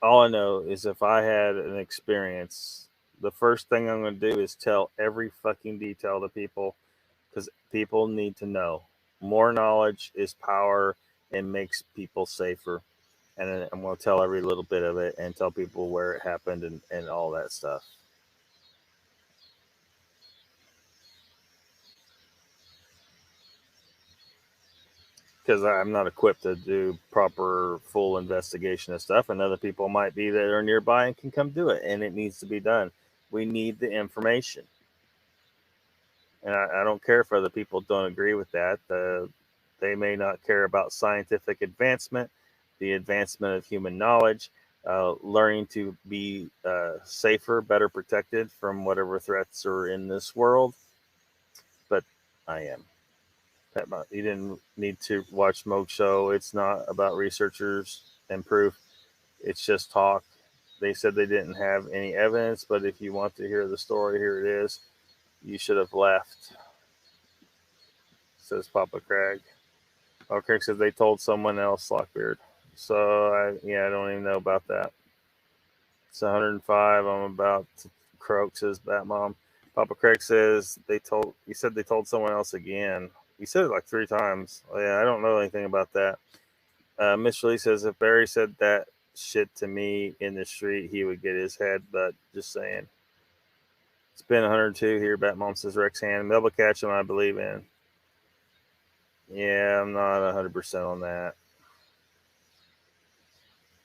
all I know is if I had an experience, the first thing I'm going to do is tell every fucking detail to people, because people need to know. More knowledge is power and makes people safer. And I'm going to tell every little bit of it and tell people where it happened and all that stuff. Because I'm not equipped to do proper full investigation of stuff, and other people might be that are nearby and can come do it, and it needs to be done. We need the information. And I don't care if other people don't agree with that. They may not care about scientific advancement, the advancement of human knowledge, learning to be safer, better protected from whatever threats are in this world. But I am. You didn't need to watch Moog Show. It's not about researchers and proof. It's just talk. They said they didn't have any evidence, but if you want to hear the story, here it is. You should have left, says Papa Craig. Papa Craig says they told someone else, LOCKBEARD. So, I don't even know about that. It's 105. I'm about to croak, says Batmom. Papa Craig says they told someone else again. He said it like 3 times. Oh, yeah, I don't know anything about that. Mr. Lee says if Barry said that shit to me in the street, he would get his head, but just saying. It's been 102 here. Batmom says Rex Hand. Melba Catchum, I believe in. Yeah, I'm not 100% on that.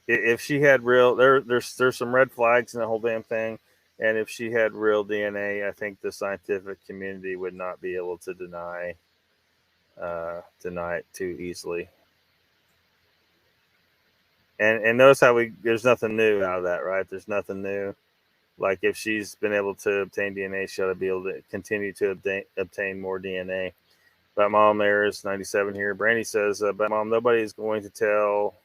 If she had real, there's some red flags in the whole damn thing. And if she had real DNA, I think the scientific community would not be able to deny it too easily. And notice how there's nothing new out of that, right? There's nothing new. Like if she's been able to obtain DNA, she ought to be able to continue to obtain more DNA. Batmom there is 97 here. Brandy says, Batmom, nobody is going to tell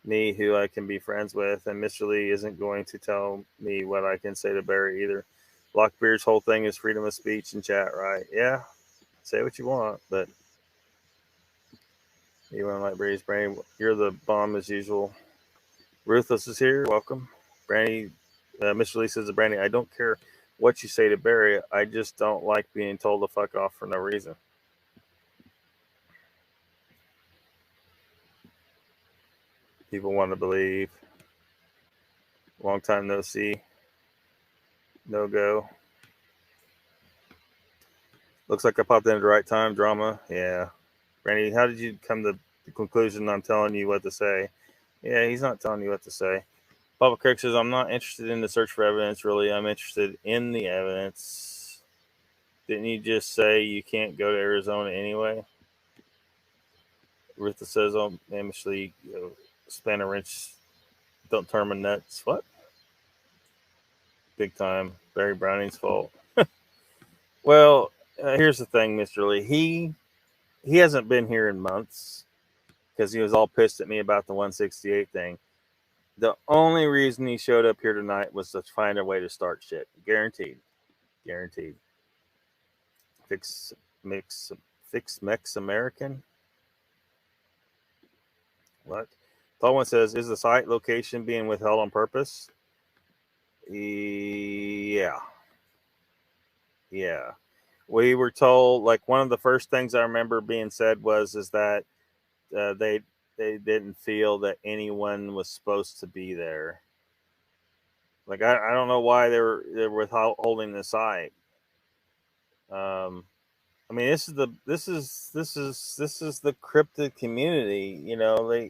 me who I can be friends with, and Mr. Lee isn't going to tell me what I can say to Barry either. LOCKBEARD's whole thing is freedom of speech and chat, right? Yeah, say what you want, but you want to like Brady's brain. You're the bomb as usual. Ruthless is here. Welcome. Brandy, Mr. Lee says to Brandy, I don't care what you say to Barry. I just don't like being told to fuck off for no reason. People want to believe. Long time no see. No go. Looks like I popped in at the right time. Drama. Yeah. Randy, how did you come to the conclusion I'm telling you what to say? Yeah, he's not telling you what to say. Papa Kirk says, I'm not interested in the search for evidence, really. I'm interested in the evidence. Didn't you just say you can't go to Arizona anyway? Rita says, oh, amishly, span a wrench, don't turn my nuts. What? Big time. Barry Browning's fault. Well, here's the thing, Mr. Lee. He hasn't been here in months because he was all pissed at me about the 168 thing. The only reason he showed up here tonight was to find a way to start shit. Guaranteed. Guaranteed. Fix Mex American. What? Tall one says, is the site location being withheld on purpose? Yeah. Yeah. We were told, like, one of the first things I remember being said is that they didn't feel that anyone was supposed to be there. Like, I don't know why they're withholding the site. I mean, this is the cryptid community. You know,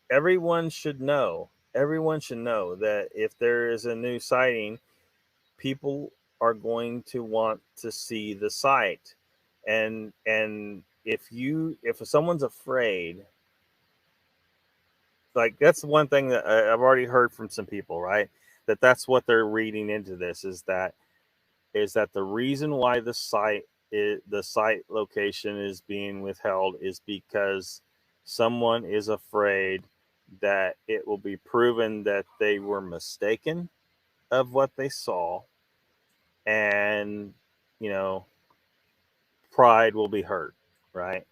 everyone should know. Everyone should know that if there is a new sighting, people are going to want to see the site, and if someone's afraid, like, that's one thing that I've already heard from some people, right? That's what they're reading into this, is that the reason why the site location is being withheld is because someone is afraid that it will be proven that they were mistaken of what they saw, and, you know, pride will be hurt, right?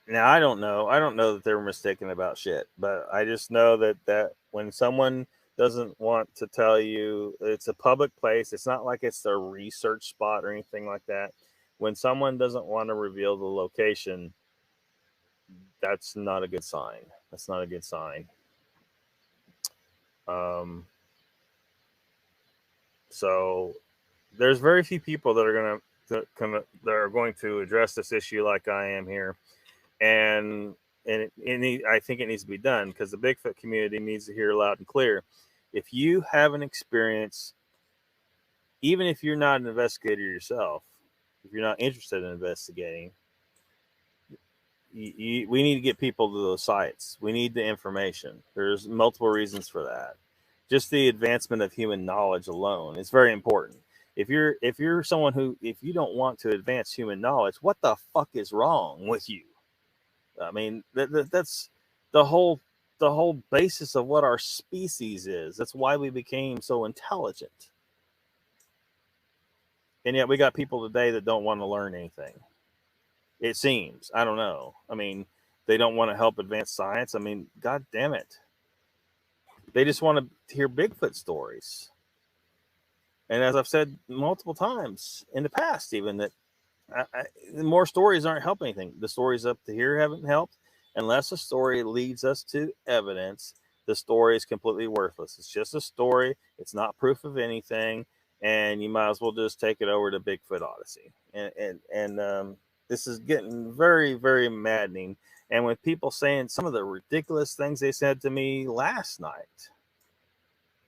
Now, I don't know that they were mistaken about shit, but I just know that when someone doesn't want to tell you, it's a public place, it's not like it's a research spot or anything like that. When someone doesn't want to reveal the location, that's not a good sign. That's not a good sign. So there's very few people that are going to address this issue like I am here, and I think it needs to be done because the Bigfoot community needs to hear loud and clear. If you have an experience, even if you're not an investigator yourself, if you're not interested in investigating, we need to get people to those sites. We need the information. There's multiple reasons for that. Just the advancement of human knowledge alone is very important. If you're someone who, if you don't want to advance human knowledge, what the fuck is wrong with you? I mean, that's the whole basis of what our species is. That's why we became so intelligent. And yet we got people today that don't want to learn anything. It seems. I don't know. I mean, they don't want to help advance science. I mean, God damn it. They just want to hear Bigfoot stories. And as I've said multiple times in the past, even, that more stories aren't helping anything. The stories up to here haven't helped. Unless a story leads us to evidence, the story is completely worthless. It's just a story. It's not proof of anything. And you might as well just take it over to Bigfoot Odyssey. And this is getting very, very maddening. And with people saying some of the ridiculous things they said to me last night.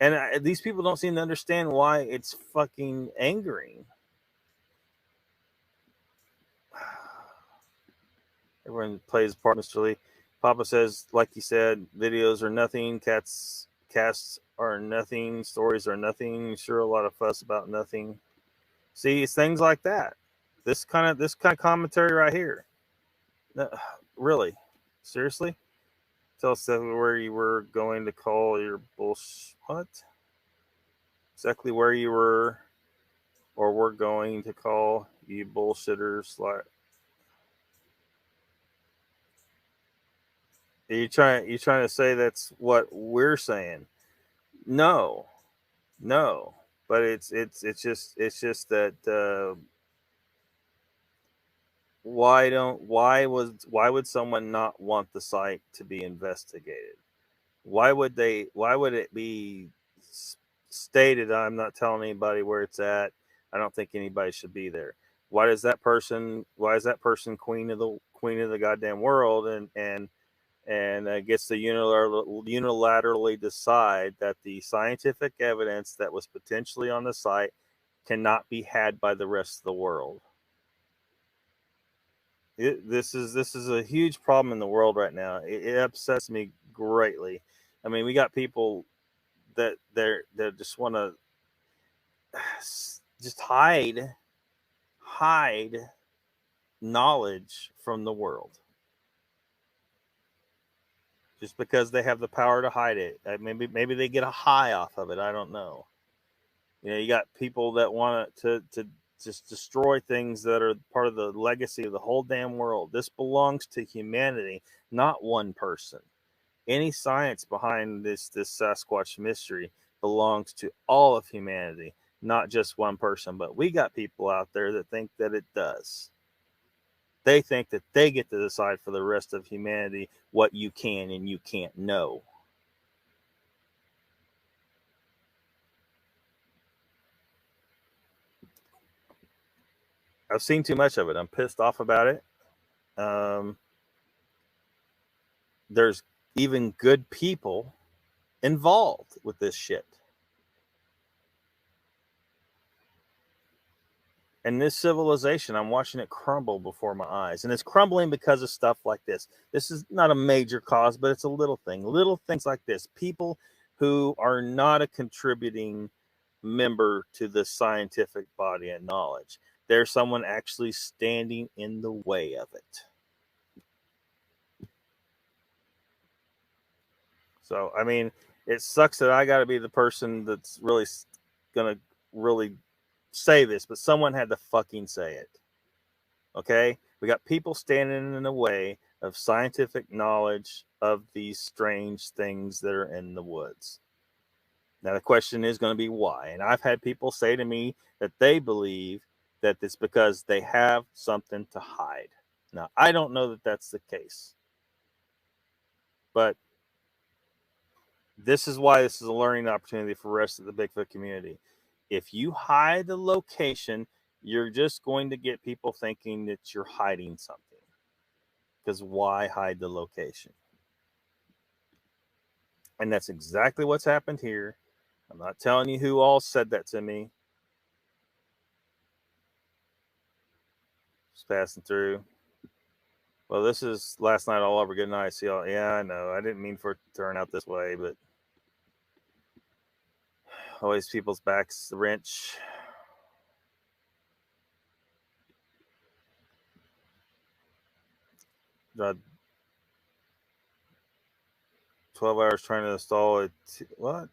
And these people don't seem to understand why it's fucking angering. Everyone plays part, Mr. Lee. Papa says, like you said, videos are nothing. Casts are nothing. Stories are nothing. Sure, a lot of fuss about nothing. See, it's things like that. This kind of commentary right here. Really? Seriously? Tell us where you were going to call your bullshit. What? Exactly where you were, or we're going to call you bullshitters. Like, You trying to say that's what we're saying? No, no. But it's just that why would someone not want the site to be investigated? Why would it be stated, I'm not telling anybody where it's at? I don't think anybody should be there. Why is that person queen of the goddamn world and gets to unilaterally decide that the scientific evidence that was potentially on the site cannot be had by the rest of the world? This is a huge problem in the world right now. It upsets me greatly. I mean, we got people that just want to just hide knowledge from the world just because they have the power to hide it. Maybe they get a high off of it. I don't know. You got people that want to just destroy things that are part of the legacy of the whole damn world. This belongs to humanity, not one person. Any science behind this Sasquatch mystery belongs to all of humanity, not just one person. But we got people out there that think that it does. They think that they get to decide for the rest of humanity what you can and you can't know. I've seen too much of it. I'm pissed off about it. There's even good people involved with this shit. And this civilization, I'm watching it crumble before my eyes. And it's crumbling because of stuff like this. This is not a major cause, but it's a little thing. Little things like this. People who are not a contributing member to the scientific body of knowledge. There's someone actually standing in the way of it. So, I mean, it sucks that I got to be the person that's really going to really say this, but someone had to fucking say it. Okay? We got people standing in the way of scientific knowledge of these strange things that are in the woods. Now, the question is going to be why. And I've had people say to me that they believe that it's because they have something to hide. Now, I don't know that that's the case. But this is why this is a learning opportunity for the rest of the Bigfoot community. If you hide the location, you're just going to get people thinking that you're hiding something. Because why hide the location? And that's exactly what's happened here. I'm not telling you who all said that to me. Just passing through. Well, this is last night all over. Good night. See y'all. Yeah, I know. I didn't mean for it to turn out this way, but always people's backs, the wrench. Tried 12 hours trying to install it. What?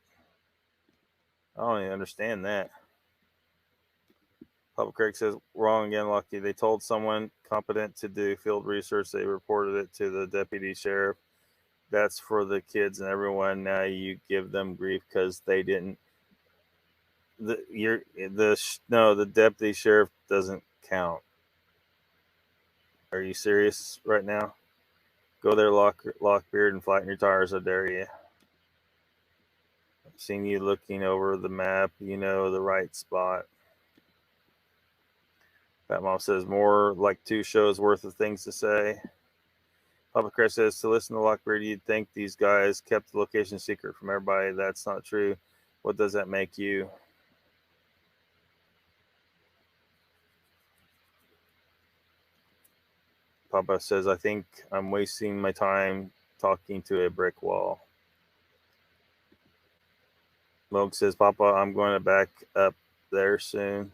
I don't even understand that. Papa Craig says, wrong again, Lucky. They told someone competent to do field research. They reported it to the deputy sheriff. That's for the kids and everyone. Now you give them grief because they didn't. The deputy sheriff doesn't count. Are you serious right now? Go there, Lockbeard, and flatten your tires. I dare you. I've seen you looking over the map. You know the right spot. Fat Mom says, more like 2 shows worth of things to say. Papa Chris says, to listen to Lockbeard, you'd think these guys kept the location secret from everybody. That's not true. What does that make you? Papa says, I think I'm wasting my time talking to a brick wall. Moog says, Papa, I'm going back up there soon.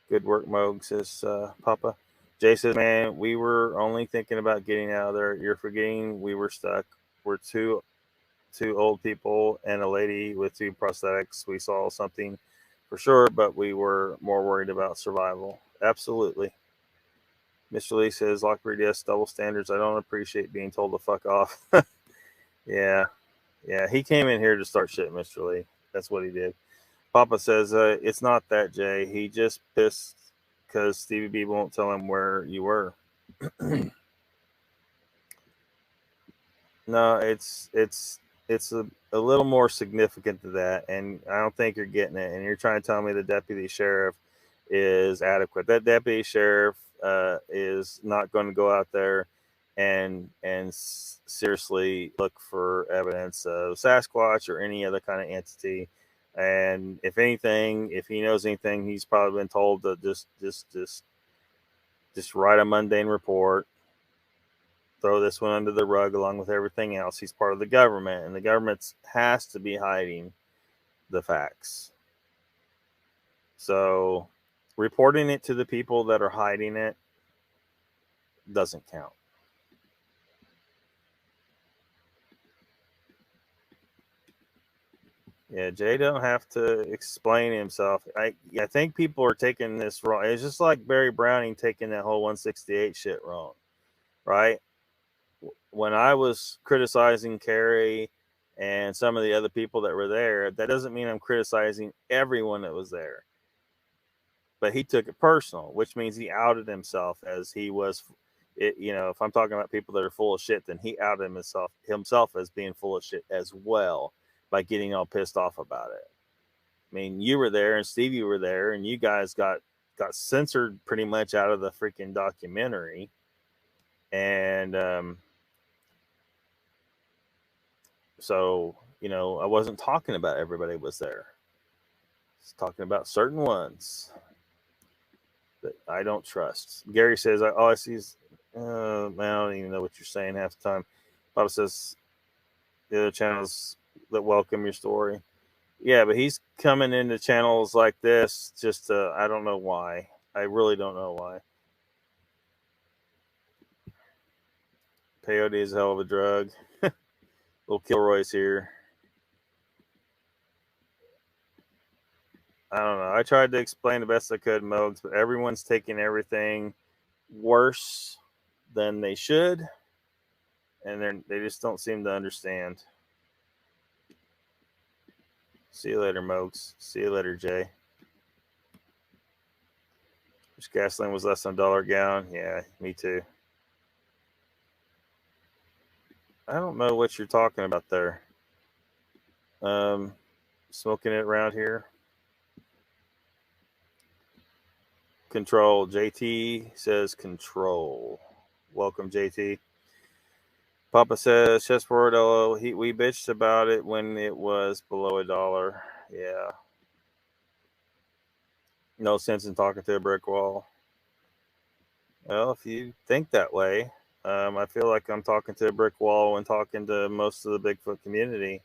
Good work, Moog, says Papa. Jay says, man, we were only thinking about getting out of there. You're forgetting we were stuck. We're two old people and a lady with 2 prosthetics. We saw something for sure, but we were more worried about survival. Absolutely. Mr. Lee says, Lockbeard, yes, double standards. I don't appreciate being told to fuck off. Yeah. He came in here to start shit, Mr. Lee. That's what he did. Papa says, it's not that, Jay. He just pissed because Stevie B won't tell him where you were. No, it's a little more significant to that, and I don't think you're getting it. And you're trying to tell me the deputy sheriff is adequate. That deputy sheriff is not going to go out there and seriously look for evidence of Sasquatch or any other kind of entity. And if anything, if he knows anything, he's probably been told to just write a mundane report, throw this one under the rug along with everything else. He's part of the government, and the government has to be hiding the facts. So reporting it to the people that are hiding it doesn't count. Yeah, Jay don't have to explain himself. I think people are taking this wrong. It's just like Barry Browning taking that whole 168 shit wrong, right? When I was criticizing Kerry and some of the other people that were there, that doesn't mean I'm criticizing everyone that was there. But he took it personal, which means he outed himself as he was. If I'm talking about people that are full of shit, then he outed himself as being full of shit as well by getting all pissed off about it. I mean, you were there and Stevie were there, and you guys got censored pretty much out of the freaking documentary. And so, I wasn't talking about everybody was there. I was talking about certain ones that I don't trust. Gary says, all I see is, I don't even know what you're saying half the time. Papa says, the other channels that welcome your story. Yeah, but he's coming into channels like this just I don't know why. I really don't know why. Peyote is a hell of a drug. Little Kilroy's here. I don't know. I tried to explain the best I could, Mogs, but everyone's taking everything worse than they should, and they just don't seem to understand. See you later, Mogs. See you later, Jay. Wish gasoline was less than $1 a gallon. Yeah, me too. I don't know what you're talking about there. Smoking it around here. Control. JT says control. Welcome, JT. Papa says chessboard. We bitched about it when it was below $1. Yeah. No sense in talking to a brick wall. Well, if you think that way, I feel like I'm talking to a brick wall when talking to most of the Bigfoot community.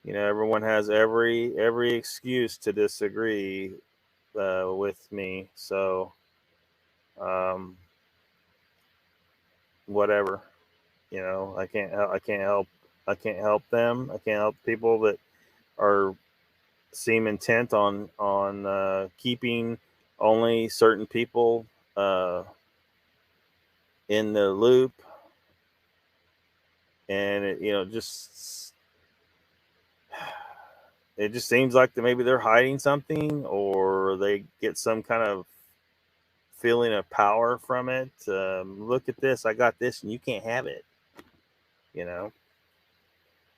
Everyone has every excuse to disagree with me. So, whatever. I can't help them. I can't help people that seem intent on keeping only certain people in the loop, and it just seems like maybe they're hiding something, or they get some kind of feeling of power from it. Look at this, I got this, and you can't have it,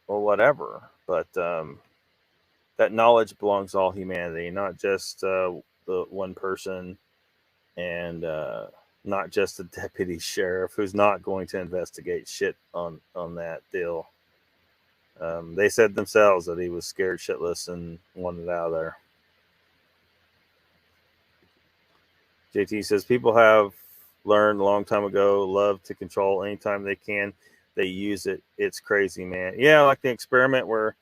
or whatever. But that knowledge belongs to all humanity, not just the one person, and not just the deputy sheriff who's not going to investigate shit on that deal. They said themselves that he was scared shitless and wanted out of there. JT says people have learned a long time ago, love to control anytime they can. They use it. It's crazy, man. Yeah, like the experiment where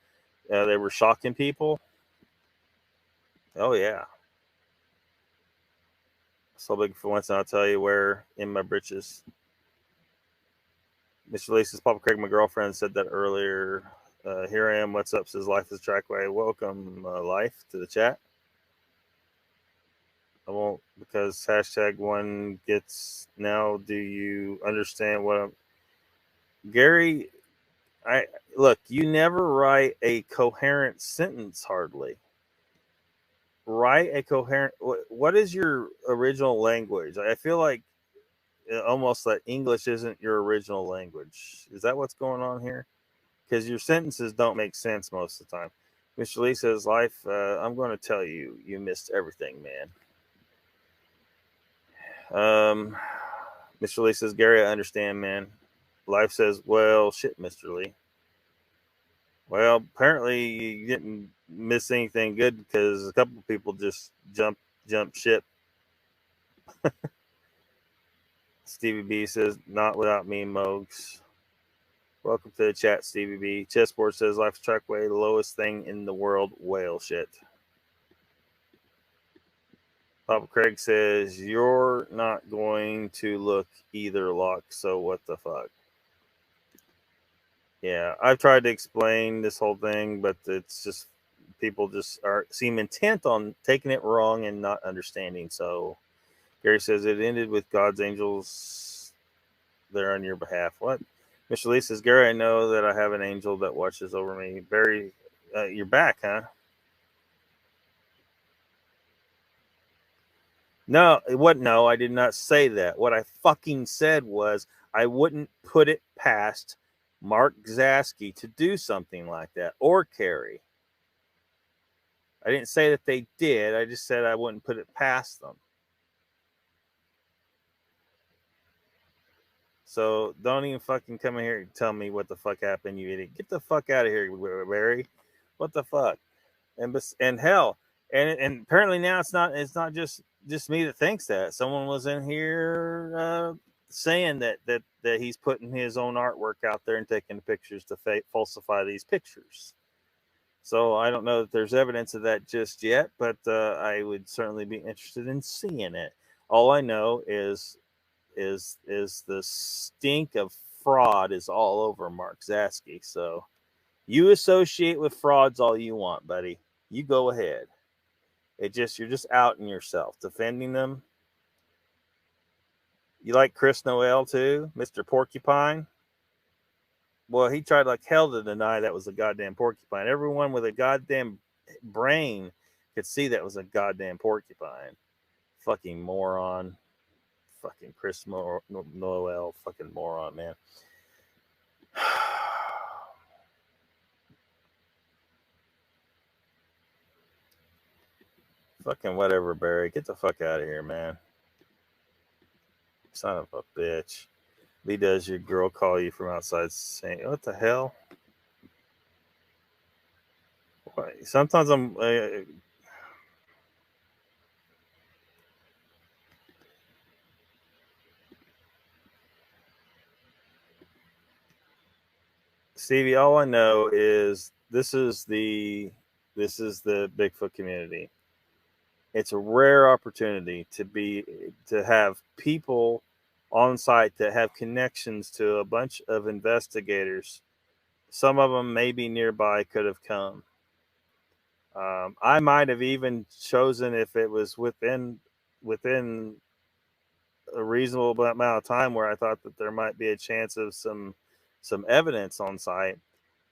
they were shocking people. Oh, yeah. So big for once, and I'll tell you where in my britches. Mr. Lee says, Papa Craig, my girlfriend said that earlier. Here I am. What's up? Says Life is Trackway. Welcome, Life, to the chat. I won't, because hashtag one gets now. Do you understand what I'm, Gary? I look. You never write a coherent sentence. Hardly write a coherent. What is your original language? I feel like almost that English isn't your original language. Is that what's going on here? Because your sentences don't make sense most of the time. Mr. Lee says, "Life, I'm going to tell you, you missed everything, man." Mr. Lee says, "Gary, I understand, man." Life says, "Well, shit, Mr. Lee. Well, apparently you didn't miss anything good because a couple of people just jump ship." Stevie B says, "Not without me, Mogs." Welcome to the chat, Stevie B. Chessboard says, "Life's trackway, the lowest thing in the world, whale shit." Papa Craig says, "You're not going to look either, Lock, so what the fuck?" Yeah, I've tried to explain this whole thing, but it's just people just seem intent on taking it wrong and not understanding. So Gary says it ended with God's angels there on your behalf. What? Mr. Lee says, "Gary, I know that I have an angel that watches over me." Barry, you're back, huh? No, what? No, I did not say that. What I fucking said was I wouldn't put it past Mark Zasky to do something like that, or Carrie. I didn't say that they did. I just said I wouldn't put it past them. So don't even fucking come in here and tell me what the fuck happened, you idiot. Get the fuck out of here, Barry. What the fuck? And hell, and apparently now it's not just me that thinks that. Someone was in here saying that he's putting his own artwork out there and taking pictures to falsify these pictures. So I don't know that there's evidence of that just yet, but I would certainly be interested in seeing it. All I know is the stink of fraud is all over Mark Zasky. So you associate with frauds all you want, buddy. You go ahead. You're just outing yourself, defending them. You like Chris Noel too, Mr. Porcupine? Well, he tried like hell to deny that was a goddamn porcupine. Everyone with a goddamn brain could see that was a goddamn porcupine. Fucking moron. Fucking Chris Noel. Fucking moron, man. Fucking whatever, Barry. Get the fuck out of here, man. Son of a bitch. Lee, does your girl call you from outside saying, "What the hell?" Sometimes I'm. Stevie, all I know is this is the Bigfoot community. It's a rare opportunity to have people on site that have connections to a bunch of investigators. Some of them maybe nearby could have come. I might have even chosen, if it was within a reasonable amount of time where I thought that there might be a chance of some evidence on site.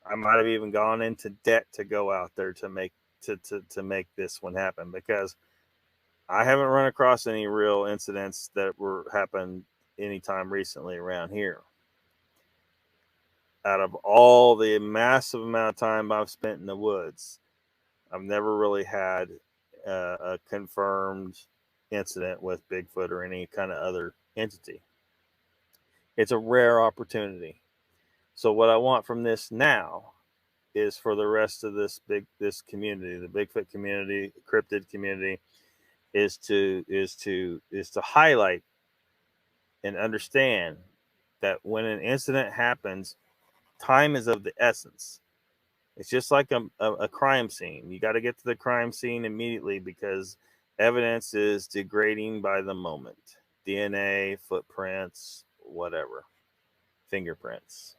I might have even gone into debt to go out there to make make this one happen, because I haven't run across any real incidents that were happened anytime recently around here. Out of all the massive amount of time I've spent in the woods, I've never really had a confirmed incident with Bigfoot or any kind of other entity. It's a rare opportunity. So what I want from this now is for the rest of this community, the Bigfoot community, cryptid community, is to highlight and understand that when an incident happens, time is of the essence. It's just like a crime scene. You got to get to the crime scene immediately, because evidence is degrading by the moment. DNA, footprints, whatever, fingerprints.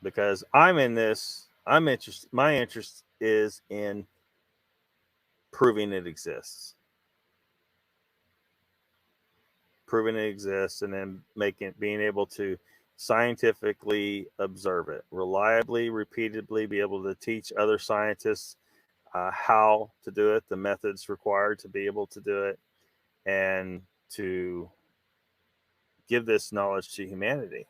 Because I'm in this, I'm interested. My interest is in proving it exists. Proving it exists, and then being able to scientifically observe it, reliably, repeatedly, be able to teach other scientists how to do it, the methods required to be able to do it, and to give this knowledge to humanity.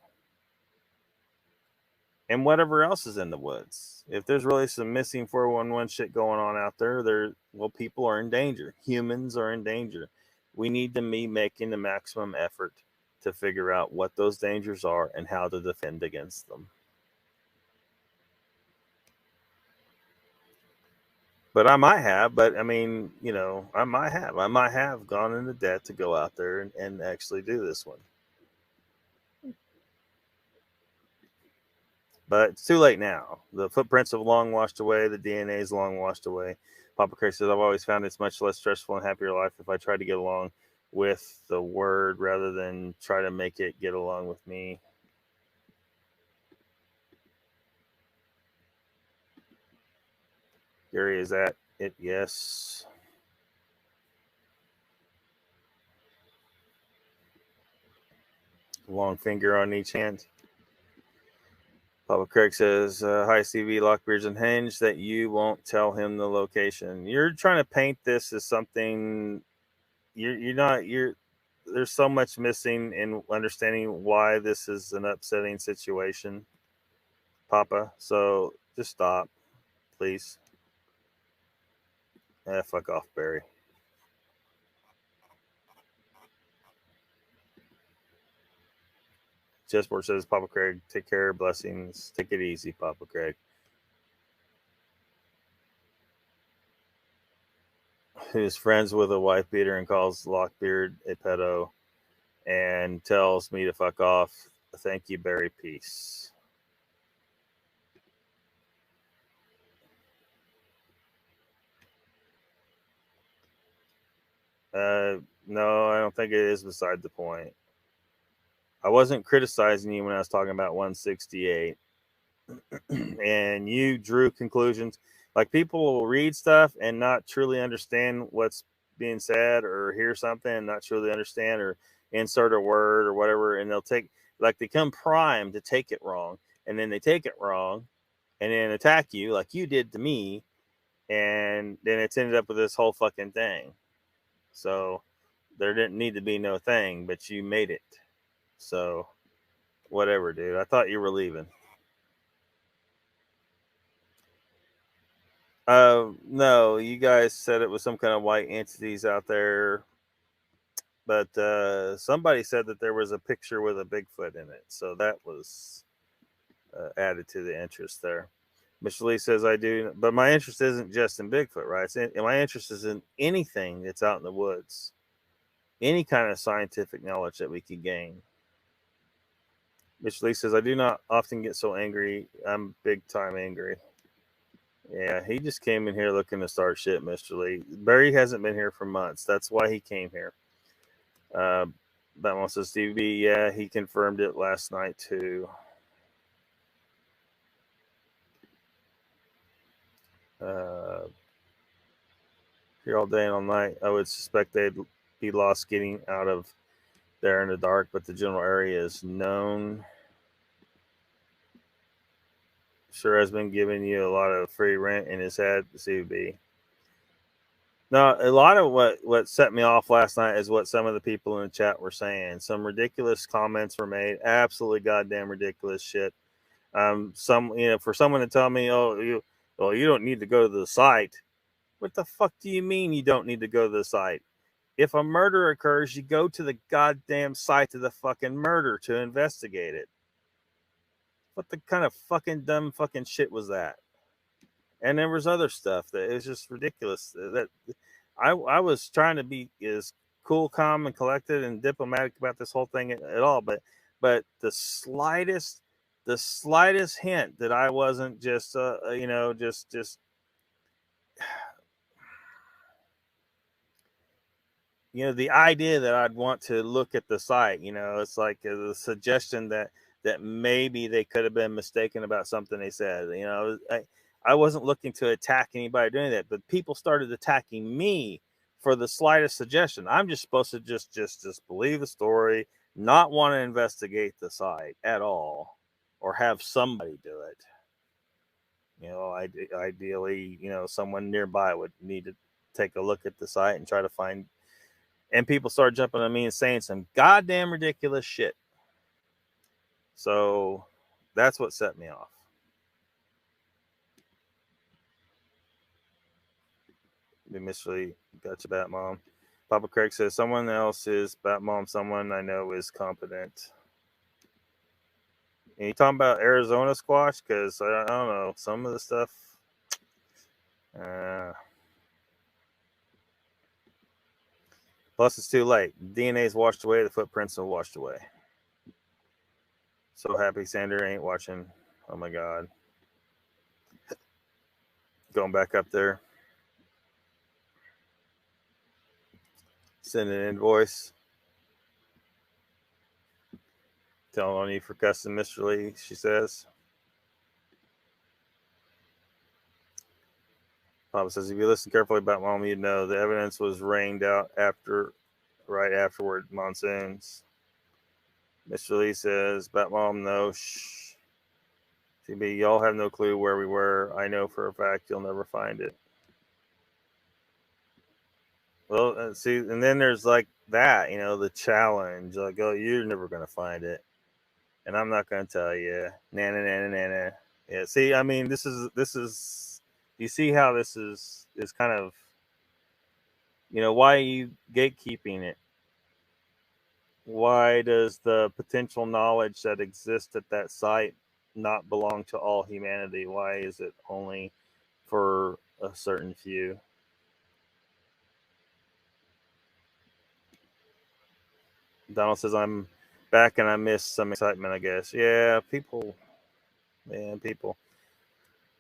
And whatever else is in the woods. If there's really some missing 411 shit going on out there, people are in danger. Humans are in danger. We need to be making the maximum effort to figure out what those dangers are and how to defend against them. But I might have gone into debt to go out there and actually do this one. But it's too late now. The footprints have long washed away. The DNA is long washed away. Papa Craig says, I've always found it's much less stressful and happier life if I try to get along with the word rather than try to make it get along with me. Gary, is that it? Yes. Long finger on each hand. Papa Craig says, hi, CV, Lockbeard's unhinged, that you won't tell him the location. You're trying to paint this as something, there's so much missing in understanding why this is an upsetting situation, Papa. So just stop, please. Fuck off, Barry. Chessboard says, Papa Craig, take care, blessings. Take it easy, Papa Craig. Who's friends with a wife beater and calls Lockbeard a pedo and tells me to fuck off. Thank you, Barry. Peace. No, I don't think it is beside the point. I wasn't criticizing you when I was talking about 168. And you drew conclusions. Like, people will read stuff and not truly understand what's being said, or hear something and not truly understand, or insert a word or whatever. And they come primed to take it wrong. And then they take it wrong and then attack you like you did to me. And then it's ended up with this whole fucking thing. So there didn't need to be no thing, but you made it. So whatever, dude. I thought you were leaving. No, you guys said it was some kind of white entities out there. But somebody said that there was a picture with a Bigfoot in it. So that was added to the interest there. Mr. Lee says, I do. But my interest isn't just in Bigfoot, right? My interest is in anything that's out in the woods. Any kind of scientific knowledge that we could gain. Mr. Lee says, I do not often get so angry. I'm big time angry. Yeah, he just came in here looking to start shit, Mr. Lee. Barry hasn't been here for months. That's why he came here. Batman says, Steve B, yeah, he confirmed it last night too. Here all day and all night. I would suspect they'd be lost getting out of there in the dark, but the general area is known. Sure has been giving you a lot of free rent in his head, CB. Now, a lot of what set me off last night is what some of the people in the chat were saying. Some ridiculous comments were made. Absolutely goddamn ridiculous shit. For someone to tell me, you don't need to go to the site. What the fuck do you mean you don't need to go to the site? If a murder occurs, you go to the goddamn site of the fucking murder to investigate it. What the kind of fucking dumb fucking shit was that? And there was other stuff that is just ridiculous. That I was trying to be as cool, calm, and collected and diplomatic about this whole thing at all, but the slightest hint that I wasn't just the idea that I'd want to look at the site, it's like the suggestion that maybe they could have been mistaken about something they said. I wasn't looking to attack anybody doing that, but people started attacking me for the slightest suggestion. I'm just supposed to just believe the story, not want to investigate the site at all, or have somebody do it. You know, ideally, you know, someone nearby would need to take a look at the site and try to find. And people started jumping on me and saying some goddamn ridiculous shit. So that's what set me off. Mr. Lee, gotcha, Bat Mom. Papa Craig says someone else is Bat Mom. Someone I know is competent. And you talking about Arizona squash? Because I don't know, some of the stuff. Plus, it's too late. DNA's washed away. The footprints are washed away. So happy Sander ain't watching. Oh my God. Going back up there. Send an invoice. Telling on you for cussing Mr. Lee, she says. Papa says, if you listen carefully about Mom, you'd know the evidence was rained out right afterward monsoons. Mr. Lee says, Bat Mom, no, shh. CB, y'all have no clue where we were. I know for a fact you'll never find it. Well, see, and then there's like that, you know, the challenge. Like, oh, you're never going to find it. And I'm not going to tell you. Nana. Yeah, see, I mean, this is, you see how this is kind of, you know, why are you gatekeeping it? Why does the potential knowledge that exists at that site not belong to all humanity? Why is it only for a certain few? Donald says, I'm back and I missed some excitement, I guess. Yeah, people.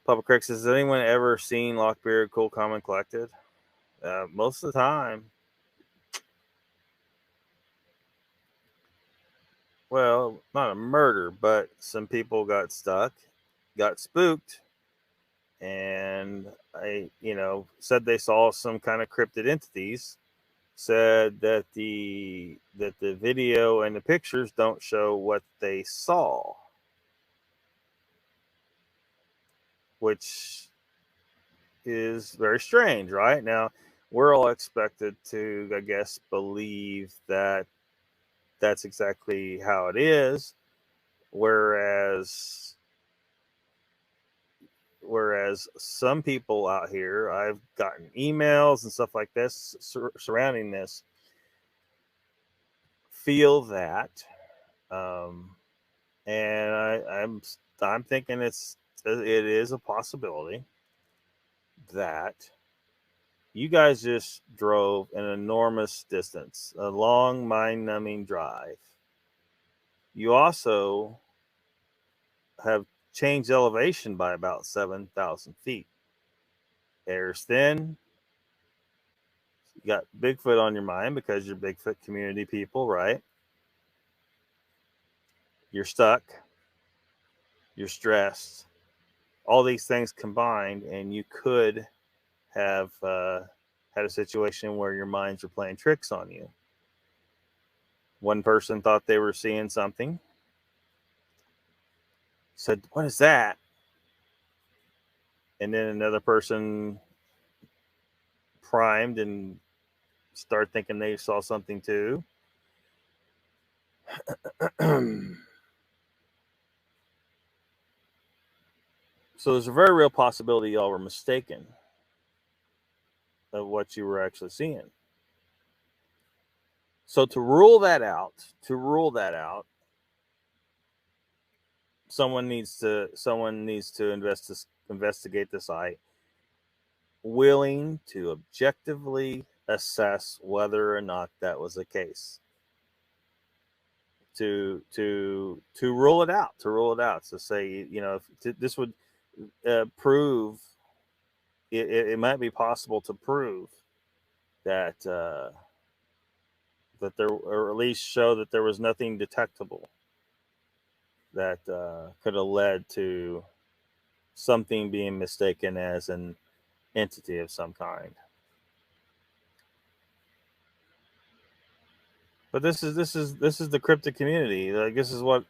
Papa Crick says, has anyone ever seen Lockbeard cool, calm, and collected? Most of the time. Well, not a murder, but some people got stuck, got spooked, and said they saw some kind of cryptid entities. Said that the video and the pictures don't show what they saw, which is very strange, right? Now, we're all expected to, I guess, believe that that's exactly how it is, whereas some people out here, I've gotten emails and stuff like this surrounding this, feel that, and I'm thinking it is a possibility that you guys just drove an enormous distance, a long, mind-numbing drive. You also have changed elevation by about 7,000 feet. Air's thin. You got Bigfoot on your mind because you're Bigfoot community people, right? You're stuck. You're stressed. All these things combined, and you could have had a situation where your minds are playing tricks on you. One person thought they were seeing something. Said, what is that? And then another person primed and started thinking they saw something too. So there's a very real possibility y'all were mistaken of what you were actually seeing. So to rule that out, someone needs to investigate the site, willing to objectively assess whether or not that was the case. To rule it out, to say, you know, this would prove it might be possible to prove that that there, or at least show that there was nothing detectable that could have led to something being mistaken as an entity of some kind. But this is the cryptid community. Like, this is what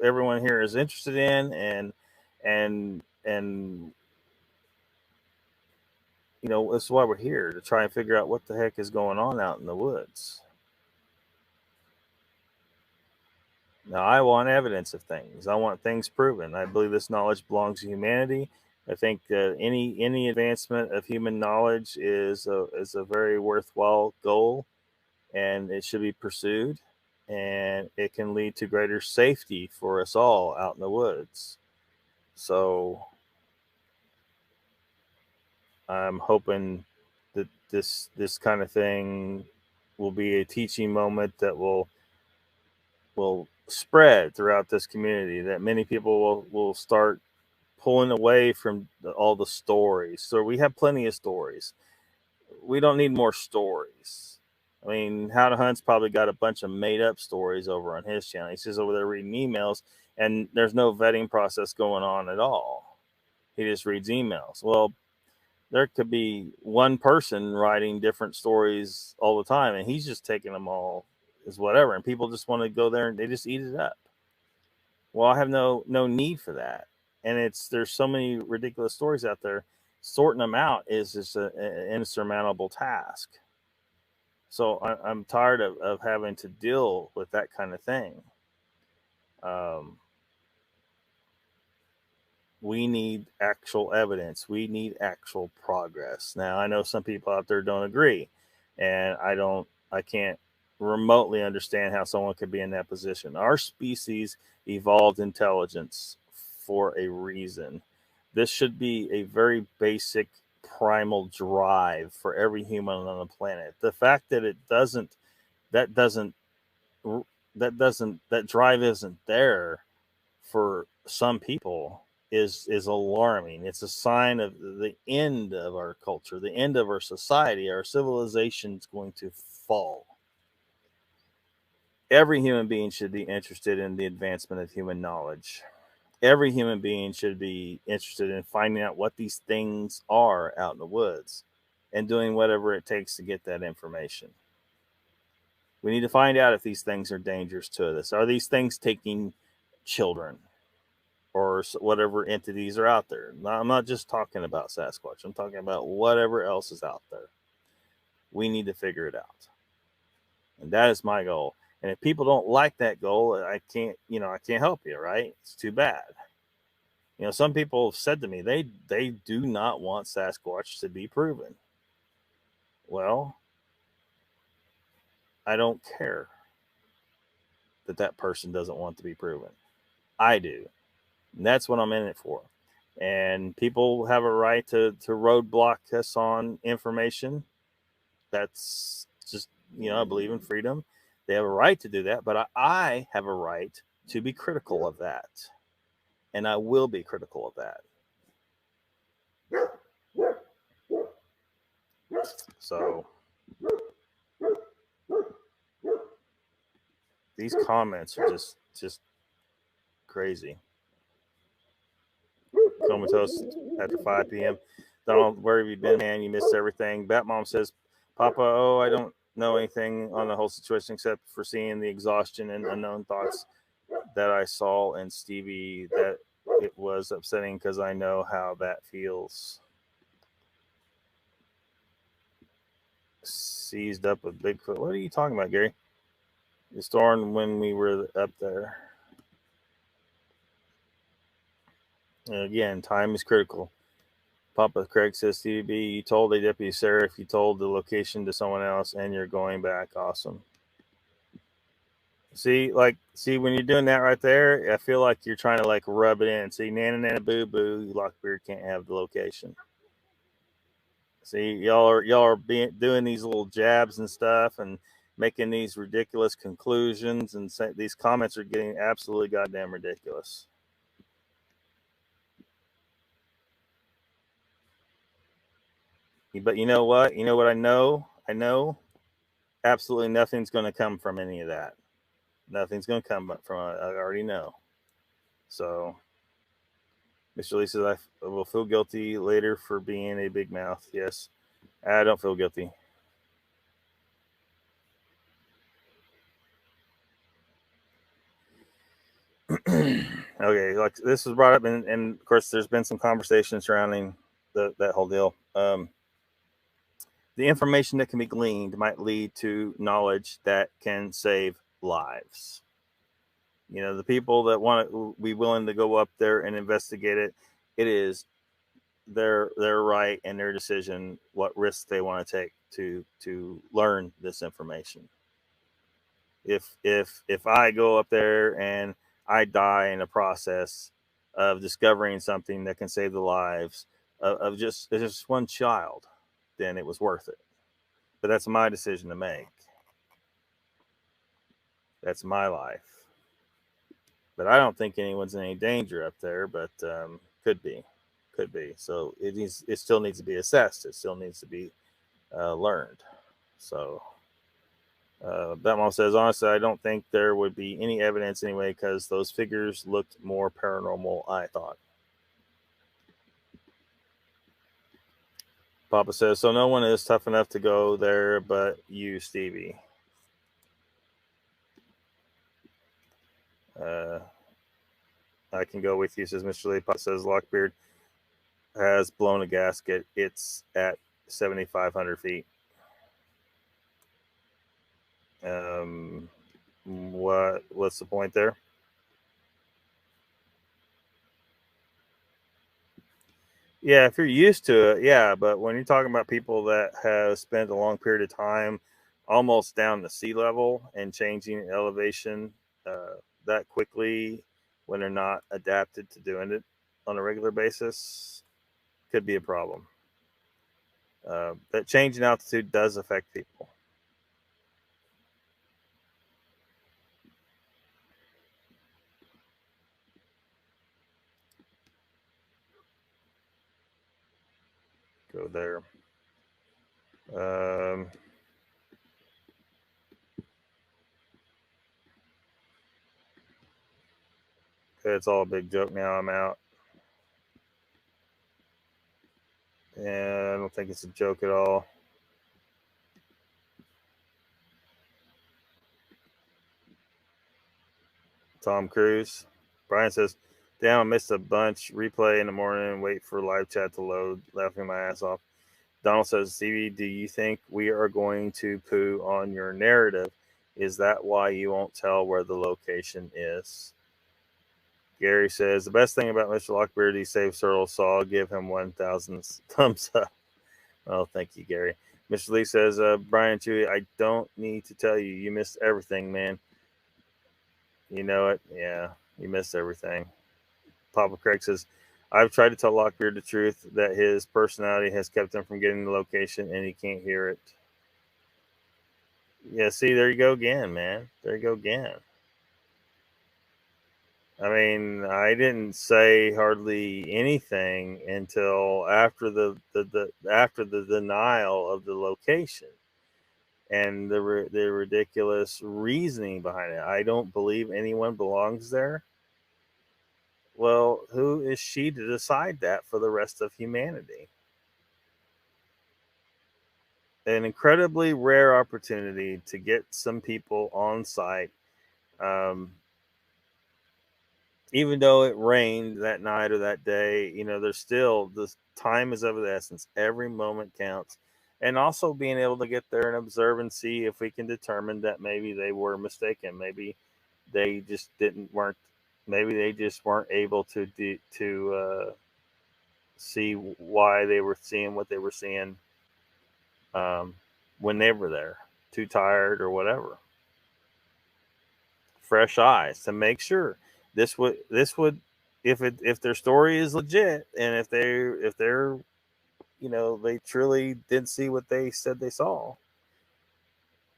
everyone here is interested in, and you know, this is why we're here, to try and figure out what the heck is going on out in the woods. Now, I want evidence of things. I want things proven. I believe this knowledge belongs to humanity. I think that any advancement of human knowledge is a very worthwhile goal, and it should be pursued. And it can lead to greater safety for us all out in the woods. So I'm hoping that this kind of thing will be a teaching moment that will spread throughout this community, that many people will start pulling away from all the stories. So we have plenty of stories. We don't need more stories. I mean, How to Hunt's probably got a bunch of made up stories over on his channel. He's just over there reading emails, and there's no vetting process going on at all. He just reads emails. Well, there could be one person writing different stories all the time, and he's just taking them all as whatever, and people just want to go there and they just eat it up. Well, I have no need for that. And there's so many ridiculous stories out there. Sorting them out is just an insurmountable task. So I'm tired of having to deal with that kind of thing. We need actual evidence. We need actual progress. Now, I know some people out there don't agree, and I can't remotely understand how someone could be in that position. Our species evolved intelligence for a reason. This should be a very basic primal drive for every human on the planet. The fact that that drive isn't there for some people is alarming. It's a sign of the end of our culture, the end of our society. Our civilization is going to fall. Every human being should be interested in the advancement of human knowledge. Every human being should be interested in finding out what these things are out in the woods and doing whatever it takes to get that information. We need to find out if these things are dangerous to us. Are these things taking children or whatever entities are out there? I'm not just talking about Sasquatch. I'm talking about whatever else is out there. We need to figure it out. And that is my goal. And if people don't like that goal, I can't help you, right? It's too bad. You know, some people have said to me, they do not want Sasquatch to be proven. Well, I don't care that person doesn't want to be proven. I do. And that's what I'm in it for. And people have a right to roadblock us on information. That's just, I believe in freedom. They have a right to do that, but I have a right to be critical of that. And I will be critical of that. So these comments are just crazy. Comatose after 5 p.m. Donald, where have you been, man? You missed everything. Batmom says, Papa, I don't know anything on the whole situation except for seeing the exhaustion and unknown thoughts that I saw in Stevie, that it was upsetting because I know how that feels. Seized up with Bigfoot. What are you talking about, Gary? The storm when we were up there. And again, time is critical. Papa Craig says, CDB, you told a deputy sheriff, you told the location to someone else, and you're going back. Awesome. See, when you're doing that right there, I feel like you're trying to rub it in. See, nana boo boo, Lockbeard can't have the location. See, y'all are doing these little jabs and stuff and making these ridiculous conclusions, and these comments are getting absolutely goddamn ridiculous. But you know what? You know what I know? I know absolutely nothing's going to come from any of that. Nothing's going to come from it. I already know. So Mr. Lee says, I will feel guilty later for being a big mouth. Yes, I don't feel guilty. Okay, like this was brought up, and of course, there's been some conversation surrounding that whole deal. The information that can be gleaned might lead to knowledge that can save lives. You know, the people that want to be willing to go up there and investigate it, it is their right and their decision what risks they want to take to learn this information. If I go up there and I die in the process of discovering something that can save the lives of just one child, then it was worth it. But that's my decision to make. That's my life. But I don't think anyone's in any danger up there. But could be. So it still needs to be assessed. It still needs to be learned. So that mom says, honestly, I don't think there would be any evidence anyway because those figures looked more paranormal, I thought. Papa says, so no one is tough enough to go there but you, Stevie. I can go with you, says Mr. Lee. Papa says, Lockbeard has blown a gasket. It's at 7,500 feet. What's the point there? Yeah, if you're used to it, yeah. But when you're talking about people that have spent a long period of time almost down to sea level and changing elevation that quickly when they're not adapted to doing it on a regular basis, could be a problem. That change in altitude does affect people. Go there. It's all a big joke now. I'm out. And I don't think it's a joke at all. Tom Cruise. Brian says, damn, I missed a bunch. Replay in the morning. Wait for live chat to load. Laughing my ass off. Donald says, Stevie, do you think we are going to poo on your narrative? Is that why you won't tell where the location is? Gary says, the best thing about Mr. Lockbeard, he saved Cyril Saw. Give him 1,000 thumbs up. Oh, thank you, Gary. Mr. Lee says, Brian Chewy, I don't need to tell you. You missed everything, man. You know it? Yeah, you missed everything. Papa Craig says, I've tried to tell Lockbeard the truth that his personality has kept him from getting the location and he can't hear it. Yeah, see, there you go again, man. There you go again. I mean, I didn't say hardly anything until after the denial of the location and the ridiculous reasoning behind it. I don't believe anyone belongs there. Well, who is she to decide that for the rest of humanity? An incredibly rare opportunity to get some people on site. Even though it rained that night or that day, you know, there's still, the time is of the essence. Every moment counts. And also being able to get there and observe and see if we can determine that maybe they were mistaken. Maybe they just maybe they just weren't able to see why they were seeing what they were seeing when they were there. Too tired or whatever. Fresh eyes to make sure. This would if their story is legit and if they're you know, they truly did see what they said they saw,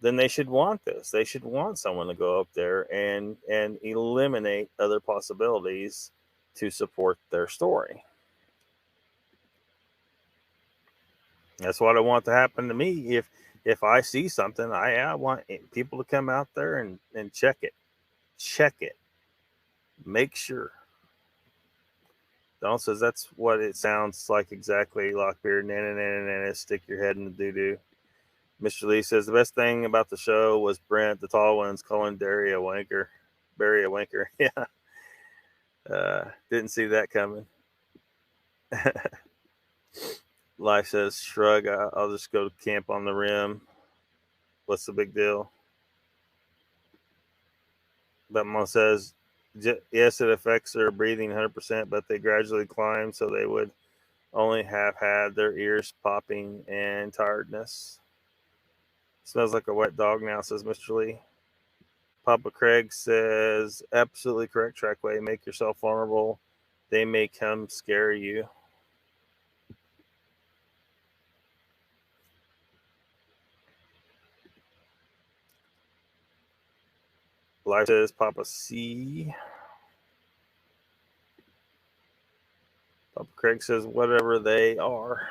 then they should want this. They should want someone to go up there and eliminate other possibilities to support their story. That's what I want to happen to me. If I see something, I want people to come out there and check it. Make sure. Donald says that's what it sounds like exactly, Lockbeard. Nah, stick your head in the doo-doo. Mr. Lee says the best thing about the show was Brent, the tall ones, calling Barry a wanker. Yeah. Didn't see that coming. Life says, shrug, I'll just go to camp on the rim. What's the big deal? Batman says, yes, it affects their breathing 100%, but they gradually climb, so they would only have had their ears popping and tiredness. Smells like a wet dog now, says Mr. Lee. Papa Craig says, absolutely correct, Trackway. Make yourself vulnerable. They may come scare you. Life says, Papa C. Papa Craig says, whatever they are.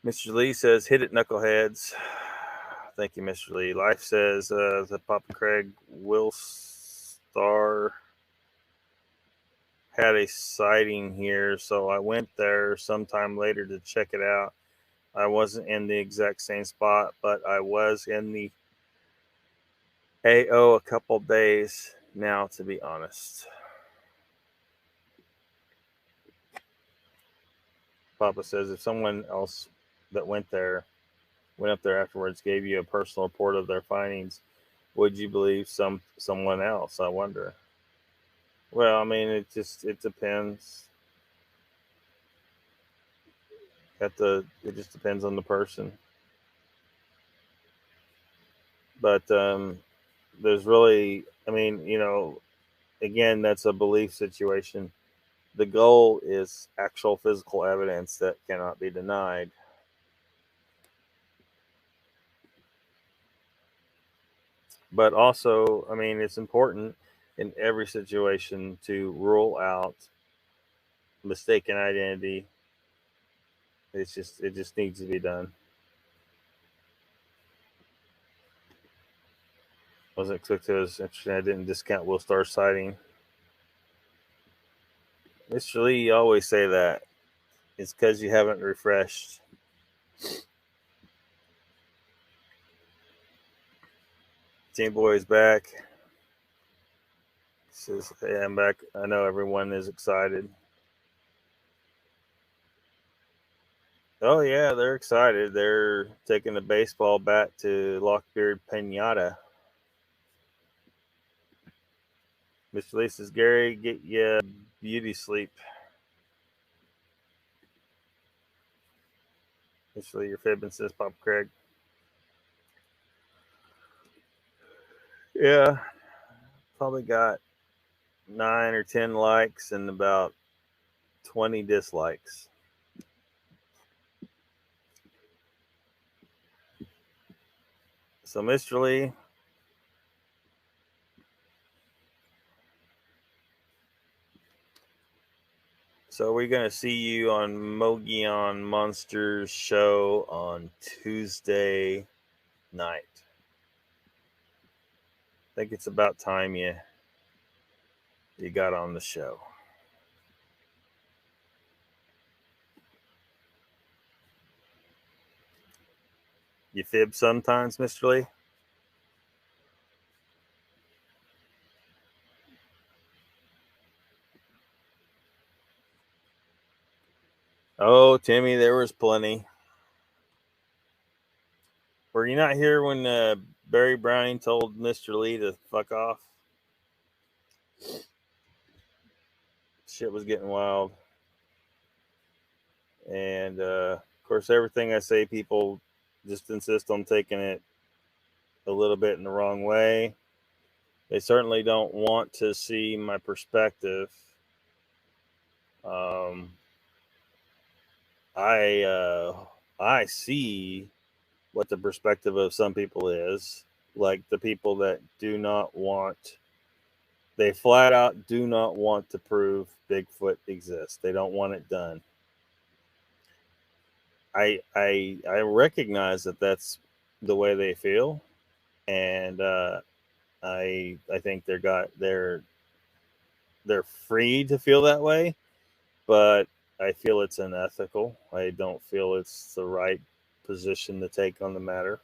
Mr. Lee says, hit it, knuckleheads. Thank you, Mr. Lee. Life says, the Papa Craig will star had a sighting here, so I went there sometime later to check it out. I wasn't in the exact same spot, but I was in the AO a couple days now, to be honest. Papa says, if someone else that went up there afterwards, gave you a personal report of their findings, would you believe someone else? I wonder. Well, I mean, it depends. It just depends on the person. But there's really, I mean, again, that's a belief situation. The goal is actual physical evidence that cannot be denied. But also, I mean, it's important in every situation to rule out mistaken identity. It just needs to be done. Wasn't expecting it was interesting. I didn't discount Will Star sighting. Mr. Lee, you always say that. It's because you haven't refreshed. Team Boy is back. He says, hey, I'm back. I know everyone is excited. Oh, yeah, they're excited. They're taking the baseball bat to Lockbeard Pinata. Mr. Lee says, Gary, get you beauty sleep. Mr. Lee, you're fibbing, says Pop Craig. Yeah, probably got 9 or 10 likes and about 20 dislikes. So, Mr. Lee, so we're going to see you on Mogion Monsters show on Tuesday night. I think it's about time you got on the show. You fib sometimes, Mr. Lee? Oh, Timmy, there was plenty. Were you not here when Barry Browning told Mr. Lee to fuck off? Shit was getting wild. And, of course, everything I say, people just insist on taking it a little bit in the wrong way. They certainly don't want to see my perspective. I see what the perspective of some people is, like the people that they flat out do not want to prove Bigfoot exists. They don't want it done. I recognize that that's the way they feel. and I think they're free to feel that way, but I feel it's unethical. I don't feel it's the right position to take on the matter.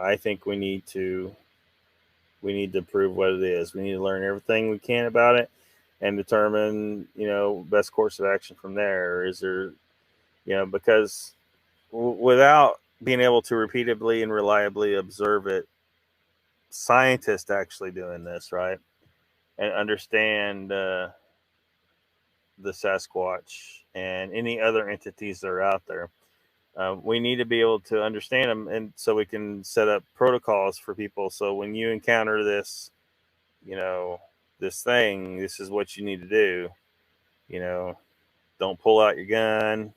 I think we need to prove what it is. We need to learn everything we can about it and determine, best course of action from there. Is there, because without being able to repeatedly and reliably observe it, scientists actually doing this, right, and understand the Sasquatch and any other entities that are out there. We need to be able to understand them, and so we can set up protocols for people. So when you encounter this, this thing, this is what you need to do. Don't pull out your gun,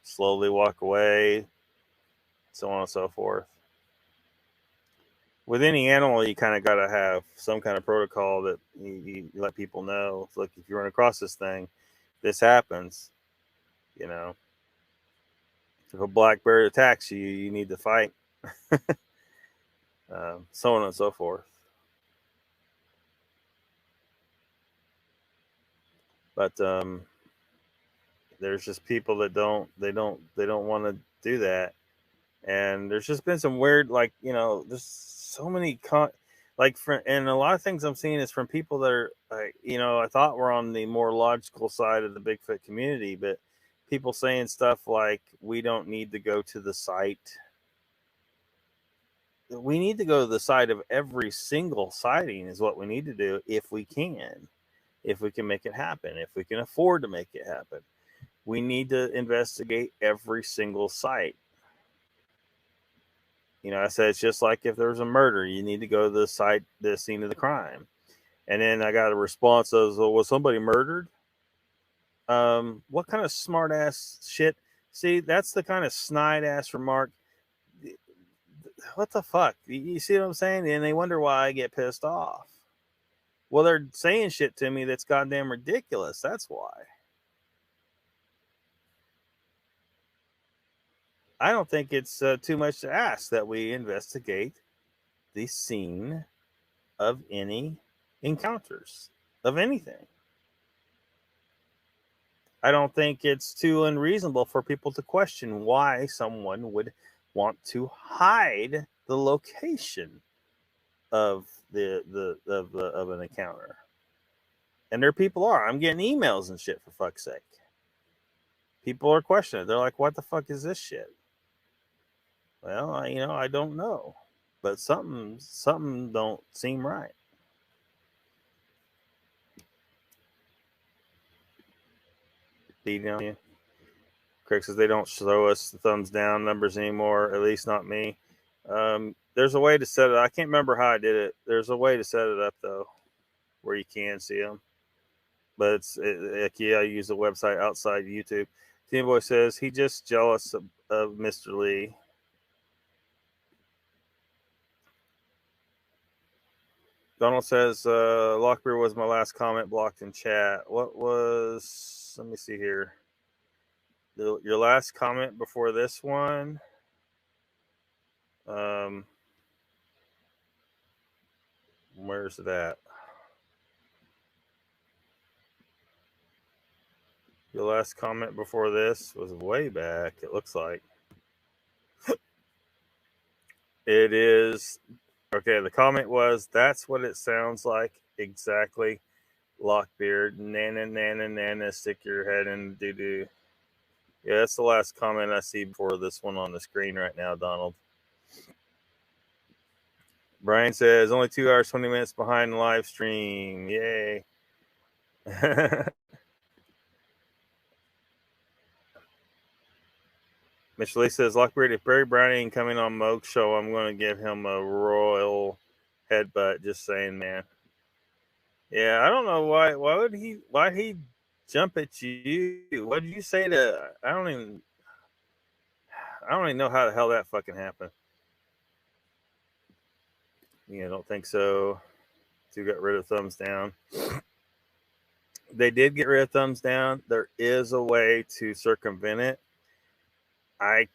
slowly walk away, so on and so forth. With any animal, you kind of got to have some kind of protocol that you let people know. Look, if you run across this thing, this happens. If a black bear attacks you, you need to fight. So on and so forth. But there's just people that don't want to do that, and there's just been some weird, there's so many and a lot of things I'm seeing is from people that are, I thought were on the more logical side of the Bigfoot community, but people saying stuff like, we don't need to go to the site. We need to go to the site of every single sighting is what we need to do if we can make it happen, if we can afford to make it happen. We need to investigate every single site. I said, it's just like if there was a murder, you need to go to the site, the scene of the crime. And then I got a response of, well, was somebody murdered? What kind of smart ass shit? See, that's the kind of snide ass remark. What the fuck? You see what I'm saying? And they wonder why I get pissed off. Well, they're saying shit to me that's goddamn ridiculous. That's why. I don't think it's too much to ask that we investigate the scene of any encounters of anything. I don't think it's too unreasonable for people to question why someone would want to hide the location of of an encounter. And there people are. I'm getting emails and shit, for fuck's sake. People are questioning. They're like, what the fuck is this shit? Well, I don't know. But something don't seem right. Beating on you. Craig says they don't show us the thumbs down numbers anymore, at least not me. There's a way to set it. I can't remember how I did it. There's a way to set it up, though, where you can see them. But I use the website outside YouTube. Team Boy says he just jealous of Mr. Lee. Donald says Lockbeard was my last comment blocked in chat. What was? Let me see here. Your last comment before this one. Where's it at? Your last comment before this was way back, it looks like. It is. Okay, the comment was, that's what it sounds like. Exactly. Lockbeard. Nana, nana, nana, stick your head in doo-doo. Yeah, that's the last comment I see before this one on the screen right now, Donald. Brian says, only 2 hours, 20 minutes behind the live stream. Yay. Mitch Lee says, Lockbeard, if Barry Browning ain't coming on Moke's show, I'm going to give him a royal headbutt. Just saying, man. Yeah, I don't know why he jump at you? What did you say to? I don't even know how the hell that fucking happened. Yeah, I don't think so. Two got rid of thumbs down. They did get rid of thumbs down. There is a way to circumvent it. I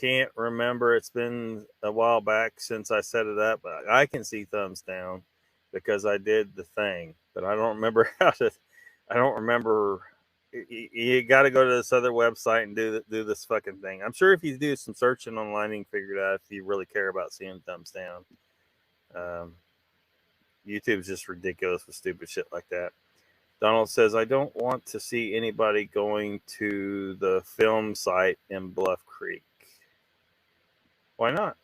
can't remember. It's been a while back since I set it up. I can see thumbs down because I did the thing, but I don't remember how to. I don't remember. You got to go to this other website and do this fucking thing. I'm sure if you do some searching online, you can figure it out if you really care about seeing thumbs down. YouTube's just ridiculous with stupid shit like that. Donald says, I don't want to see anybody going to the film site in Bluff Creek. Why not?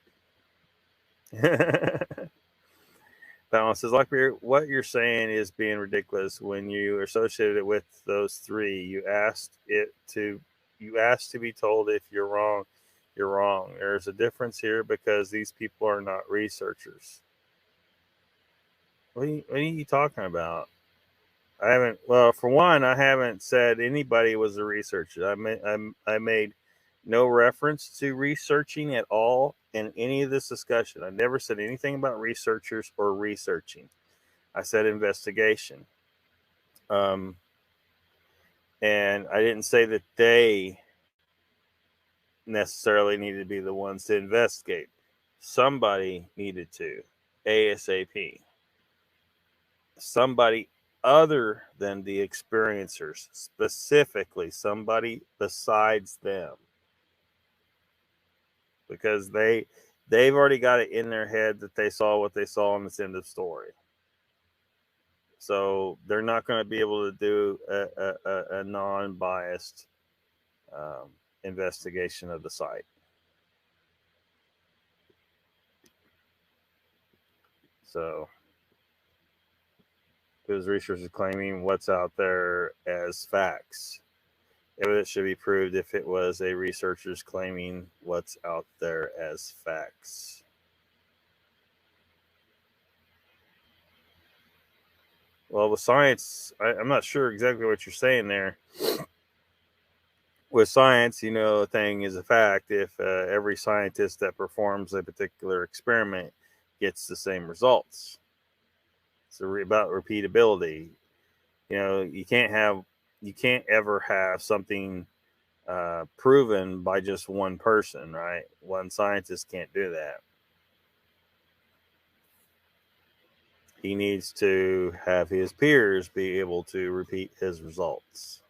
Balance says, LOCKBEARD, what you're saying is being ridiculous. When you associated it with those three, you asked to be told if you're wrong, you're wrong. There's a difference here because these people are not researchers. What are you talking about? For one, I haven't said anybody was a researcher. I made no reference to researching at all in any of this discussion. I never said anything about researchers or researching. I said investigation. And I didn't say that they necessarily needed to be the ones to investigate. Somebody needed to, ASAP. Somebody other than the experiencers, specifically somebody besides them, because they've already got it in their head that they saw what they saw in this end of story, so they're not going to be able to do a non-biased investigation of the site. So because researchers claiming what's out there as facts. Evidence should be proved if it was a researcher's claiming what's out there as facts. Well, with science, I'm not sure exactly what you're saying there. With science, a thing is a fact if every scientist that performs a particular experiment gets the same results. It's about repeatability. You can't ever have something proven by just one person, right? One scientist can't do that. He needs to have his peers be able to repeat his results.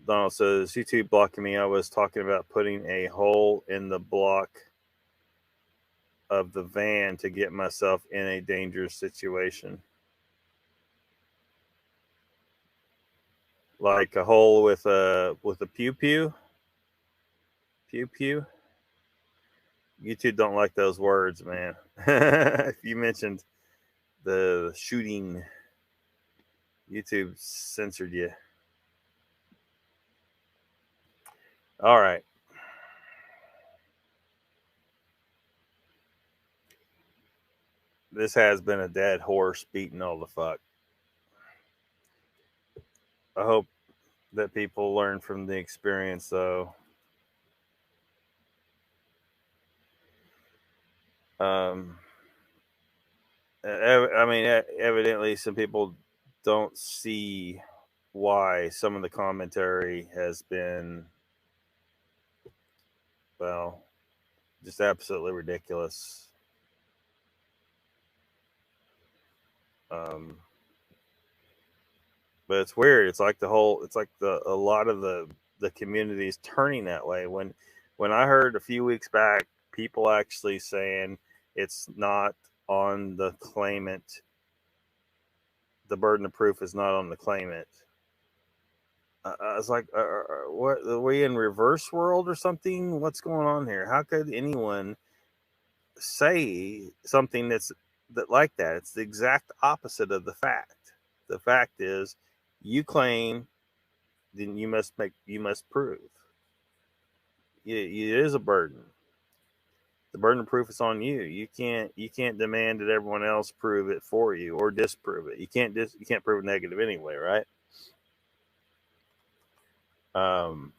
Donald says, YouTube blocking me. I was talking about putting a hole in the block of the van to get myself in a dangerous situation. Like a hole with a pew pew. Pew pew. YouTube don't like those words, man. If you mentioned the shooting, YouTube censored you. All right. This has been a dead horse beating all the fuck. I hope that people learn from the experience, though. Evidently, some people don't see why some of the commentary has been, well, just absolutely ridiculous. But it's weird. It's like a lot of the community is turning that way. When I heard a few weeks back, people actually saying it's not on the claimant. The burden of proof is not on the claimant. I was like, what? Are we in reverse world or something? What's going on here? How could anyone say something like that? It's the exact opposite of the fact. The fact is, you claim, then you must prove. It is a burden. The burden of proof is on you. You can't demand that everyone else prove it for you or disprove it. You can't prove a negative anyway, right? And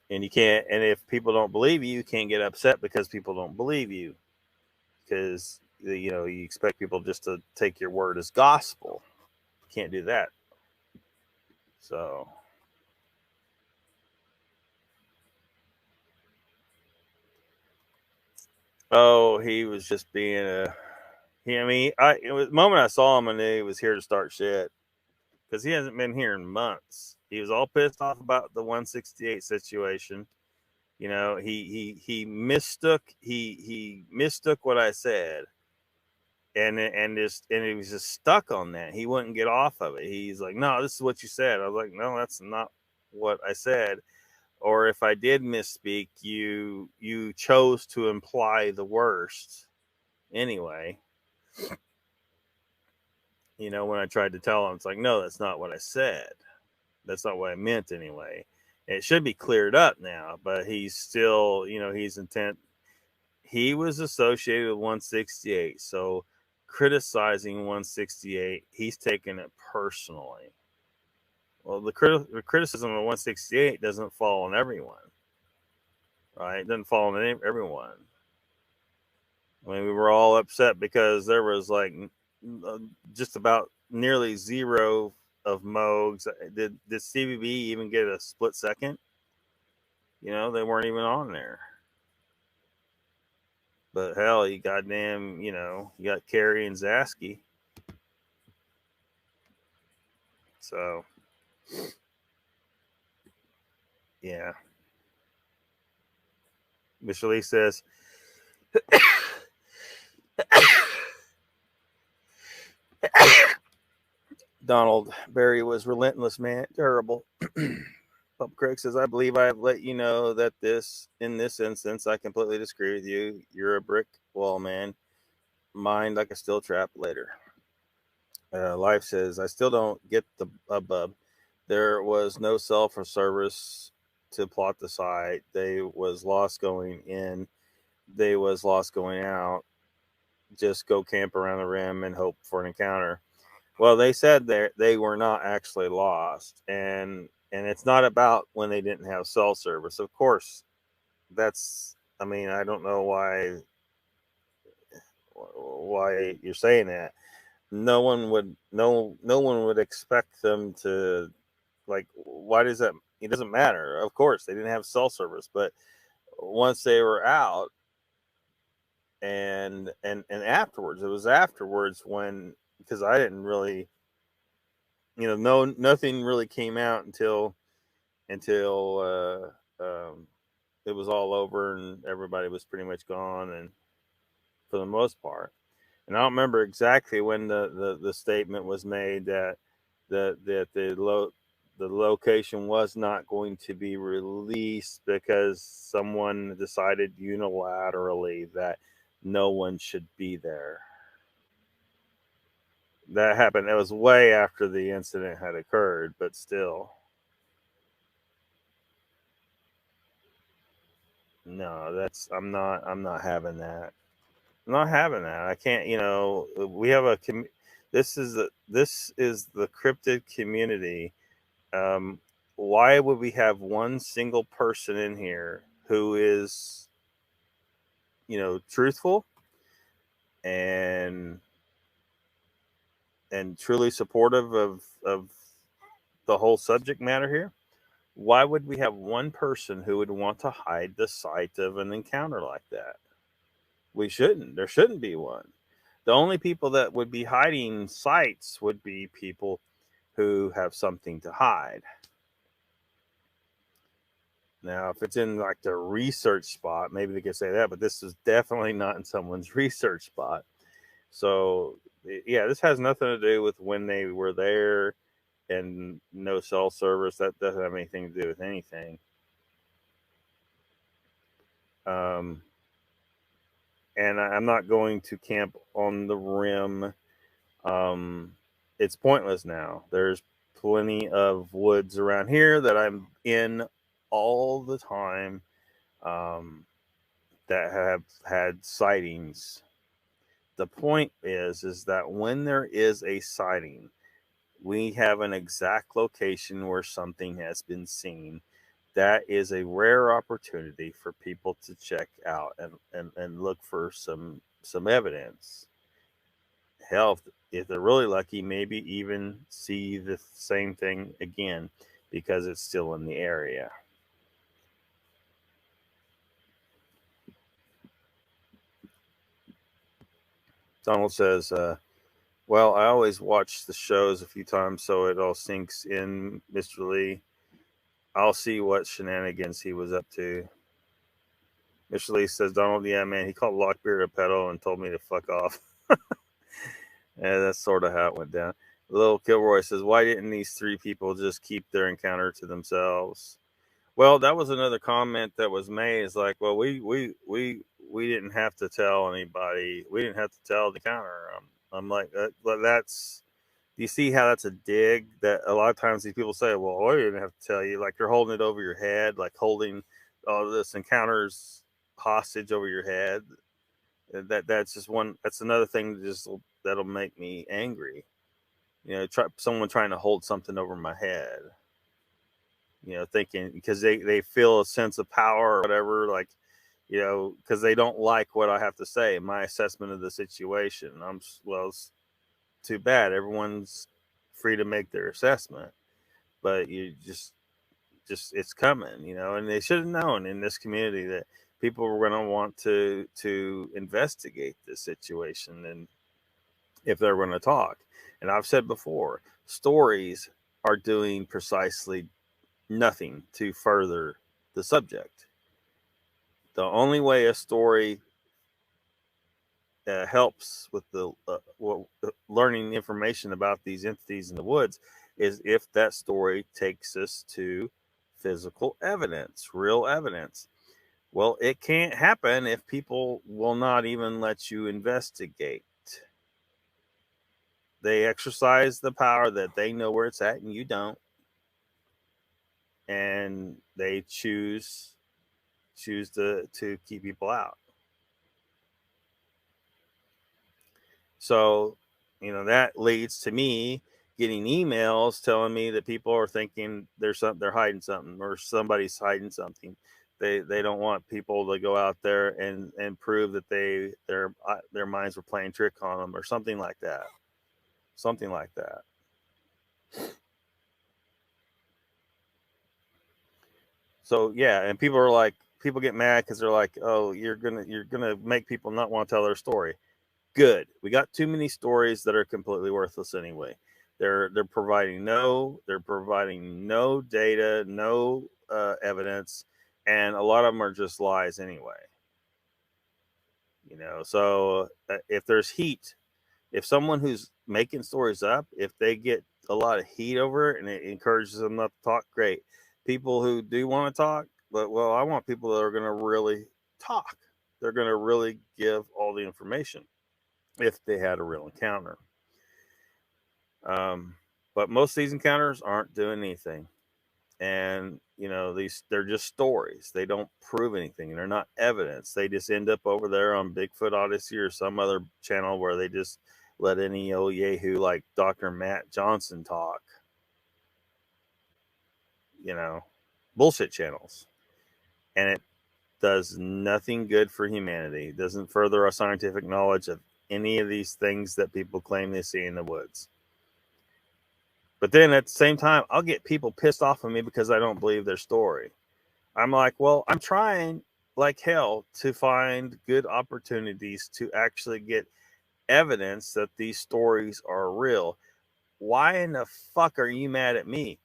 you can't. And if people don't believe you, you can't get upset because people don't believe you, because you expect people just to take your word as gospel. You can't do that. So Oh, he was just being a. I mean, the moment I saw him, I knew he was here to start shit because he hasn't been here in months. He was all pissed off about the 168 situation. You know, he mistook he mistook what I said, and he was just stuck on that. He wouldn't get off of it. He's like, "No, this is what you said." I was like, "No, that's not what I said." Or if I did misspeak, you chose to imply the worst anyway. You know, when I tried to tell him, it's like, no, that's not what I said. That's not what I meant anyway. It should be cleared up now, but he's still, you know, he's intent. He was associated with 168, so criticizing 168, he's taking it personally. Well, the criticism of 168 doesn't fall on everyone, right? It doesn't fall on everyone. I mean, we were all upset because there was like just about nearly zero of Moogs. Did CBB even get a split second? You know, they weren't even on there. But hell, you goddamn, you know, you got Carey and Zasky. So, yeah. Mr. Lee says, Donald Barry was relentless, man. Terrible. Pup Craig says, I believe I have let you know that in this instance, I completely disagree with you. You're a brick wall, man. Mind like a steel trap later. Life says, I still don't get the bub. There was no cell for service to plot the site. They was lost going in. They was lost going out. Just go camp around the rim and hope for an encounter. Well, they said they were not actually lost, and it's not about when they didn't have cell service. Of course, that's. I mean, I don't know why you're saying that. No one would expect them to, like, why does that? It doesn't matter. Of course, they didn't have cell service, but once they were out, and afterwards, it was afterwards when, because I didn't really, you know, nothing really came out until it was all over and everybody was pretty much gone, and for the most part. And I don't remember exactly when the statement was made that the location was not going to be released because someone decided unilaterally that no one should be there. That happened. It was way after the incident had occurred, but still. No, that's I'm not having that. I'm not having that. I can't. You know, we have a. This is the cryptid community. Um, why would we have one single person in here who is, you know, truthful and truly supportive of the whole subject matter here? Why would we have one person who would want to hide the site of an encounter like that? We shouldn't. There shouldn't be one. The only people that would be hiding sites would be people who have something to hide. Now, if it's in like the research spot, maybe they could say that, but this is definitely not in someone's research spot. So, yeah, this has nothing to do with when they were there and no cell service. That doesn't have anything to do with anything. And I'm not going to camp on the rim. It's pointless now. There's plenty of woods around here that I'm in all the time that have had sightings. The point is that when there is a sighting, we have an exact location where something has been seen. That is a rare opportunity for people to check out and look for some evidence. Hell, if they're really lucky, maybe even see the same thing again because it's still in the area. Donald says, well, I always watch the shows a few times so it all sinks in, Mr. Lee. I'll see what shenanigans he was up to. Mr. Lee says, Donald, yeah, man, he called Lockbeard a pedo and told me to fuck off. Yeah, that's sort of how it went down. Little Kilroy says, why didn't these three people just keep their encounter to themselves? Well, that was another comment that was made. It's like, well, we didn't have to tell anybody. We didn't have to tell the encounter. I'm like, that's. Do you see how that's a dig? That a lot of times these people say, well, I didn't have to tell you. Like you're holding it over your head, like holding all this encounters hostage over your head. That's just one. That's another thing that'll make me angry. Someone trying to hold something over my head. Thinking because they feel a sense of power or whatever, like, because they don't like what I have to say, my assessment of the situation. It's too bad. Everyone's free to make their assessment, but you just it's coming, and they should have known in this community that people were going to want to investigate this situation, and if they're going to talk. And I've said before, stories are doing precisely nothing to further the subject. The only way a story helps with the learning information about these entities in the woods is if that story takes us to physical evidence, real evidence. Well, it can't happen if people will not even let you investigate. They exercise the power that they know where it's at and you don't. And they choose to keep people out. So, that leads to me getting emails telling me that people are thinking they're hiding something, or somebody's hiding something. They don't want people to go out there and prove that their minds were playing trick on them, or something like that. Something like that. So yeah, and people get mad because they're like, oh, you're gonna make people not want to tell their story. Good. We got too many stories that are completely worthless anyway. They're providing no data, no evidence, and a lot of them are just lies anyway. So if there's heat, if someone who's making stories up, if they get a lot of heat over it and it encourages them not to talk, great. People who do want to talk, but I want people that are going to really talk. They're going to really give all the information if they had a real encounter. But most of these encounters aren't doing anything. And, they're just stories. They don't prove anything. They're not evidence. They just end up over there on Bigfoot Odyssey or some other channel where they just let any old yahoo like Dr. Matt Johnson talk. Bullshit channels. And it does nothing good for humanity. It doesn't further our scientific knowledge of any of these things that people claim they see in the woods. But then at the same time, I'll get people pissed off of me because I don't believe their story. I'm like, well, I'm trying like hell to find good opportunities to actually get evidence that these stories are real. Why in the fuck are you mad at me?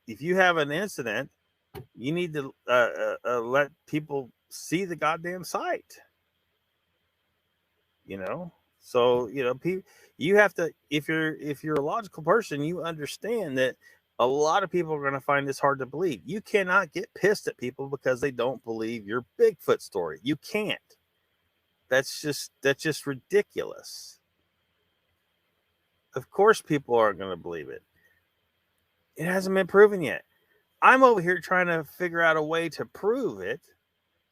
If you have an incident, you need to let people see the goddamn site. So you have to, if you're a logical person, you understand that a lot of people are going to find this hard to believe. You cannot get pissed at people because they don't believe your Bigfoot story. You can't. That's just ridiculous. Of course people aren't going to believe it. It hasn't been proven yet. I'm over here trying to figure out a way to prove it.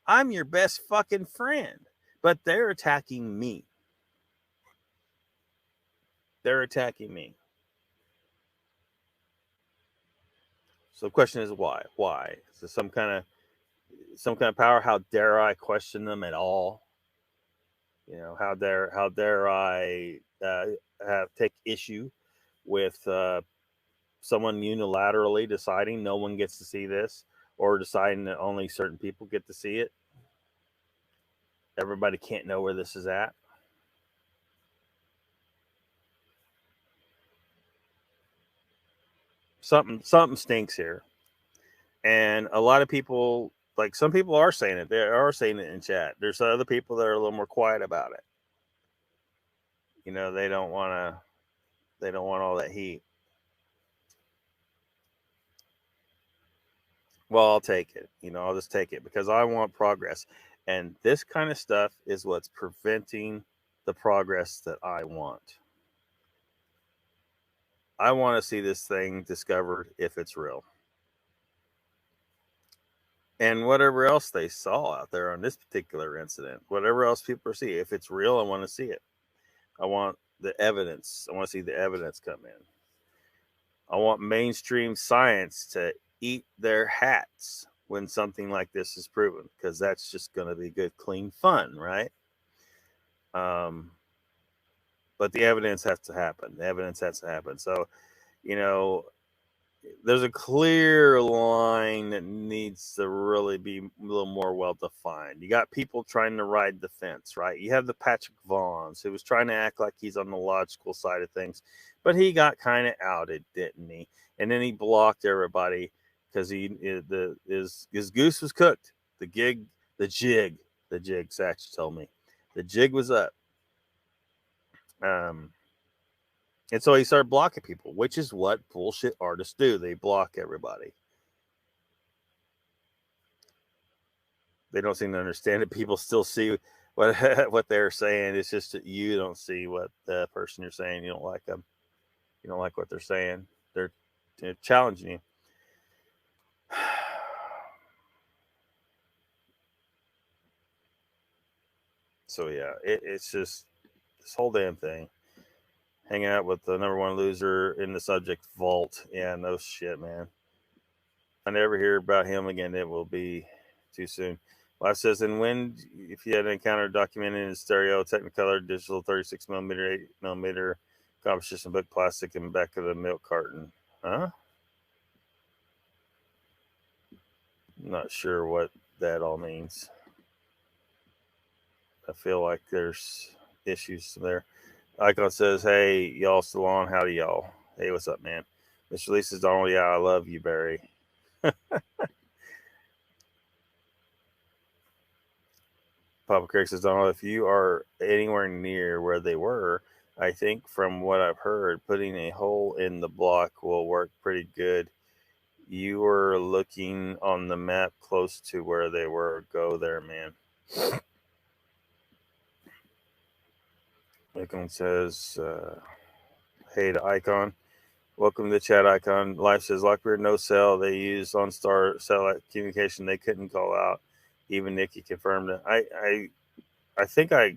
I'm your best fucking friend, but they're attacking me. They're attacking me. So the question is why? Why? Is there some kind of power? How dare I question them at all? How dare I take issue with someone unilaterally deciding no one gets to see this, or deciding that only certain people get to see it? Everybody can't know where this is at. something stinks here. And a lot of people, like some people are saying it. They are saying it in chat. There's other people that are a little more quiet about it. You know, they don't want all that heat. Well, I'll take it. You know, I'll just take it because I want progress. And this kind of stuff is what's preventing the progress that I want. I want to see this thing discovered if it's real. And whatever else they saw out there on this particular incident, whatever else people see, if it's real, I want to see it. I want the evidence. I want to see the evidence come in. I want mainstream science to eat their hats when something like this is proven, because that's just going to be good, clean fun, right? But the evidence has to happen. The evidence has to happen. So, you know, there's a clear line that needs to really be a little more well-defined. You got people trying to ride the fence, right? You have the Patrick Vaughns, who was trying to act like he's on the logical side of things, but he got kind of outed, didn't he? And then he blocked everybody because his goose was cooked. The jig, Satch told me. The jig was up. And so he started blocking people, which is what bullshit artists do. They block everybody. They don't seem to understand it. People still see what they're saying. It's just that you don't see what the person you're saying. You don't like them. You don't like what they're saying. They're challenging you. So yeah, it's just this whole damn thing. Hanging out with the #1 loser in the subject vault. Yeah, no shit, man. I never hear about him again. It will be too soon. Life says, and when, if you had an encounter documented in stereo, Technicolor, digital 36mm, 8mm, composition book, plastic in the back of the milk carton. Huh? I'm not sure what that all means. I feel like there's issues there. Icon says, hey, y'all still on? Howdy, y'all. Hey, what's up, man? Mr. Lee says, Donald, yeah, I love you, Barry. Papa Craig says, Donald, if you are anywhere near where they were, I think from what I've heard, putting a hole in the block will work pretty good. You were looking on the map close to where they were. Go there, man. Icon says, hey to Icon. Welcome to the chat, Icon. Life says, Lockbeard no cell. They use OnStar satellite communication. They couldn't call out. Even Nikki confirmed it. I think I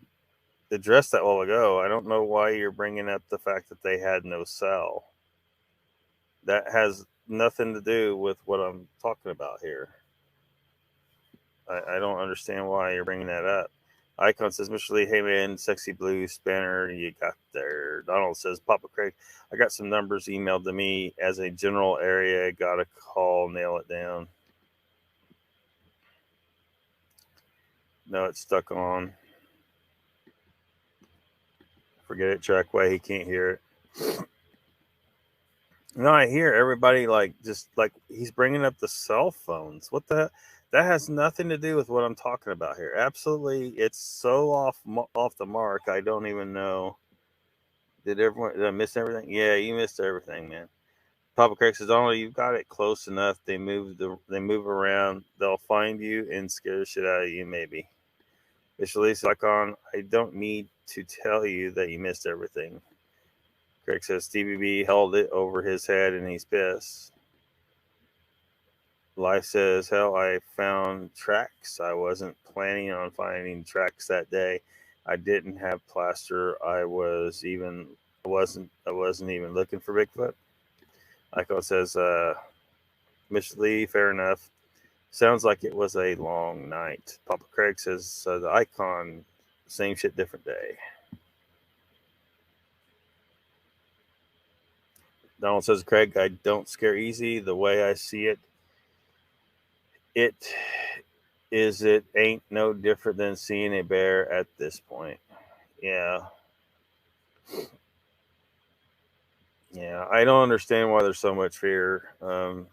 addressed that a while ago. I don't know why you're bringing up the fact that they had no cell. That has nothing to do with what I'm talking about here. I don't understand why you're bringing that up. Icon says, Mr. Lee, hey man, sexy blue spanner you got there. Donald says, Papa Craig, I got some numbers emailed to me as a general area. Got a call, nail it down. No, it's stuck on. Forget it, Trackway. He can't hear it. No, I hear everybody just he's bringing up the cell phones. What the? That has nothing to do with what I'm talking about here. Absolutely, it's so off the mark. I don't even know. Did I miss everything? Yeah, you missed everything, man. Papa Craig says, "Donald, you've got it close enough. They move around. They'll find you and scare the shit out of you, maybe." It's released Icon. I don't need to tell you that you missed everything. Craig says, TBB held it over his head and he's pissed. Life says, hell, I found tracks. I wasn't planning on finding tracks that day. I didn't have plaster. I wasn't even looking for Bigfoot. Icon says, Mr. Lee, fair enough. Sounds like it was a long night. Papa Craig says, the Icon, same shit, different day. Donald says, Craig, I don't scare easy. The way I see it, it ain't no different than seeing a bear at this point. Yeah. Yeah, I don't understand why there's so much fear. Um,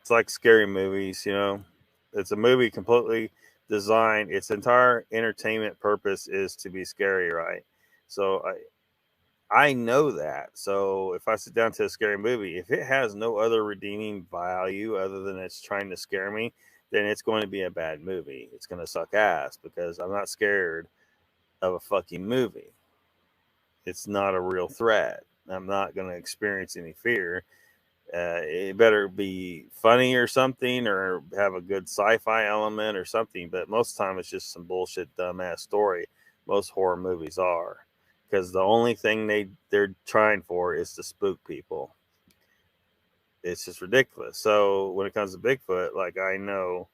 it's like scary movies, you know. It's a movie completely designed. Its entire entertainment purpose is to be scary, right? So I know that. So if I sit down to a scary movie, if it has no other redeeming value other than it's trying to scare me, then it's going to be a bad movie. It's going to suck ass because I'm not scared of a fucking movie. It's not a real threat. I'm not going to experience any fear. It better be funny or something, or have a good sci-fi element or something. But most of the time, it's just some bullshit, dumbass story. Most horror movies are, because the only thing they're trying for is to spook people. It's just ridiculous. So when it comes to Bigfoot, like, I know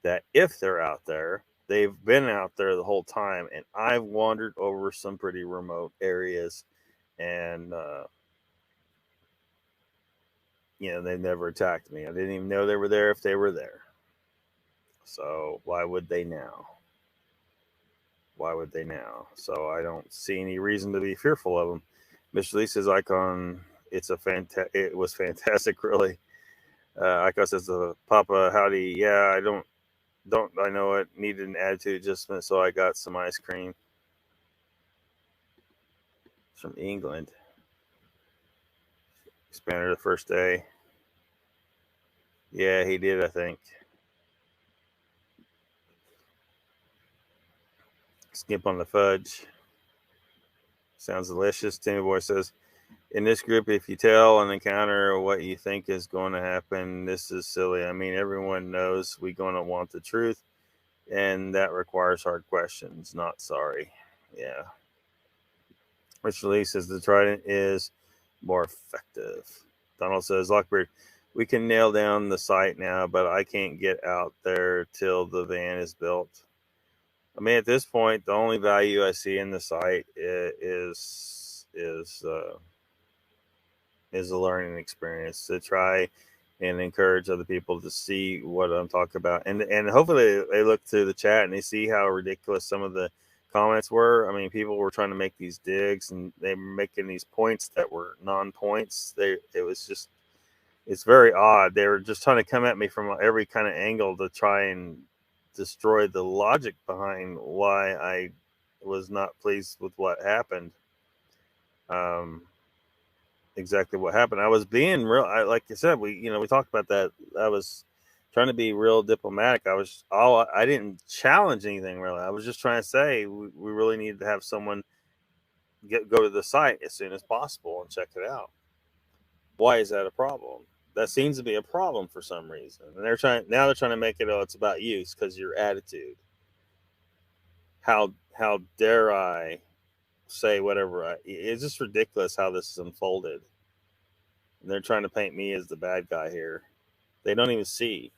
that if they're out there, they've been out there the whole time, and I've wandered over some pretty remote areas, and they never attacked me. I didn't even know they were there if they were there. So why would they now? Why would they now? So I don't see any reason to be fearful of them. Mr. Lisa's icon, it was fantastic, really. Icon says, Papa, howdy. Yeah, I know it needed an attitude adjustment, so I got some ice cream. It's from England. Expander the first day. Yeah, he did, I think. Skip on the fudge. Sounds delicious. Timmy Boy says, in this group, if you tell an encounter what you think is going to happen, this is silly. I mean, everyone knows we're going to want the truth, and that requires hard questions. Not sorry. Yeah. Richard Lee says the trident is more effective. Donald says, Lockbeard, we can nail down the site now, but I can't get out there till the van is built. I mean, at this point, the only value I see in the site is a learning experience to try and encourage other people to see what I'm talking about, and hopefully they look through the chat and they see how ridiculous some of the comments were. I mean, people were trying to make these digs and they were making these points that were non-points. It's very odd. They were just trying to come at me from every kind of angle to try and destroy the logic behind why I was not pleased with what happened. Exactly what happened. I was being real. Like I said, we talked about that. I was trying to be real diplomatic. I didn't challenge anything really. I was just trying to say we really needed to have someone go to the site as soon as possible and check it out. Why is that a problem? That seems to be a problem for some reason. And they're trying to make it, it's about you because your attitude. How dare I say whatever? It's just ridiculous how this is unfolded. And they're trying to paint me as the bad guy here. They don't even see.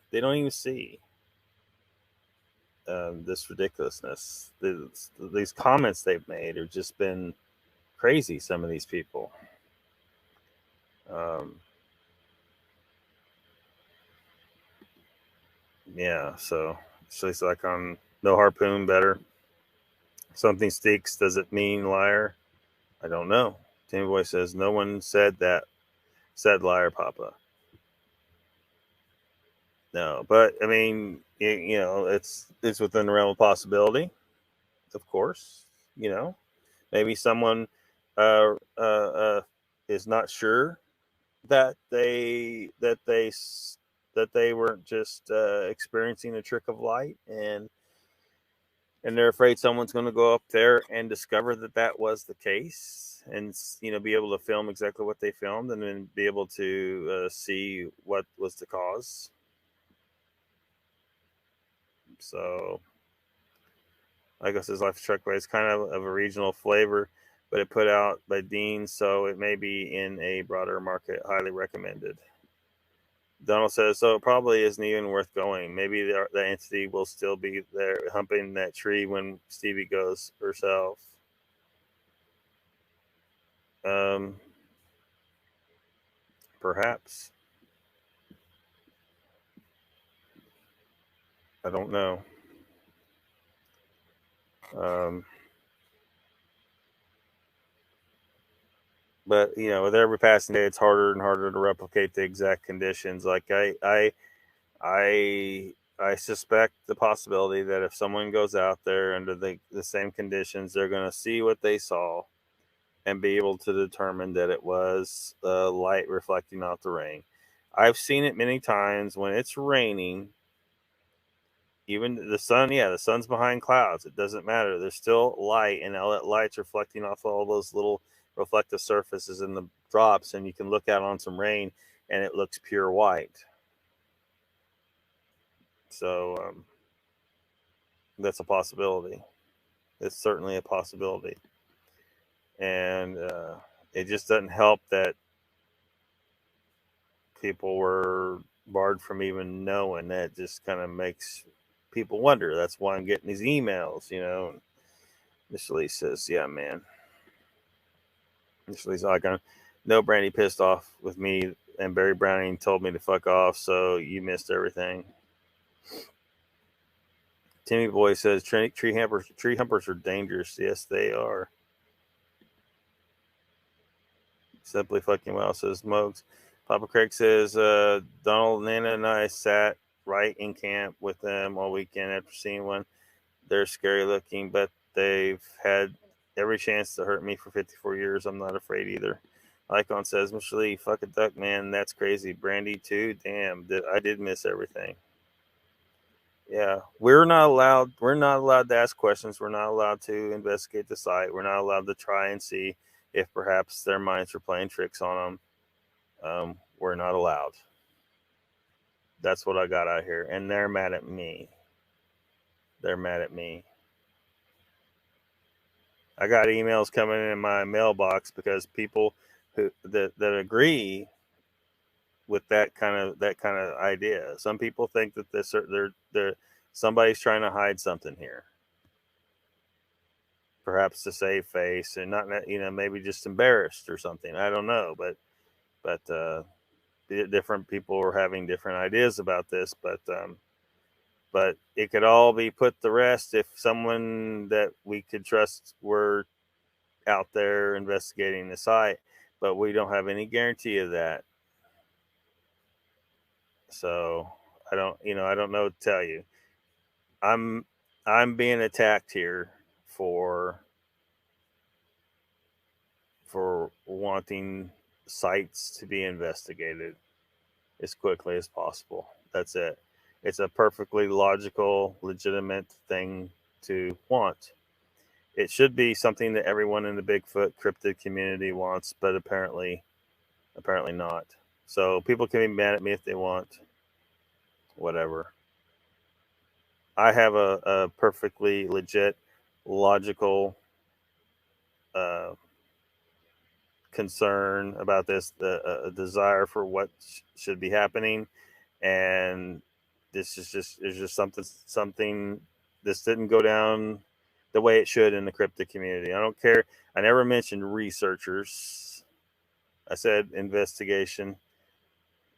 This ridiculousness. These comments they've made have just been crazy. Some of these people. Yeah. So it's like on no harpoon better. Something sticks. Does it mean liar? I don't know. Timmy Boy says no one said that. Said liar, Papa. No, but I mean, it's within the realm of possibility. Of course, maybe someone uh, uh, uh, is not sure that they weren't just experiencing a trick of light, and they're afraid someone's going to go up there and discover that was the case, and be able to film exactly what they filmed, and then be able to see what was the cause. So, I guess his Life Truck Way is kind of a regional flavor, but it put out by Dean, so it may be in a broader market. Highly recommended. Donald says, so it probably isn't even worth going. Maybe the entity will still be there humping that tree when Stevie goes herself. Perhaps. I don't know. but you know, with every passing day, it's harder and harder to replicate the exact conditions. Like I suspect the possibility that if someone goes out there under the same conditions, they're going to see what they saw and be able to determine that it was light reflecting off the rain. I've seen it many times when it's raining. Even the sun, yeah, the sun's behind clouds. It doesn't matter. There's still light, and all that light's reflecting off all those little reflective surfaces in the drops, and you can look out on some rain, and it looks pure white. So that's a possibility. It's certainly a possibility. And it just doesn't help that people were barred from even knowing. That just kind of makes people wonder. That's why I'm getting these emails, you know. Miss Lee says, yeah, man. Miss Lee's like, no, Brandy pissed off with me, and Barry Browning told me to fuck off, so you missed everything. Timmy Boy says, tree humpers are dangerous. Yes, they are. Simply fucking well, says Mogs. Papa Craig says, Donald, Nana, and I sat right in camp with them all weekend after seeing one. They're scary looking, but they've had every chance to hurt me for 54 years. I'm not afraid either. Icon says, Mr. Lee, fuck a duck, man. That's crazy. Brandy, too? Damn, I did miss everything. Yeah, we're not allowed to ask questions. We're not allowed to investigate the site. We're not allowed to try and see if perhaps their minds are playing tricks on them. We're not allowed. That's what I got out here. And they're mad at me. They're mad at me. I got emails coming in my mailbox because people that agree with that kind of idea. Some people think that they're somebody's trying to hide something here, perhaps to save face, and not, you know, maybe just embarrassed or something. I don't know, but different people are having different ideas about this. But it could all be put to rest if someone that we could trust were out there investigating the site, but we don't have any guarantee of that. So I don't know what to tell you. I'm being attacked here for wanting sites to be investigated as quickly as possible. That's it. It's a perfectly logical, legitimate thing to want. It should be something that everyone in the Bigfoot cryptid community wants, but apparently not. So people can be mad at me if they want. Whatever. I have a perfectly legit, logical concern about this, a desire for what should be happening, and this is just something. This didn't go down the way it should in the cryptid community. I don't care. I never mentioned researchers. I said investigation.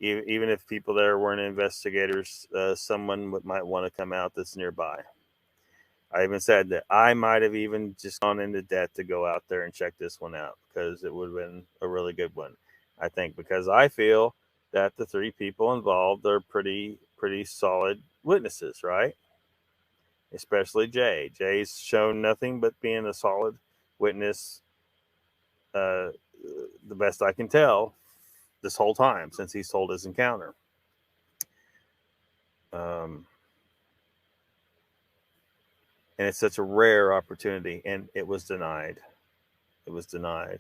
Even if people there weren't investigators, someone might want to come out that's nearby. I even said that I might have even just gone into debt to go out there and check this one out, because it would have been a really good one. I think because I feel that the three people involved are pretty solid witnesses, right? Especially Jay. Jay's shown nothing but being a solid witness, the best I can tell, this whole time since he's told his encounter. And it's such a rare opportunity, and it was denied. It was denied.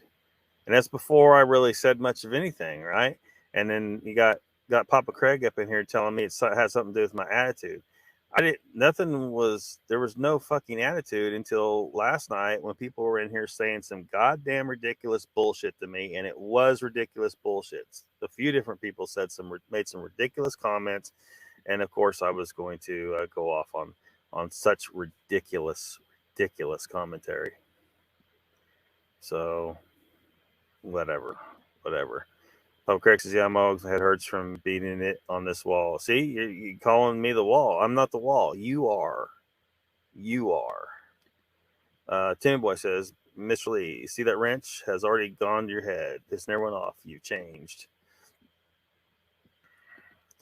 And that's before I really said much of anything, right? And then you got Papa Craig up in here telling me it has something to do with my attitude. There was no fucking attitude until last night when people were in here saying some goddamn ridiculous bullshit to me, and it was ridiculous bullshit. A few different people made some ridiculous comments, and of course I was going to go off on such ridiculous commentary. So whatever. Papa Craig says, yeah, my head hurts from beating it on this wall. See, you're calling me the wall. I'm not the wall. You are. Tim Boy says, Mr. Lee, see that wrench has already gone to your head. It's never went off. You've changed.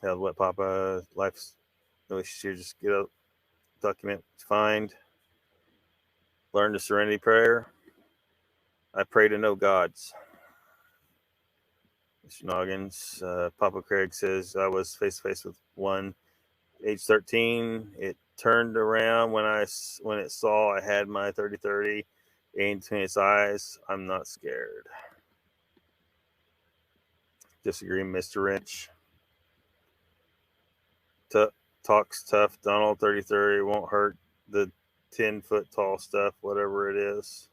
Hell, what, Papa? Life's relationship. Just get a document, find, learn the serenity prayer. I pray to no gods. Mr. Noggins, Papa Craig says, I was face to face with one, age 13. It turned around when it saw I had my 30-30 aimed between its eyes. I'm not scared. Disagree, Mr. Wrench. Talks tough. Donald 30-30 won't hurt the 10-foot tall stuff, whatever it is.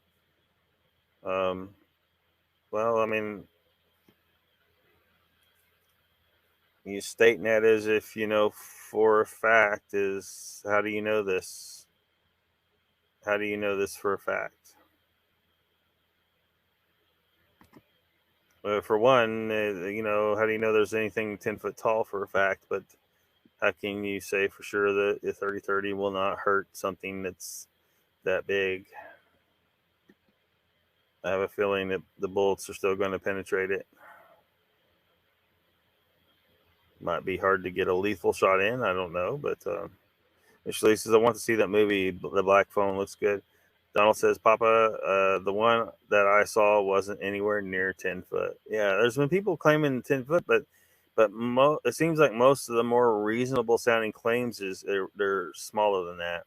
Well, I mean, you stating that as if you know for a fact is, how do you know this? How do you know this for a fact? For one, you know, how do you know there's anything 10 foot tall for a fact? But how can you say for sure that the 30-30 will not hurt something that's that big? I have a feeling that the bullets are still going to penetrate it. Might be hard to get a lethal shot in. I don't know. But Michelle says, I want to see that movie. The Black Phone looks good. Donald says, Papa, the one that I saw wasn't anywhere near 10 foot. Yeah, there's been people claiming 10 foot, but it seems like most of the more reasonable sounding claims they're smaller than that.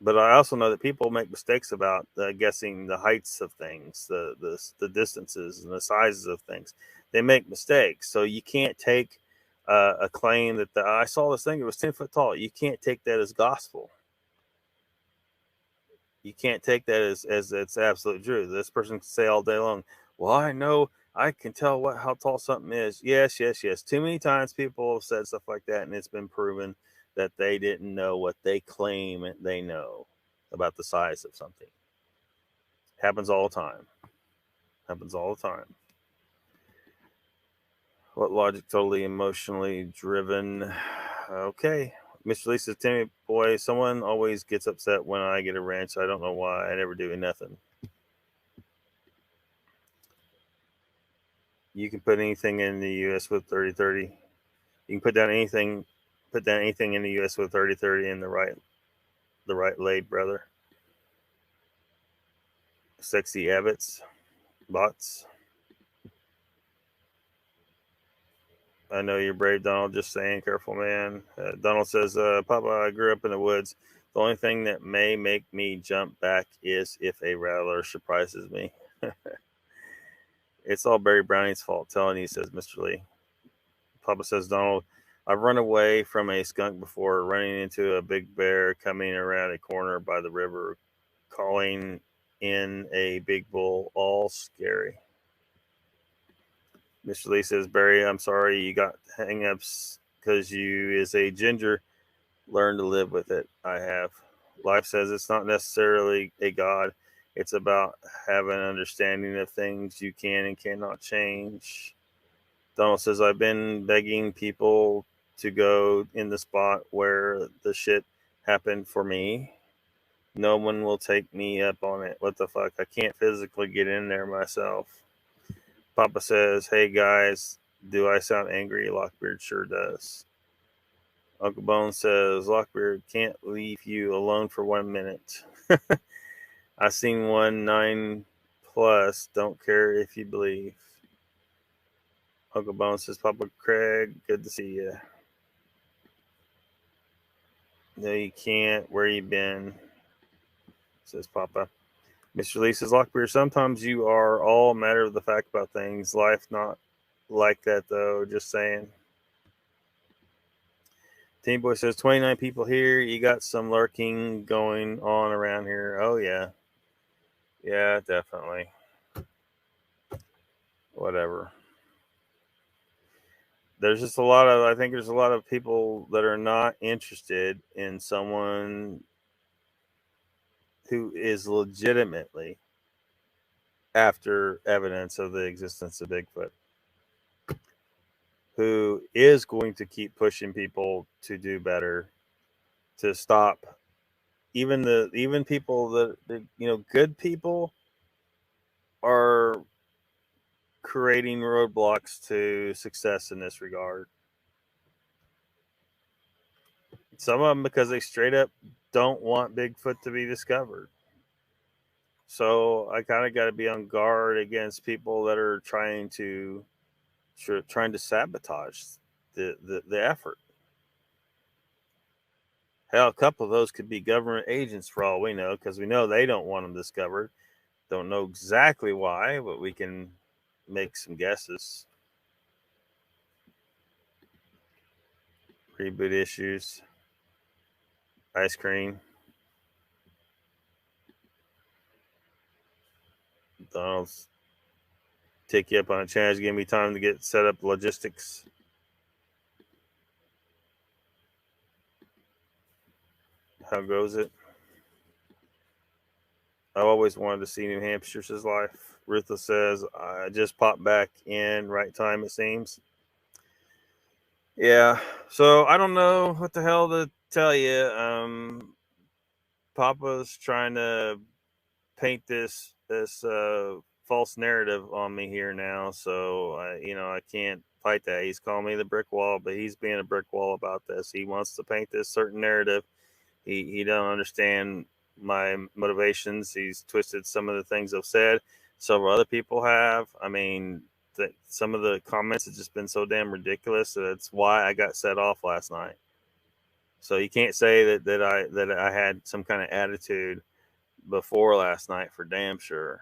But I also know that people make mistakes about guessing the heights of things, the distances and the sizes of things. They make mistakes. So you can't take a claim that I saw this thing, it was 10 foot tall. You can't take that as gospel. You can't take that as it's absolute truth. This person can say all day long, well, I know, I can tell how tall something is. Yes. Too many times people have said stuff like that, and it's been proven that they didn't know what they claim they know about the size of something. Happens all the time. What logic? Totally emotionally driven. Okay. Mr. Lee says, Timmy boy, someone always gets upset when I get a wrench. I don't know why. I never do nothing. You can put anything in the U.S. with 30-30. You can put down anything in the U.S. with 30-30 in the right laid, brother. Sexy Abbots. Bots. I know you're brave, Donald. Just saying, careful, man. Donald says, Papa, I grew up in the woods. The only thing that may make me jump back is if a rattler surprises me. It's all Barry Browning's fault, telling you, says Mr. Lee. Papa says, Donald, I've run away from a skunk before, running into a big bear coming around a corner by the river, calling in a big bull, all scary. Mr. Lee says, Barry, I'm sorry you got hang-ups because you is a ginger. Learn to live with it. I have. Life says it's not necessarily a God. It's about having an understanding of things you can and cannot change. Donald says, I've been begging people to go in the spot where the shit happened for me. No one will take me up on it. What the fuck? I can't physically get in there myself. Papa says, hey guys, do I sound angry? Lockbeard sure does. Uncle Bone says, Lockbeard can't leave you alone for 1 minute. I seen one 9+. Don't care if you believe. Uncle Bone says, Papa Craig, good to see you. No, you can't. Where you been? Says Papa. Mr. Lee says, Lockbeard, sometimes you are all matter of the fact about things. Life not like that, though. Just saying. Team Boy says, 29 people here. You got some lurking going on around here. Oh, yeah. Yeah, definitely. Whatever. There's just I think there's a lot of people that are not interested in someone who is legitimately after evidence of the existence of Bigfoot, who is going to keep pushing people to do better, to stop even people that good people are creating roadblocks to success in this regard. Some of them because they straight up don't want Bigfoot to be discovered. So I kind of got to be on guard against people that are trying to sabotage the effort. Hell, a couple of those could be government agents for all we know, because we know they don't want them discovered. Don't know exactly why, but we can make some guesses. Reboot issues. Ice cream. Donald's take you up on a challenge. Give me time to get set up logistics. How goes it? I've always wanted to see New Hampshire's life. Ruthless says, I just popped back in right time, it seems. Yeah, so I don't know what the hell to tell you. Papa's trying to paint this false narrative on me here now, so I can't fight that. He's calling me the brick wall, but he's being a brick wall about this. He wants to paint this certain narrative. He don't understand my motivations. He's twisted some of the things I've said. Several other people have. I mean, some of the comments have just been so damn ridiculous. That's why I got set off last night. So you can't say that I had some kind of attitude before last night, for damn sure.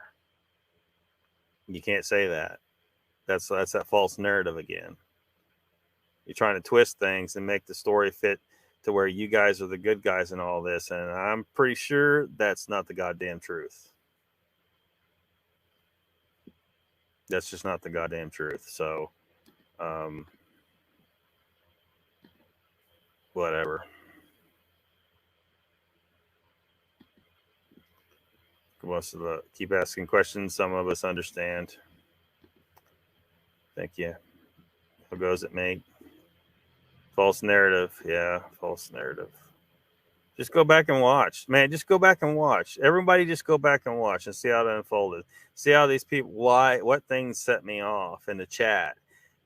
You can't say that. That's that false narrative again. You're trying to twist things and make the story fit to where you guys are the good guys in all this, and I'm pretty sure that's not the goddamn truth. That's just not the goddamn truth. So, whatever. Wants to keep asking questions. Some of us understand. Thank you. How goes it, mate? False narrative. Yeah, false narrative. Just go back and watch. Man, just go back and watch. Everybody just go back and watch and see how it unfolded. See how these people, what things set me off in the chat.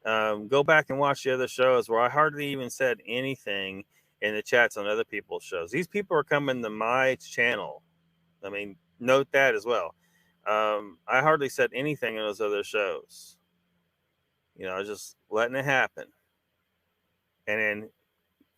Go back and watch the other shows where I hardly even said anything in the chats on other people's shows. These people are coming to my channel. I mean, note that as well. I hardly said anything in those other shows. I was just letting it happen. And then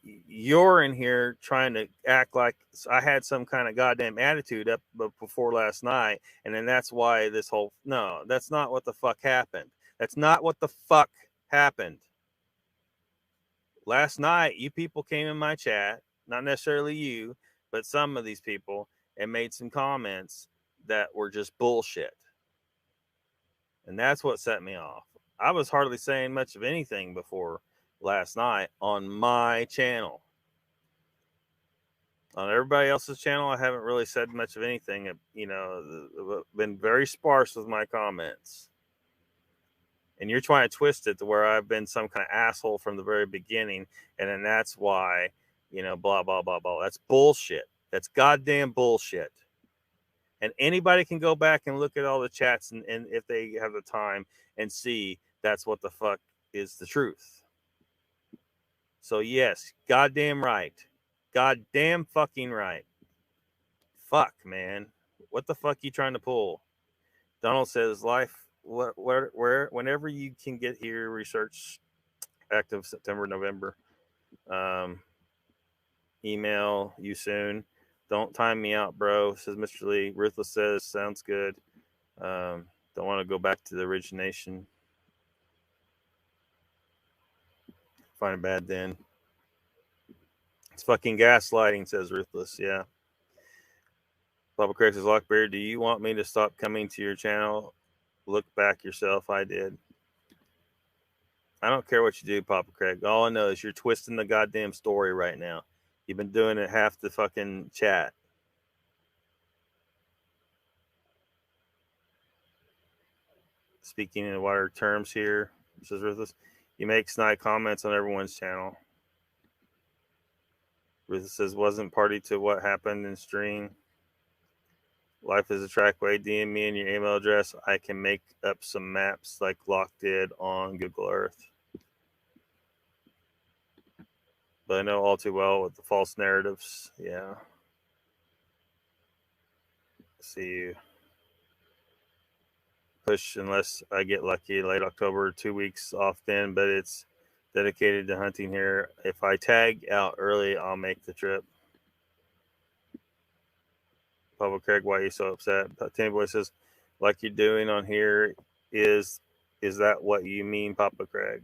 you're in here trying to act like I had some kind of goddamn attitude up before last night. And then that's why this whole, no, that's not what the fuck happened. That's not what the fuck happened. Last night, you people came in my chat, not necessarily you, but some of these people, and made some comments that were just bullshit. And that's what set me off. I was hardly saying much of anything before last night on my channel. On everybody else's channel, I haven't really said much of anything. Been very sparse with my comments. And you're trying to twist it to where I've been some kind of asshole from the very beginning. And then that's why, blah, blah, blah, blah. That's bullshit. That's goddamn bullshit. And anybody can go back and look at all the chats and if they have the time and see that's what the fuck is the truth. So yes, goddamn right. Goddamn fucking right. Fuck, man. What the fuck you trying to pull? Donald says life where whenever you can get here, research active September, November. Email you soon. Don't time me out, bro, says Mr. Lee. Ruthless says, sounds good. Don't want to go back to the origination. Find it bad then. It's fucking gaslighting, says Ruthless. Yeah. Papa Craig says, Lockbeard, do you want me to stop coming to your channel? Look back yourself. I did. I don't care what you do, Papa Craig. All I know is you're twisting the goddamn story right now. You've been doing it half the fucking chat. Speaking in wider terms here, says Ruthless, you make snide comments on everyone's channel. Ruth says, wasn't party to what happened in stream. Life is a trackway. DM me and your email address. I can make up some maps like Locke did on Google Earth. But I know all too well with the false narratives. Yeah. See you. Push unless I get lucky. Late October, 2 weeks off then, but it's dedicated to hunting here. If I tag out early, I'll make the trip. Papa Craig, why are you so upset? Tanny Boy says, like you're doing on here, is that what you mean, Papa Craig?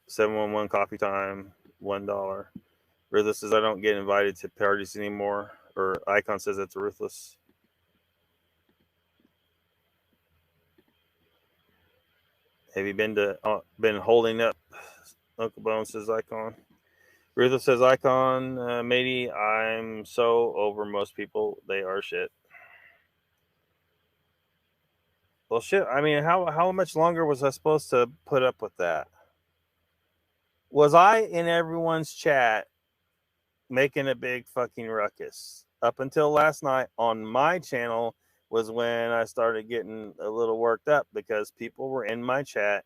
711 coffee time, $1. Ruthless says, I don't get invited to parties anymore. Or Icon says that's Ruthless. Have you been holding up? Uncle Bone says Icon. Ruthless says Icon, matey, I'm so over most people. They are shit. Well, shit. I mean, how much longer was I supposed to put up with that? Was I in everyone's chat making a big fucking ruckus? Up until last night on my channel was when I started getting a little worked up because people were in my chat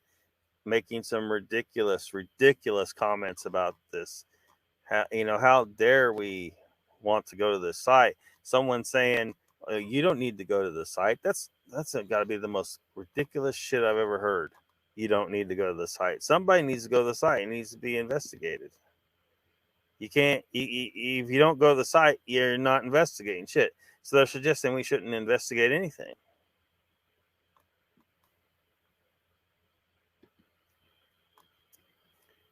making some ridiculous comments about this. How dare we want to go to this site? Someone saying, you don't need to go to the site. That's got to be the most ridiculous shit I've ever heard. You don't need to go to the site. Somebody needs to go to the site. It needs to be investigated. You can't, if you don't go to the site, you're not investigating shit. So they're suggesting we shouldn't investigate anything.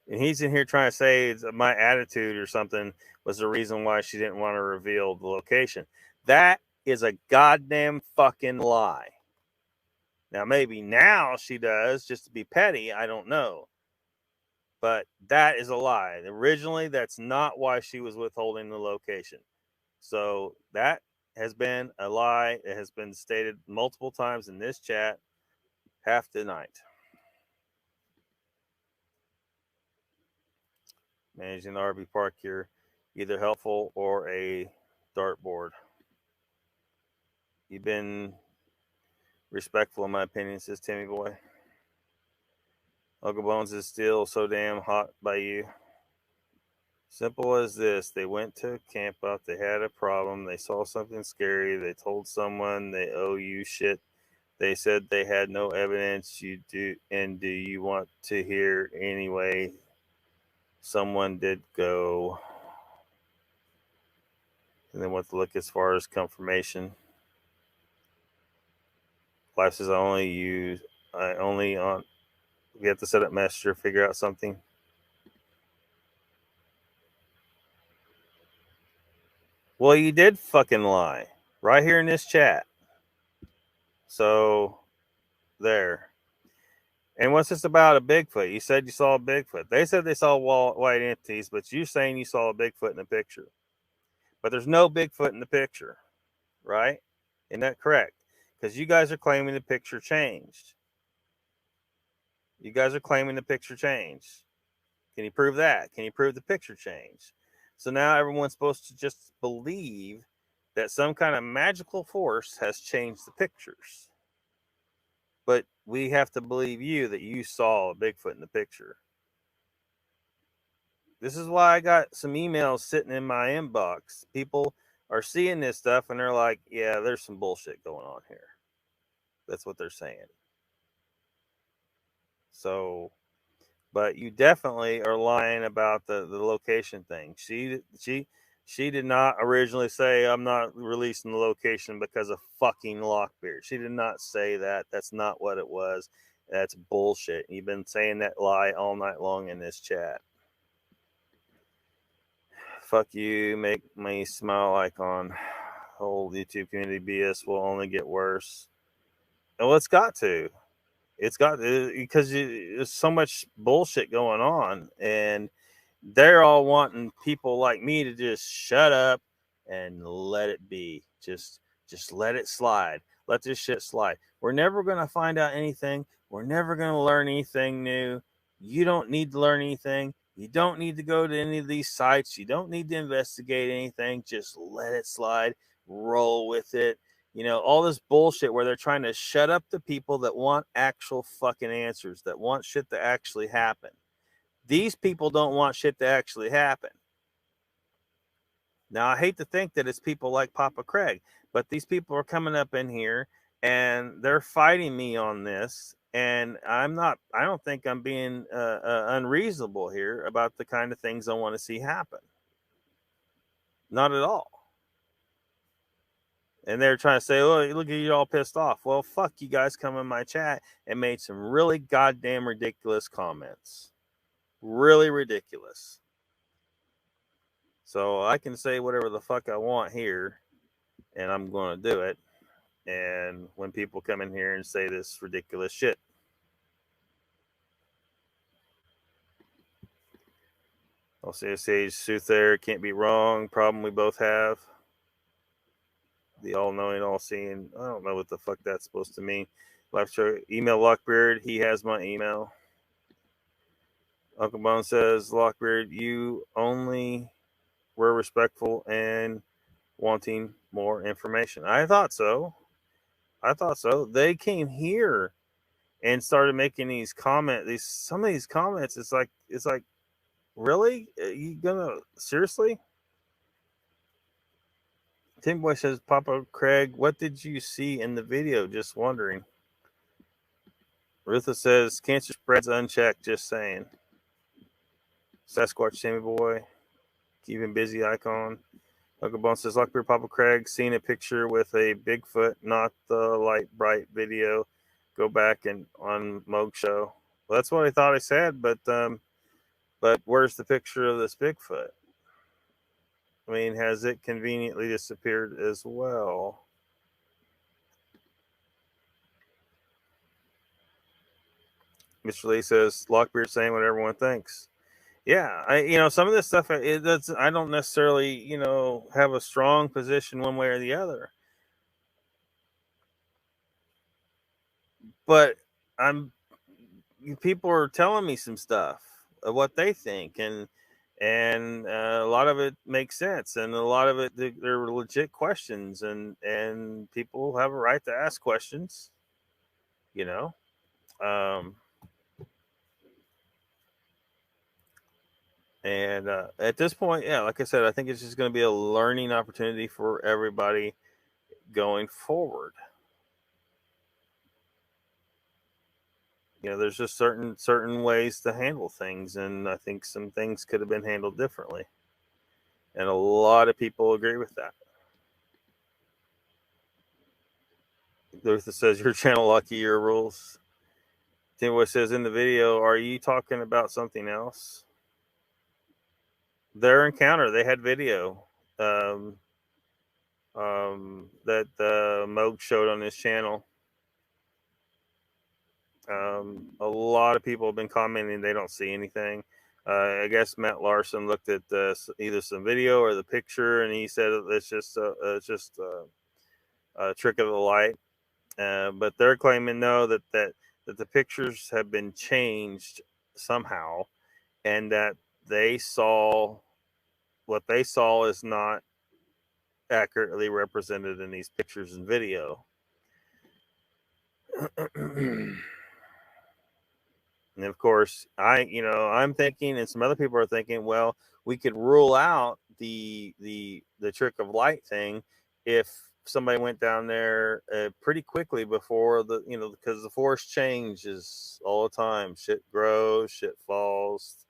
And he's in here trying to say my attitude or something was the reason why she didn't want to reveal the location. That is a goddamn fucking lie. Now, maybe now she does just to be petty. I don't know. But that is a lie. Originally, that's not why she was withholding the location. So that has been a lie. It has been stated multiple times in this chat half the night. Managing the RV park here, either helpful or a dartboard. You've been respectful in my opinion, says Timmy Boy. Uncle Bones is still so damn hot by you. Simple as this. They went to camp out. They had a problem. They saw something scary. They told someone they owe you shit. They said they had no evidence. You do, and do you want to hear anyway? Someone did go. And they want to look as far as confirmation. Life says we have to set up Messenger, figure out something. Well, you did fucking lie right here in this chat. So there. And what's this about a Bigfoot? You said you saw a Bigfoot. They said they saw white entities, but you're saying you saw a Bigfoot in the picture. But there's no Bigfoot in the picture, right? Isn't that correct? Because you guys are claiming the picture changed. You guys are claiming the picture changed. Can you prove that? Can you prove the picture changed? So now everyone's supposed to just believe that some kind of magical force has changed the pictures. But we have to believe you that you saw a Bigfoot in the picture. This is why I got some emails sitting in my inbox. People are seeing this stuff and they're like, yeah, there's some bullshit going on here. That's what they're saying. So, but you definitely are lying about the location thing. She did not originally say, I'm not releasing the location because of fucking Lockbeard. She did not say that. That's not what it was. That's bullshit. You've been saying that lie all night long in this chat. Fuck you, make me smile icon. Whole YouTube community BS will only get worse. Well, it's got to. It's got to, because there's so much bullshit going on, and they're all wanting people like me to just shut up and let it be. Just let it slide. Let this shit slide. We're never going to find out anything. We're never going to learn anything new. You don't need to learn anything. You don't need to go to any of these sites. You don't need to investigate anything. Just let it slide. Roll with it. You know, all this bullshit where they're trying to shut up the people that want actual fucking answers, that want shit to actually happen. These people don't want shit to actually happen. Now, I hate to think that it's people like Papa Craig, but these people are coming up in here and they're fighting me on this. And I don't think I'm being unreasonable here about the kind of things I want to see happen. Not at all. And they're trying to say, oh, look at you all pissed off. Well, fuck you guys come in my chat and made some really goddamn ridiculous comments. Really ridiculous. So I can say whatever the fuck I want here, and I'm going to do it. And when people come in here and say this ridiculous shit. I'll say Sage Sooth there, can't be wrong. Problem we both have. The all-knowing, all-seeing. I don't know what the fuck that's supposed to mean. Live show, email Lockbeard. He has my email. Uncle Bone says, Lockbeard, you only were respectful and wanting more information. I thought so. They came here and started making these comments. Some of these comments, it's like, really? Are you gonna seriously? Tim Boy says, Papa Craig, what did you see in the video? Just wondering. Rutha says, cancer spreads unchecked, just saying. Sasquatch Sammy Boy, keeping busy icon. Uncle Bone says, Lockbeard Papa Craig, seen a picture with a Bigfoot, not the light bright video. Go back and on Moog show. Well, that's what I thought I said, but where's the picture of this Bigfoot? I mean, has it conveniently disappeared as well? Mr. Lee says, Lockbeard saying what everyone thinks. Yeah, some of this stuff, I don't necessarily, have a strong position one way or the other. But people are telling me some stuff of what they think, and a lot of it makes sense, and a lot of it they're legit questions, and people have a right to ask questions, and at this point, yeah, like I said, I think it's just going to be a learning opportunity for everybody going forward. There's just certain ways to handle things, and I think some things could have been handled differently. And a lot of people agree with that. Luther says, your channel, Lucky, your rules. Timboy says, in the video, are you talking about something else? Their encounter, they had video that Moog showed on his channel. A lot of people have been commenting they don't see anything. I guess Matt Larson looked at either some video or the picture, and he said it's just a trick of the light. But they're claiming that the pictures have been changed somehow, and that what they saw is not accurately represented in these pictures and video. And of course, I'm thinking, and some other people are thinking, well, we could rule out the trick of light thing if somebody went down there pretty quickly before because the force changes all the time. Shit grows, shit falls,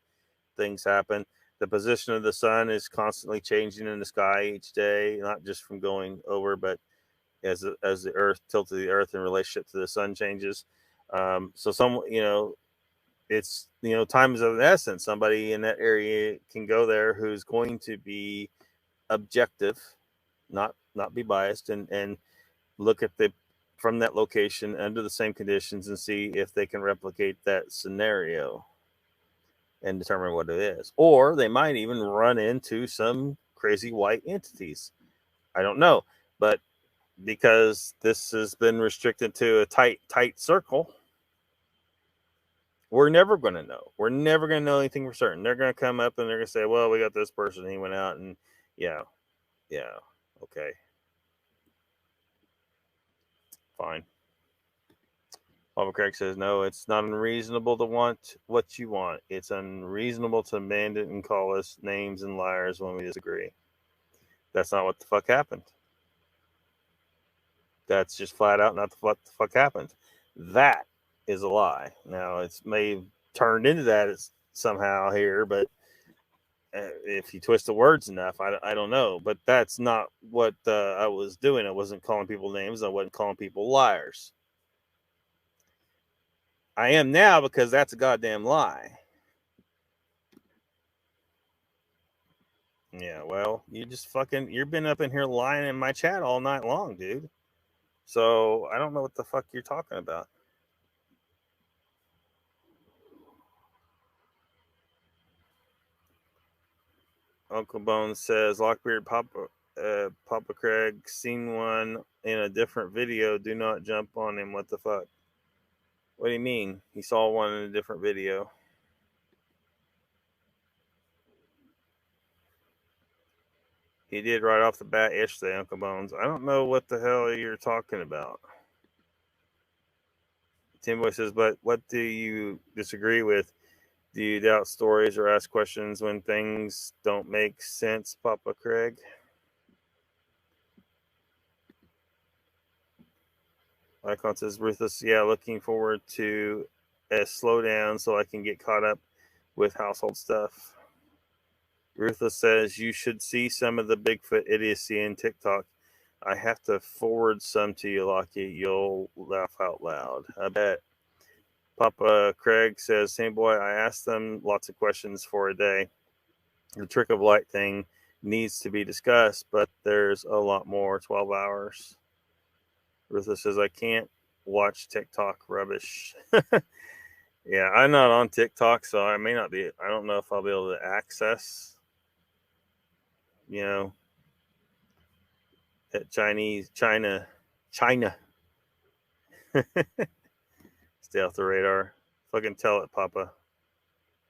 things happen. The position of the sun is constantly changing in the sky each day, not just from going over, but as the earth tilts to the earth in relationship to the sun changes. So it's time is of the essence. Somebody in that area can go there who's going to be objective, not be biased, and look at from that location under the same conditions and see if they can replicate that scenario and determine what it is. Or they might even run into some crazy white entities. I don't know, but because this has been restricted to a tight circle, We're never going to know. We're never going to know anything for certain. They're going to come up and they're going to say, well, we got this person. He went out and yeah. Okay. Fine. Papa Craig says, no, it's not unreasonable to want what you want. It's unreasonable to demand it and call us names and liars when we disagree. That's not what the fuck happened. That's just flat out not what the fuck happened. That is a lie. Now, it's may have turned into that somehow here, but if you twist the words enough, I don't know. But that's not what I was doing. I wasn't calling people names. I wasn't calling people liars. I am now because that's a goddamn lie. Yeah, well, you've been up in here lying in my chat all night long, dude. So I don't know what the fuck you're talking about. Uncle Bones says, Lockbeard Papa Craig seen one in a different video. Do not jump on him. What the fuck? What do you mean? He saw one in a different video. He did right off the bat yesterday, Uncle Bones. I don't know what the hell you're talking about. Timboy says, but what do you disagree with? Do you doubt stories or ask questions when things don't make sense, Papa Craig? Icon says, Ruthless, yeah, looking forward to a slowdown so I can get caught up with household stuff. Ruthless says, you should see some of the Bigfoot idiocy in TikTok. I have to forward some to you, Lockie. You'll laugh out loud. I bet. Papa Craig says, same boy, I asked them lots of questions for a day. The trick of light thing needs to be discussed, but there's a lot more. 12 hours. Ruthless says, I can't watch TikTok rubbish. Yeah, I'm not on TikTok, so I may not be. I don't know if I'll be able to access, at China. Stay off the radar. Fucking tell it, Papa.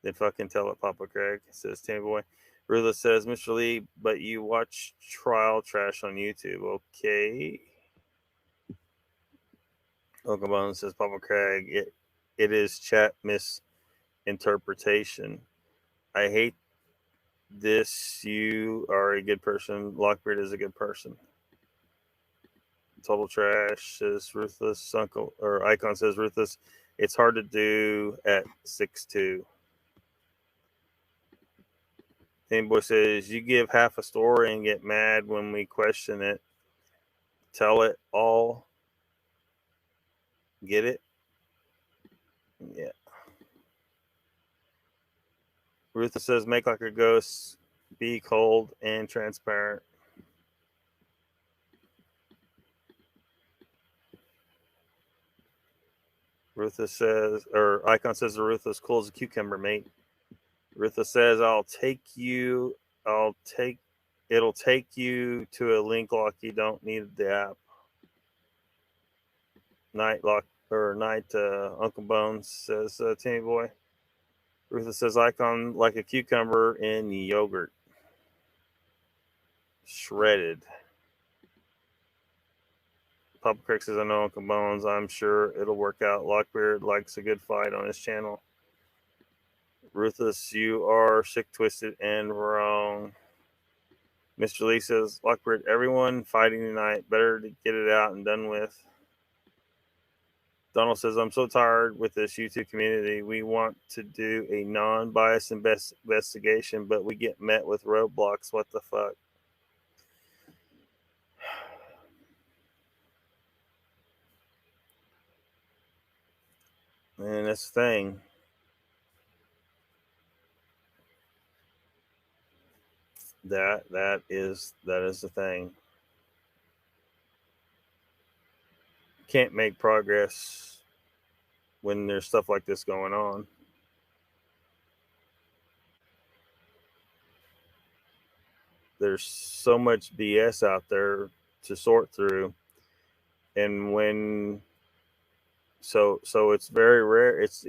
Then fucking tell it, Papa Craig, says Tammy Boy. Ruthless says, Mr. Lee, but you watch trial trash on YouTube. Okay. Uncle Bone says, Papa Craig, it is chat misinterpretation. I hate this. You are a good person. Lockbeard is a good person. Total trash says Ruthless. Icon says Ruthless. It's hard to do at 6'2". Boy says, you give half a story and get mad when we question it. Tell it all. Get it? Yeah. Ruthless says, make like a ghost. Be cold and transparent. Ruthless says, or Icon says, the Ruthless cool as a cucumber, mate. Ruthless says, it'll take you to a link lock. You don't need the app. Uncle Bones says, Timmy Boy. Ruthless says, Icon like a cucumber in yogurt. Shredded. Papa Crick says, I know Uncle Bones. I'm sure it'll work out. Lockbeard likes a good fight on his channel. Ruthless, you are sick, twisted, and wrong. Mr. Lee says, Lockbeard, everyone fighting tonight. Better to get it out and done with. Donald says, I'm so tired with this YouTube community. We want to do a non-biased investigation, but we get met with roadblocks. What the fuck? And that's the thing. That is the thing. Can't make progress when there's stuff like this going on. There's so much BS out there to sort through, and when so it's very rare. It's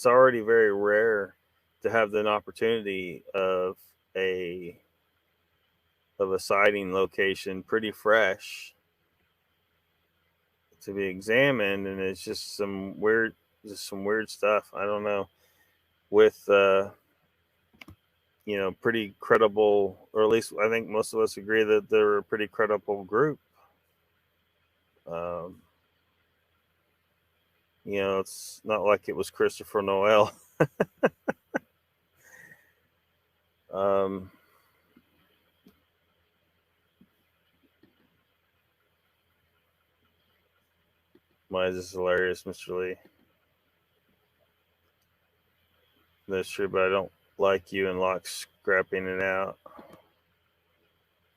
already very rare to have an opportunity of a sighting location pretty fresh to be examined, and it's just some weird stuff. I don't know, with pretty credible, or at least I think most of us agree that they're a pretty credible group. Um, it's not like it was Christopher Noel. Why is this hilarious, Mr. Lee? That's true, but I don't like you and Locke scrapping it out.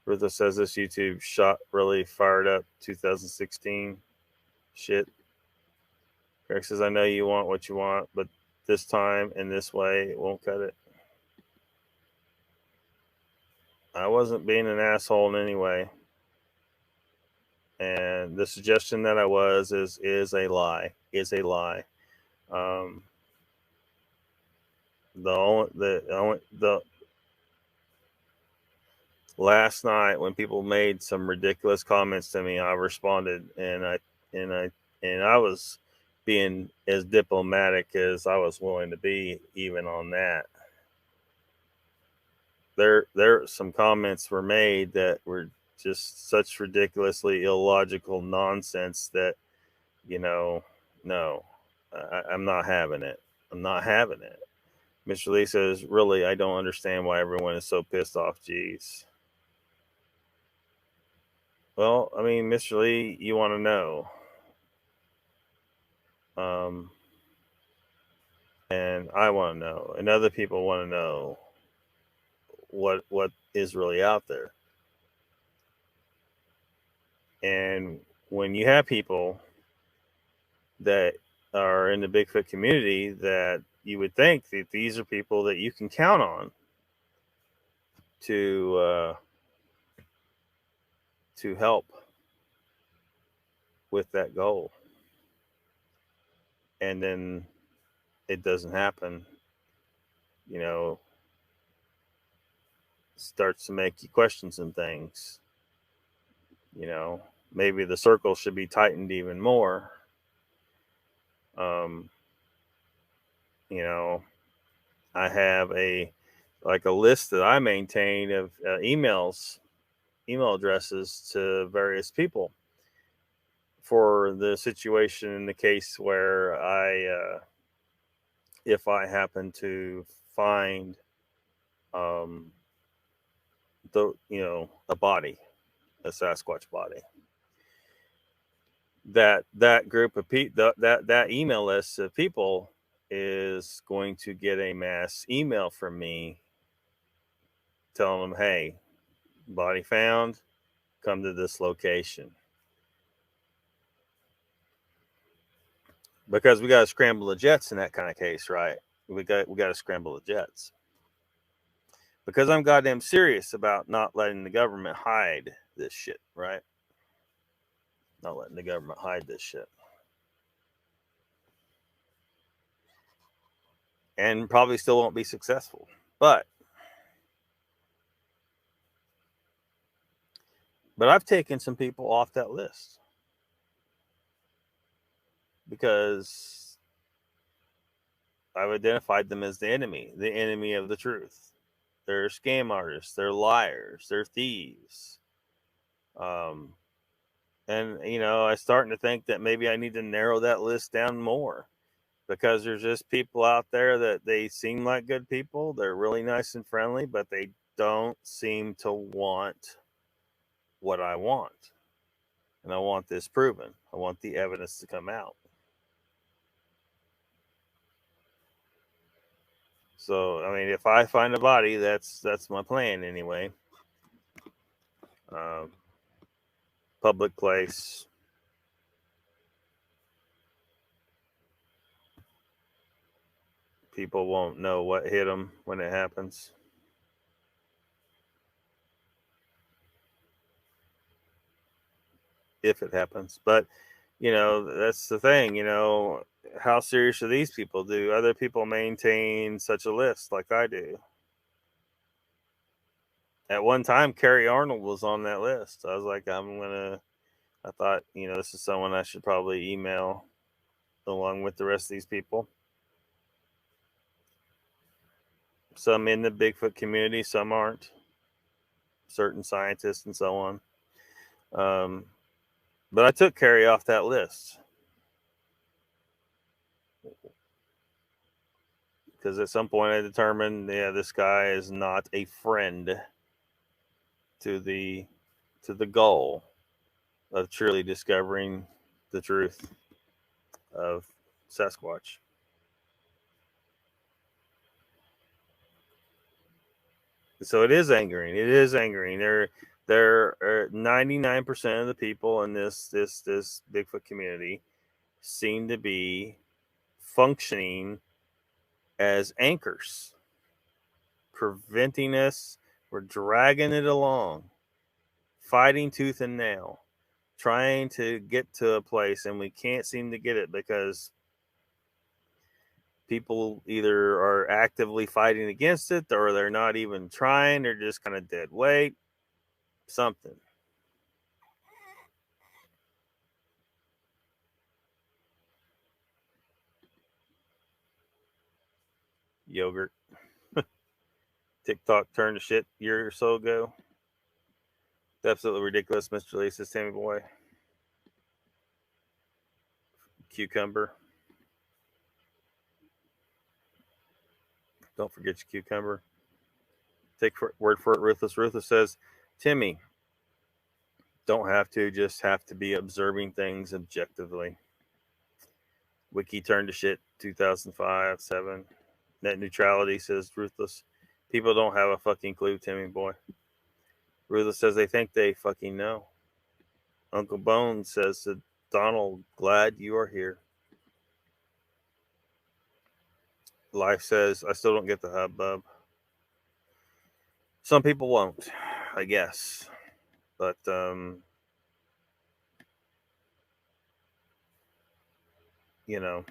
Rutha says this YouTube shot really fired up 2016 shit. Greg says, I know you want what you want, but this time and this way it won't cut it. I wasn't being an asshole in any way. And the suggestion that I was is a lie. The last night when people made some ridiculous comments to me, I responded, and I was being as diplomatic as I was willing to be, even on that. There some comments were made that were just such ridiculously illogical nonsense that, no, I'm not having it. I'm not having it. Mr. Lee says, really, I don't understand why everyone is so pissed off. Geez. Well, I mean, Mr. Lee, you want to know. And I want to know. And other people want to know what is really out there. And when you have people that are in the Bigfoot community, that you would think that these are people that you can count on to help with that goal. And then it doesn't happen, starts to make you question some things. Maybe the circle should be tightened even more. I have a list that I maintain of email addresses to various people for the situation in the case where if I happen to find a body, a Sasquatch body, that group of people, that email list of people is going to get a mass email from me telling them, hey, body found, come to this location. Because we got to scramble the jets in that kind of case, right? We got to scramble the jets. Because I'm goddamn serious about not letting the government hide this shit, right? Not letting the government hide this shit. And probably still won't be successful. But I've taken some people off that list. Because I've identified them as the enemy of the truth. They're scam artists, they're liars, they're thieves. And, I'm starting to think that maybe I need to narrow that list down more, because there's just people out there that they seem like good people. They're really nice and friendly, but they don't seem to want what I want. And I want this proven. I want the evidence to come out. So, I mean, if I find a body, that's my plan anyway. Public place. People won't know what hit them when it happens. If it happens. But, you know, that's the thing, you know, how serious are these people? Do other people maintain such a list like I do? At one time, Carrie Arnold was on that list. I was like, I thought, you know, this is someone I should probably email along with the rest of these people. Some in the Bigfoot community, some aren't. Certain scientists and so on. But I took Carrie off that list because at some point I determined, yeah, this guy is not a friend to the goal of truly discovering the truth of Sasquatch. So it is angering. It is angering. There are 99% of the people in this Bigfoot community seem to be functioning as anchors, preventing us. We're dragging it along, fighting tooth and nail, trying to get to a place, and we can't seem to get it because people either are actively fighting against it or they're not even trying. They're just kind of dead weight, something. Yogurt. TikTok turned to shit a year or so ago. It's absolutely ridiculous, Mr. Lee says, Tammy Boy. Cucumber. Don't forget your cucumber. Take word for it, Ruthless. Ruthless says, Timmy, don't have to, just have to be observing things objectively. Wiki turned to shit 2005, 7. Net neutrality says Ruthless. People don't have a fucking clue, Timmy Boy. Ruthless says they think they fucking know. Uncle Bones says to Donald, glad you are here. Life says, I still don't get the hubbub. Some people won't, I guess. But, you know,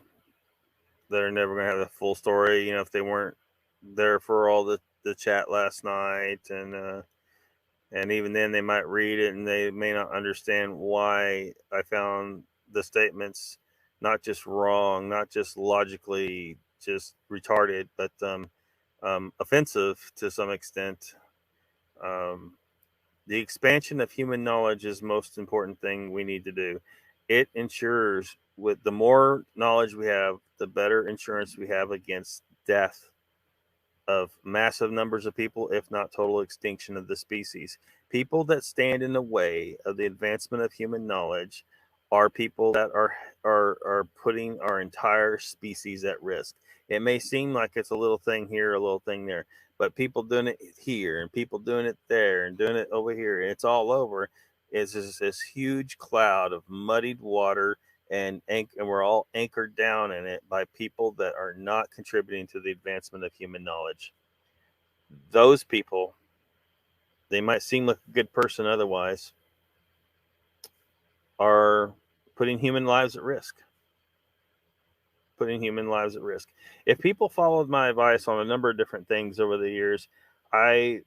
they're never going to have the full story, you know, if they weren't there for all the chat last night. And even then they might read it and they may not understand why I found the statements not just wrong, not just logically just retarded, but offensive to some extent. The expansion of human knowledge is the most important thing we need to do. It ensures, with the more knowledge we have, the better insurance we have against death of massive numbers of people, if not total extinction of the species. People that stand in the way of the advancement of human knowledge are people that are putting our entire species at risk. It may seem like it's a little thing here, a little thing there, but people doing it here and people doing it there and doing it over here, and it's all over. It's just this huge cloud of muddied water, and we're all anchored down in it by people that are not contributing to the advancement of human knowledge. Those people, they might seem like a good person otherwise, are putting human lives at risk. Putting human lives at risk. If people followed my advice on a number of different things over the years,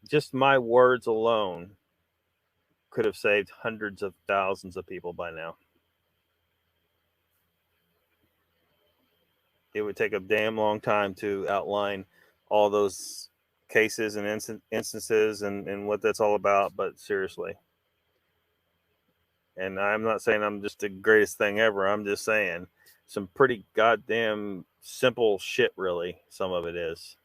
just my words alone could have saved hundreds of thousands of people by now. It would take a damn long time to outline all those cases and instances and what that's all about, but seriously. And I'm not saying I'm just the greatest thing ever. I'm just saying some pretty goddamn simple shit, really. Some of it is.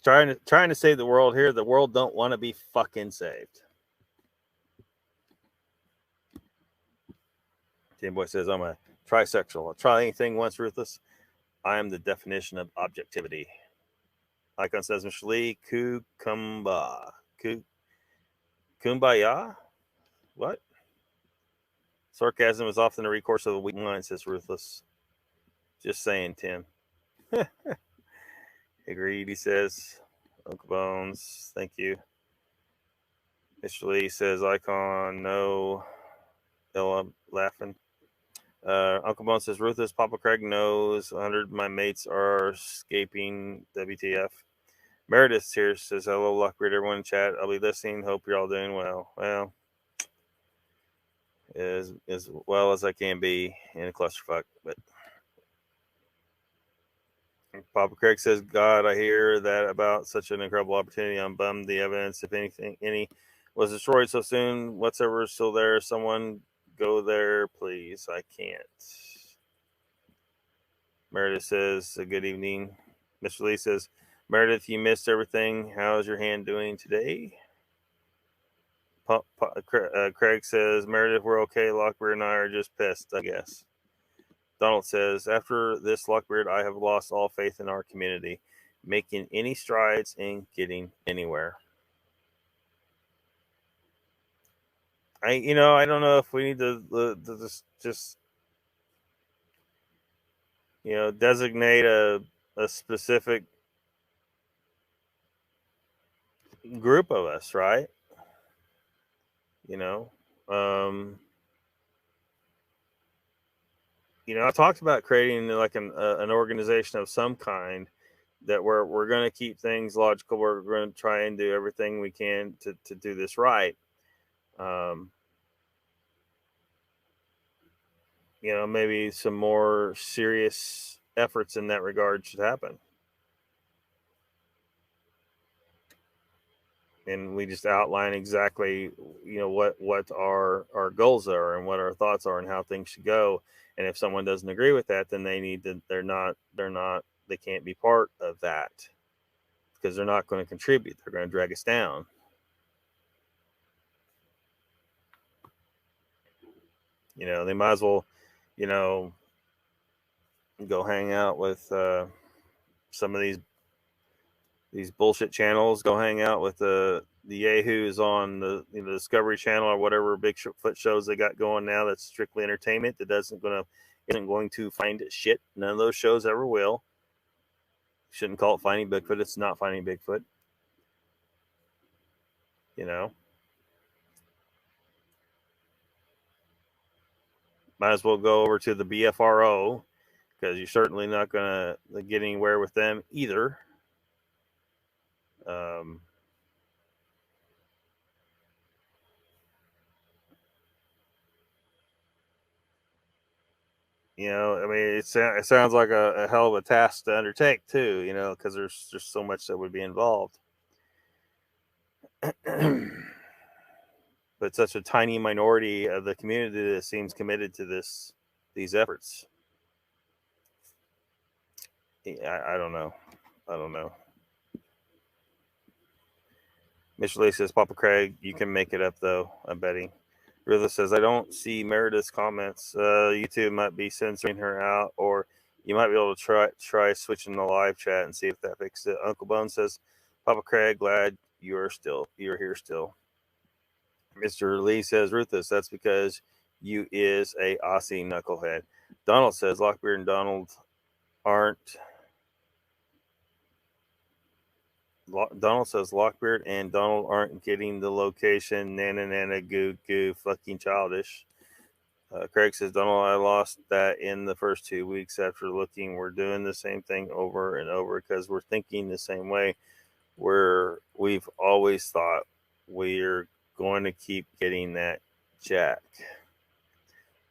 Trying to save the world here. The world don't want to be fucking saved. Tim Boy says, I'm a trisexual. I'll try anything once, Ruthless. I am the definition of objectivity. Icon says, Mr. Lee, kumbaya? What? Sarcasm is often a recourse of a weak mind, says Ruthless. Just saying, Tim. Agreed, he says. Uncle Bones, thank you. Mr. Lee says, icon, no. Ella laughing. Uncle Bones says, Ruthless, Papa Craig knows 100 my mates are escaping WTF. Meredith here says, hello, Lockbeard, everyone in chat. I'll be listening. Hope you're all doing well. Well, as well as I can be in a clusterfuck. But Papa Craig says, God, I hear that about such an incredible opportunity. I'm bummed the evidence, if any was destroyed so soon. Whatsoever is still there, someone go there, please. I can't. Meredith says, good evening. Mr. Lee says, Meredith, you missed everything. How's your hand doing today? Craig says, Meredith, we're okay. Lockbeard and I are just pissed, I guess. Donald says, after this, Lockbeard, I have lost all faith in our community, making any strides in getting anywhere. I don't know if we need to just designate a specific group of us, right? I talked about creating like an organization of some kind that we're going to keep things logical. We're going to try and do everything we can to do this right. Maybe some more serious efforts in that regard should happen. And we just outline exactly, what our goals are and what our thoughts are and how things should go. And if someone doesn't agree with that, then they can't be part of that because they're not going to contribute. They're going to drag us down. They might as well, go hang out with some of these bullshit channels. Go hang out with the yahoos on the Discovery Channel or whatever Bigfoot shows they got going now. That's strictly entertainment. That isn't going to find shit. None of those shows ever will. Shouldn't call it Finding Bigfoot. It's not Finding Bigfoot. Might as well go over to the BFRO because you're certainly not going to get anywhere with them either. It sounds like a hell of a task to undertake too, because there's just so much that would be involved. But such a tiny minority of the community that seems committed to these efforts. I don't know. Mr. Lee says, Papa Craig, you can make it up though, I'm betting. Rilla says, I don't see Meredith's comments. YouTube might be censoring her out, or you might be able to try switching the live chat and see if that fixes it. Uncle Bone says, Papa Craig, glad you're here still. Mr. Lee says, Ruthless, that's because you is a Aussie knucklehead. Donald says, Lockbeard and Donald aren't. Donald says, Lockbeard and Donald aren't getting the location. Nana, goo, fucking childish. Craig says, Donald, I lost that in the first 2 weeks after looking. We're doing the same thing over and over because we're thinking the same way. We've always thought we're going to keep getting that jack.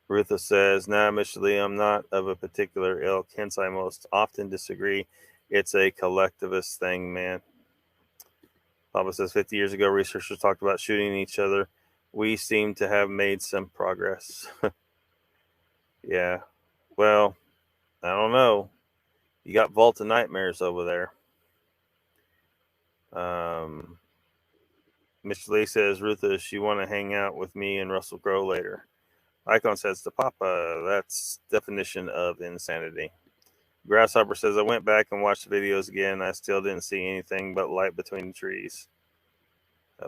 Rutha says, nah, Mr. Lee, I'm not of a particular ilk, hence I most often disagree. It's a collectivist thing, man. Papa says, 50 years ago, researchers talked about shooting each other. We seem to have made some progress. Yeah. Well, I don't know. You got Vault of Nightmares over there. Mr. Lee says, Ruthless, you want to hang out with me and Russell Crowe later. Icon says to Papa, that's definition of insanity. Grasshopper says, I went back and watched the videos again. I still didn't see anything but light between the trees.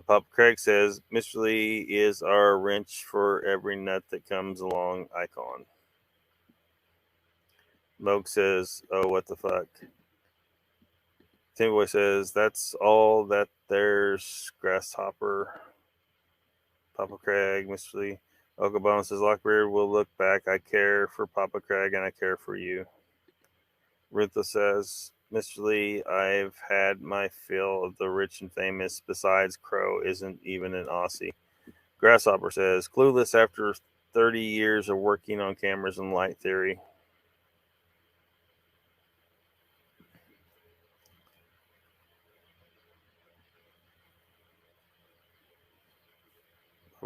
Papa Craig says, Mr. Lee is our wrench for every nut that comes along. Icon. Moke says, oh, what the fuck. Timmy Boy says, that's all that there's. Grasshopper. Papa Craig, Mr. Lee. Okabama says, Lockbeard will look back. I care for Papa Craig and I care for you. Rutha says, Mr. Lee, I've had my fill of the rich and famous. Besides, Crow isn't even an Aussie. Grasshopper says, clueless after 30 years of working on cameras and light theory.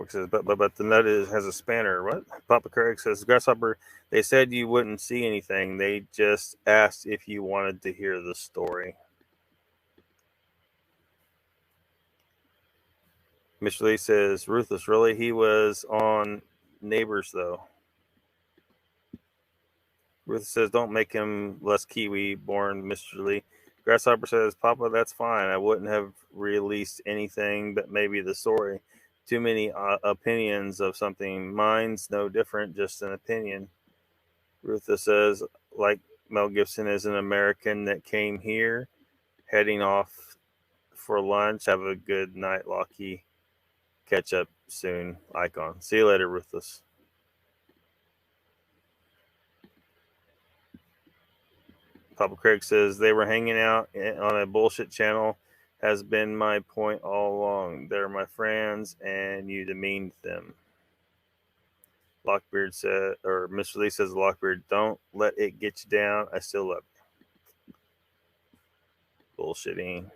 Says, but the nut has a spanner. What? Papa Craig says, Grasshopper, they said you wouldn't see anything. They just asked if you wanted to hear the story. Mr. Lee says, Ruthless, really? He was on Neighbors, though. Ruthless says, don't make him less Kiwi born, Mr. Lee. Grasshopper says, Papa, that's fine. I wouldn't have released anything but maybe the story. Too many opinions of something. Mine's no different, just an opinion. Ruthless says, like Mel Gibson is an American that came here, heading off for lunch. Have a good night, Lockie. Catch up soon, Icon. See you later, Ruthless. Papa Craig says, they were hanging out on a bullshit channel. Has been my point all along. They're my friends, and you demeaned them. Lockbeard said, or Mr. Lee says, Lockbeard, don't let it get you down. I still love you. Bullshitting.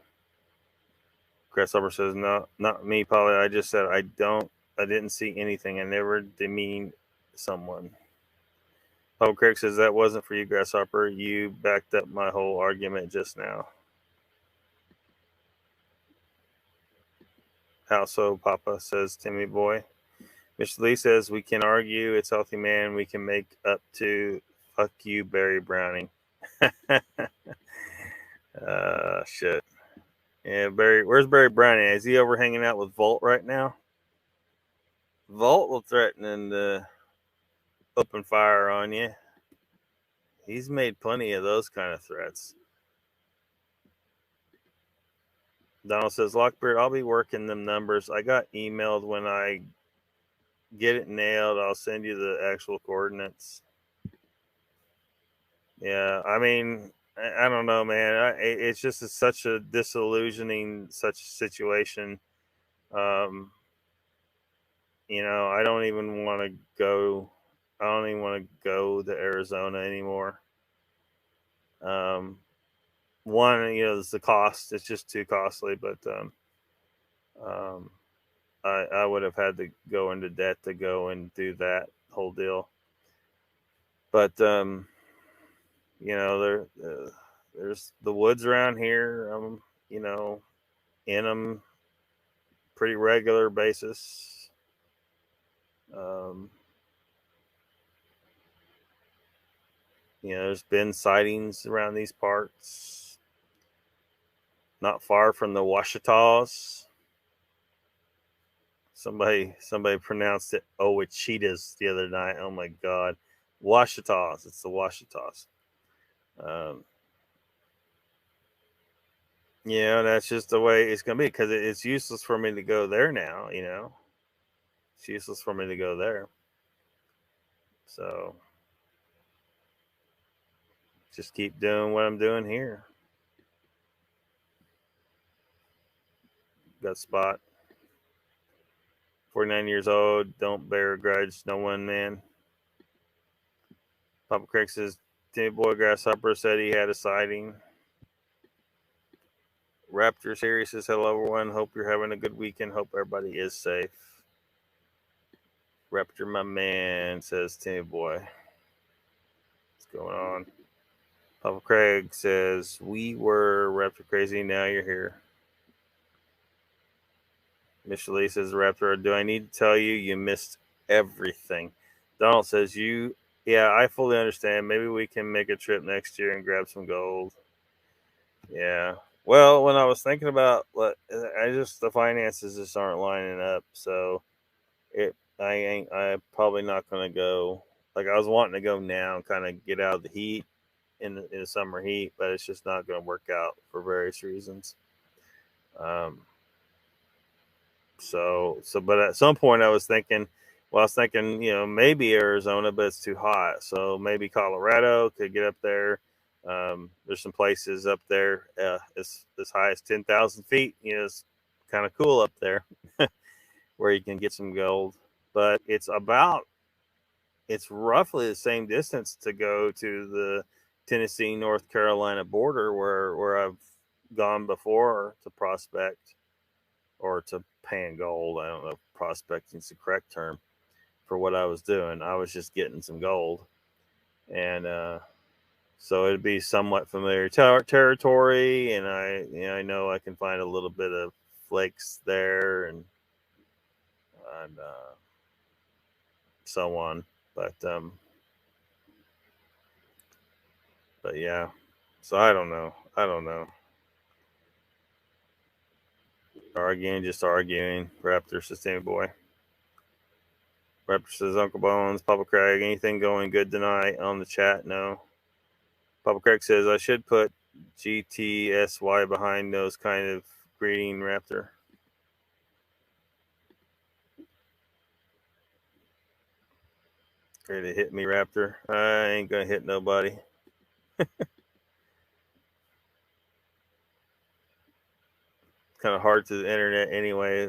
Grasshopper says, no, not me, Polly. I just said I didn't see anything. I never demeaned someone. Papa Craig says, that wasn't for you, Grasshopper. You backed up my whole argument just now. How so, Papa, says Timmy Boy. Mr. Lee says, we can argue. It's healthy, man. We can make up to fuck you, Barry Browning. Shit. Yeah, Barry. Where's Barry Browning? Is he over hanging out with Volt right now? Volt will threaten to open fire on you. He's made plenty of those kind of threats. Donald says, Lockbeard, I'll be working them numbers. I got emailed. When I get it nailed, I'll send you the actual coordinates. Yeah, I mean, I don't know, man. It's just such a disillusioning such situation. You know, I don't even want to go. I don't even want to go to Arizona anymore. One, you know, it's the cost. It's just too costly. But I would have had to go into debt to go and do that whole deal. But you know, there's the woods around here. You know, in them pretty regular basis. You know, there's been sightings around these parts. Not far from the Ouachitas. Somebody pronounced it Ouachitas the other night. Oh my God. Ouachitas. It's the Ouachitas. Yeah, that's just the way it's going to be, because it's useless for me to go there now, you know. It's useless for me to go there. So just keep doing what I'm doing here. Got Spot. 49 years old. Don't bear a grudge. No one, man. Papa Craig says, Timmy Boy Grasshopper said he had a sighting. Raptor Series says, hello, everyone. Hope you're having a good weekend. Hope everybody is safe. Raptor, my man, says Timmy Boy. What's going on? Papa Craig says, we were Raptor crazy. Now you're here. Mr. Lee says, Raptor, do I need to tell you you missed everything? Donald says, yeah, I fully understand. Maybe we can make a trip next year and grab some gold. Yeah. Well, when I was thinking about, the finances just aren't lining up. So I'm probably not going to go. Like, I was wanting to go now and kind of get out of the heat. in the summer heat, but it's just not going to work out for various reasons. But at some point I was thinking, maybe Arizona, but it's too hot. So maybe Colorado could get up there. There's some places up there as high as 10,000 feet. It's kind of cool up there where you can get some gold. But it's roughly the same distance to go to the Tennessee, North Carolina border where I've gone before to prospect or to pan gold. I don't know if prospecting is the correct term for what I was doing. I was just getting some gold. And so it'd be somewhat familiar territory, and I know I can find a little bit of flakes there and so on. But yeah, so I don't know. Just arguing. Raptor says, boy. Raptor says, Uncle Bones, Papa Craig, anything going good tonight on the chat? No. Papa Craig says, I should put GTSY behind those kind of greeting, Raptor. Ready to hit me, Raptor? I ain't going to hit nobody. Kind of hard to the internet anyway.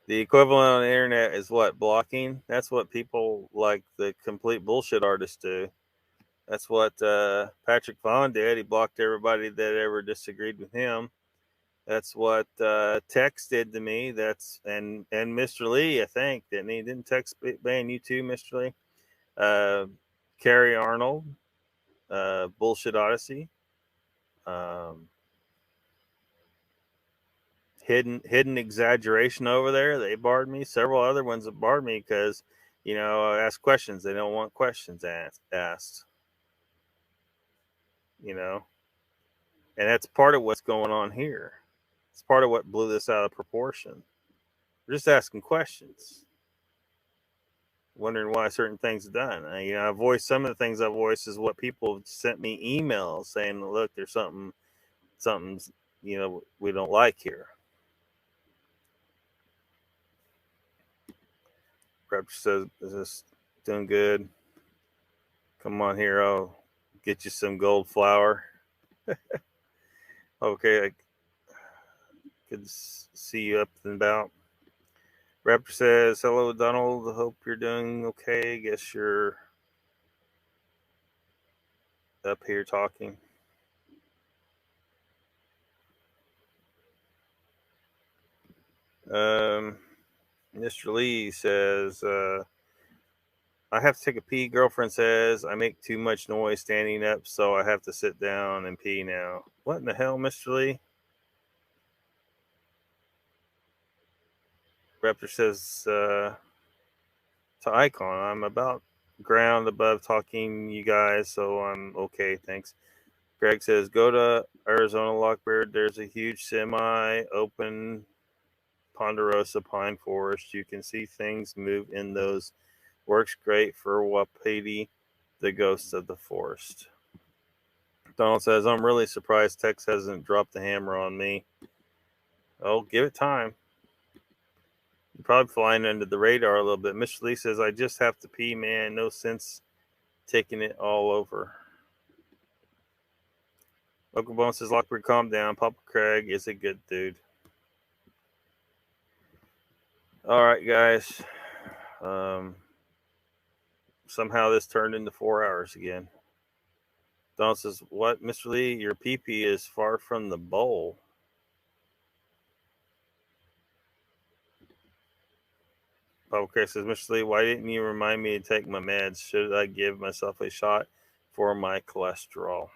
The equivalent on the internet is what? Blocking? That's what people like the complete bullshit artists do. That's what Patrick Vaughn did. He blocked everybody that ever disagreed with him. That's what Tex did to me. And Mr. Lee, I think, didn't he? Didn't Tex ban you too, Mr. Lee? Carrie Arnold, Bullshit Odyssey. Hidden Exaggeration over there. They barred me. Several other ones have barred me because, I ask questions. They don't want questions asked. And that's part of what's going on here. It's part of what blew this out of proportion. We're just asking questions, wondering why certain things are done. I voiced some of the things I voiced is what people sent me emails saying, look, there's something's we don't like here. Raptor says, is this doing good? Come on here, I'll get you some gold flour. Okay, I could see you up and about. Raptor says, hello, Donald. Hope you're doing okay. Guess you're up here talking. Mr. Lee says, I have to take a pee. Girlfriend says I make too much noise standing up, so I have to sit down and pee now. What in the hell, Mr. Lee? Raptor says to Icon, I'm about ground above talking you guys, so I'm okay, thanks. Greg says, go to Arizona Lockbeard. There's a huge semi-open ponderosa pine forest. You can see things move in those. Works great for Wapiti, the ghost of the forest. Donald says, I'm really surprised Tex hasn't dropped the hammer on me. Oh, give it time. You're probably flying under the radar a little bit. Mr. Lee says, I just have to pee, man. No sense taking it all over. Uncle Bone says, Lockbeard, calm down. Papa Craig is a good dude. All right, guys. Somehow this turned into 4 hours again. Don says, what, Mr. Lee? Your pee-pee is far from the bowl. Okay, says, Mr. Lee, why didn't you remind me to take my meds? Should I give myself a shot for my cholesterol?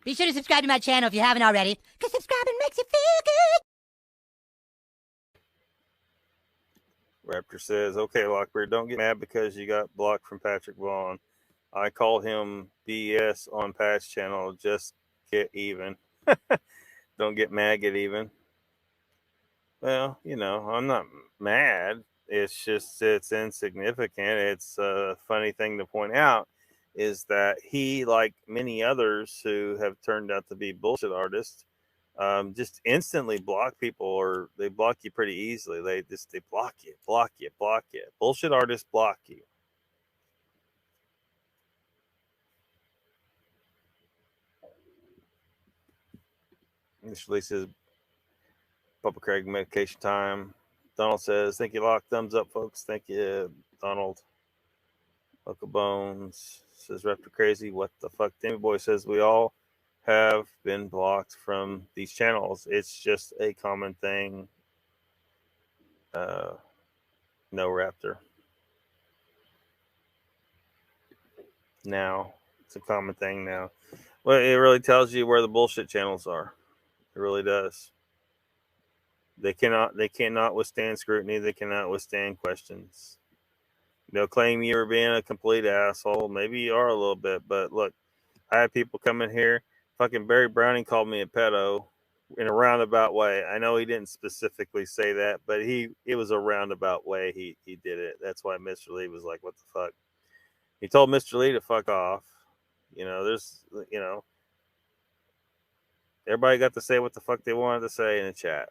Be sure to subscribe to my channel if you haven't already, because subscribing makes you feel good.
Raptor says, okay, Lockbeard, don't get mad because you got blocked from Patrick Vaughn. I called him BS on Pat's channel. Just get even. Don't get mad, get even. Well, I'm not mad. It's just it's insignificant. It's a funny thing to point out is that he, like many others who have turned out to be bullshit artists, just instantly block people, or they block you pretty easily. They block you, block you, block you. Bullshit artists block you. This releases Papa Craig medication time. Donald says, "Thank you, Lock. Thumbs up, folks. Thank you, Donald." Uncle Bones says, "Raptor Crazy. What the fuck?" Timmy Boy says, "We all have been blocked from these channels. It's just a common thing." No Raptor. Now it's a common thing now. Well, it really tells you where the bullshit channels are. It really does. They cannot withstand scrutiny. They cannot withstand questions. They'll claim you're being a complete asshole. Maybe you are a little bit, but look, I had people come in here. Fucking Barry Browning called me a pedo in a roundabout way. I know he didn't specifically say that, but it was a roundabout way he did it. That's why Mr. Lee was like, "What the fuck?" He told Mr. Lee to fuck off. There's everybody got to say what the fuck they wanted to say in the chat.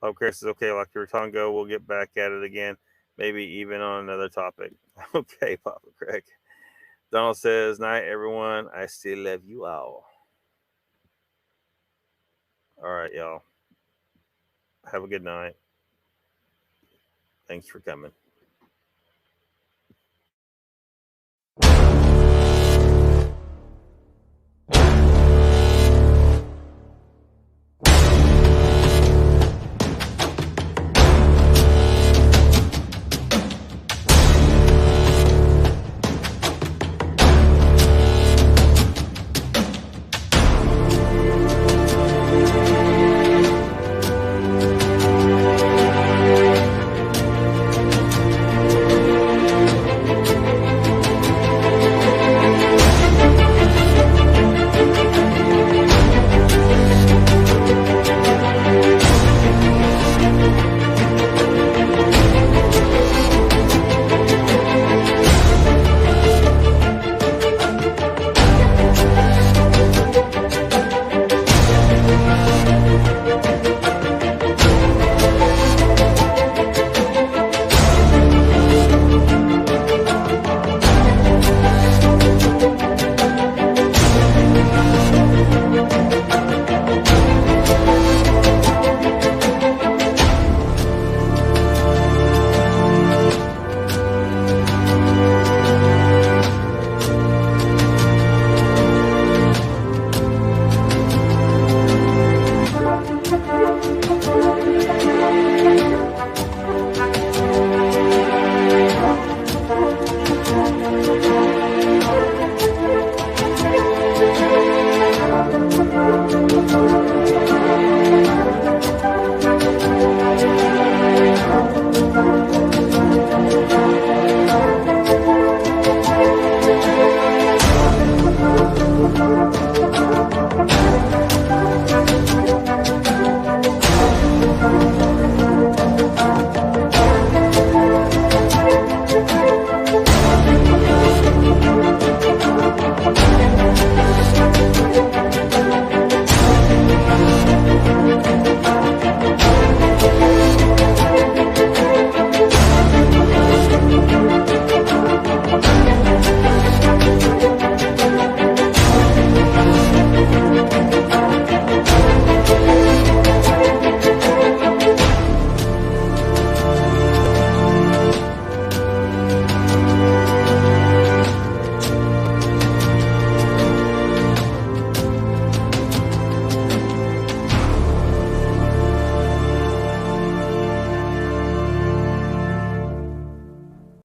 Oh, Chris is okay. Like your Tongo, we'll get back at it again. Maybe even on another topic. Okay, Papa Craig. Donald says, "Night, everyone. I still love you all." All right, y'all. Have a good night. Thanks for coming.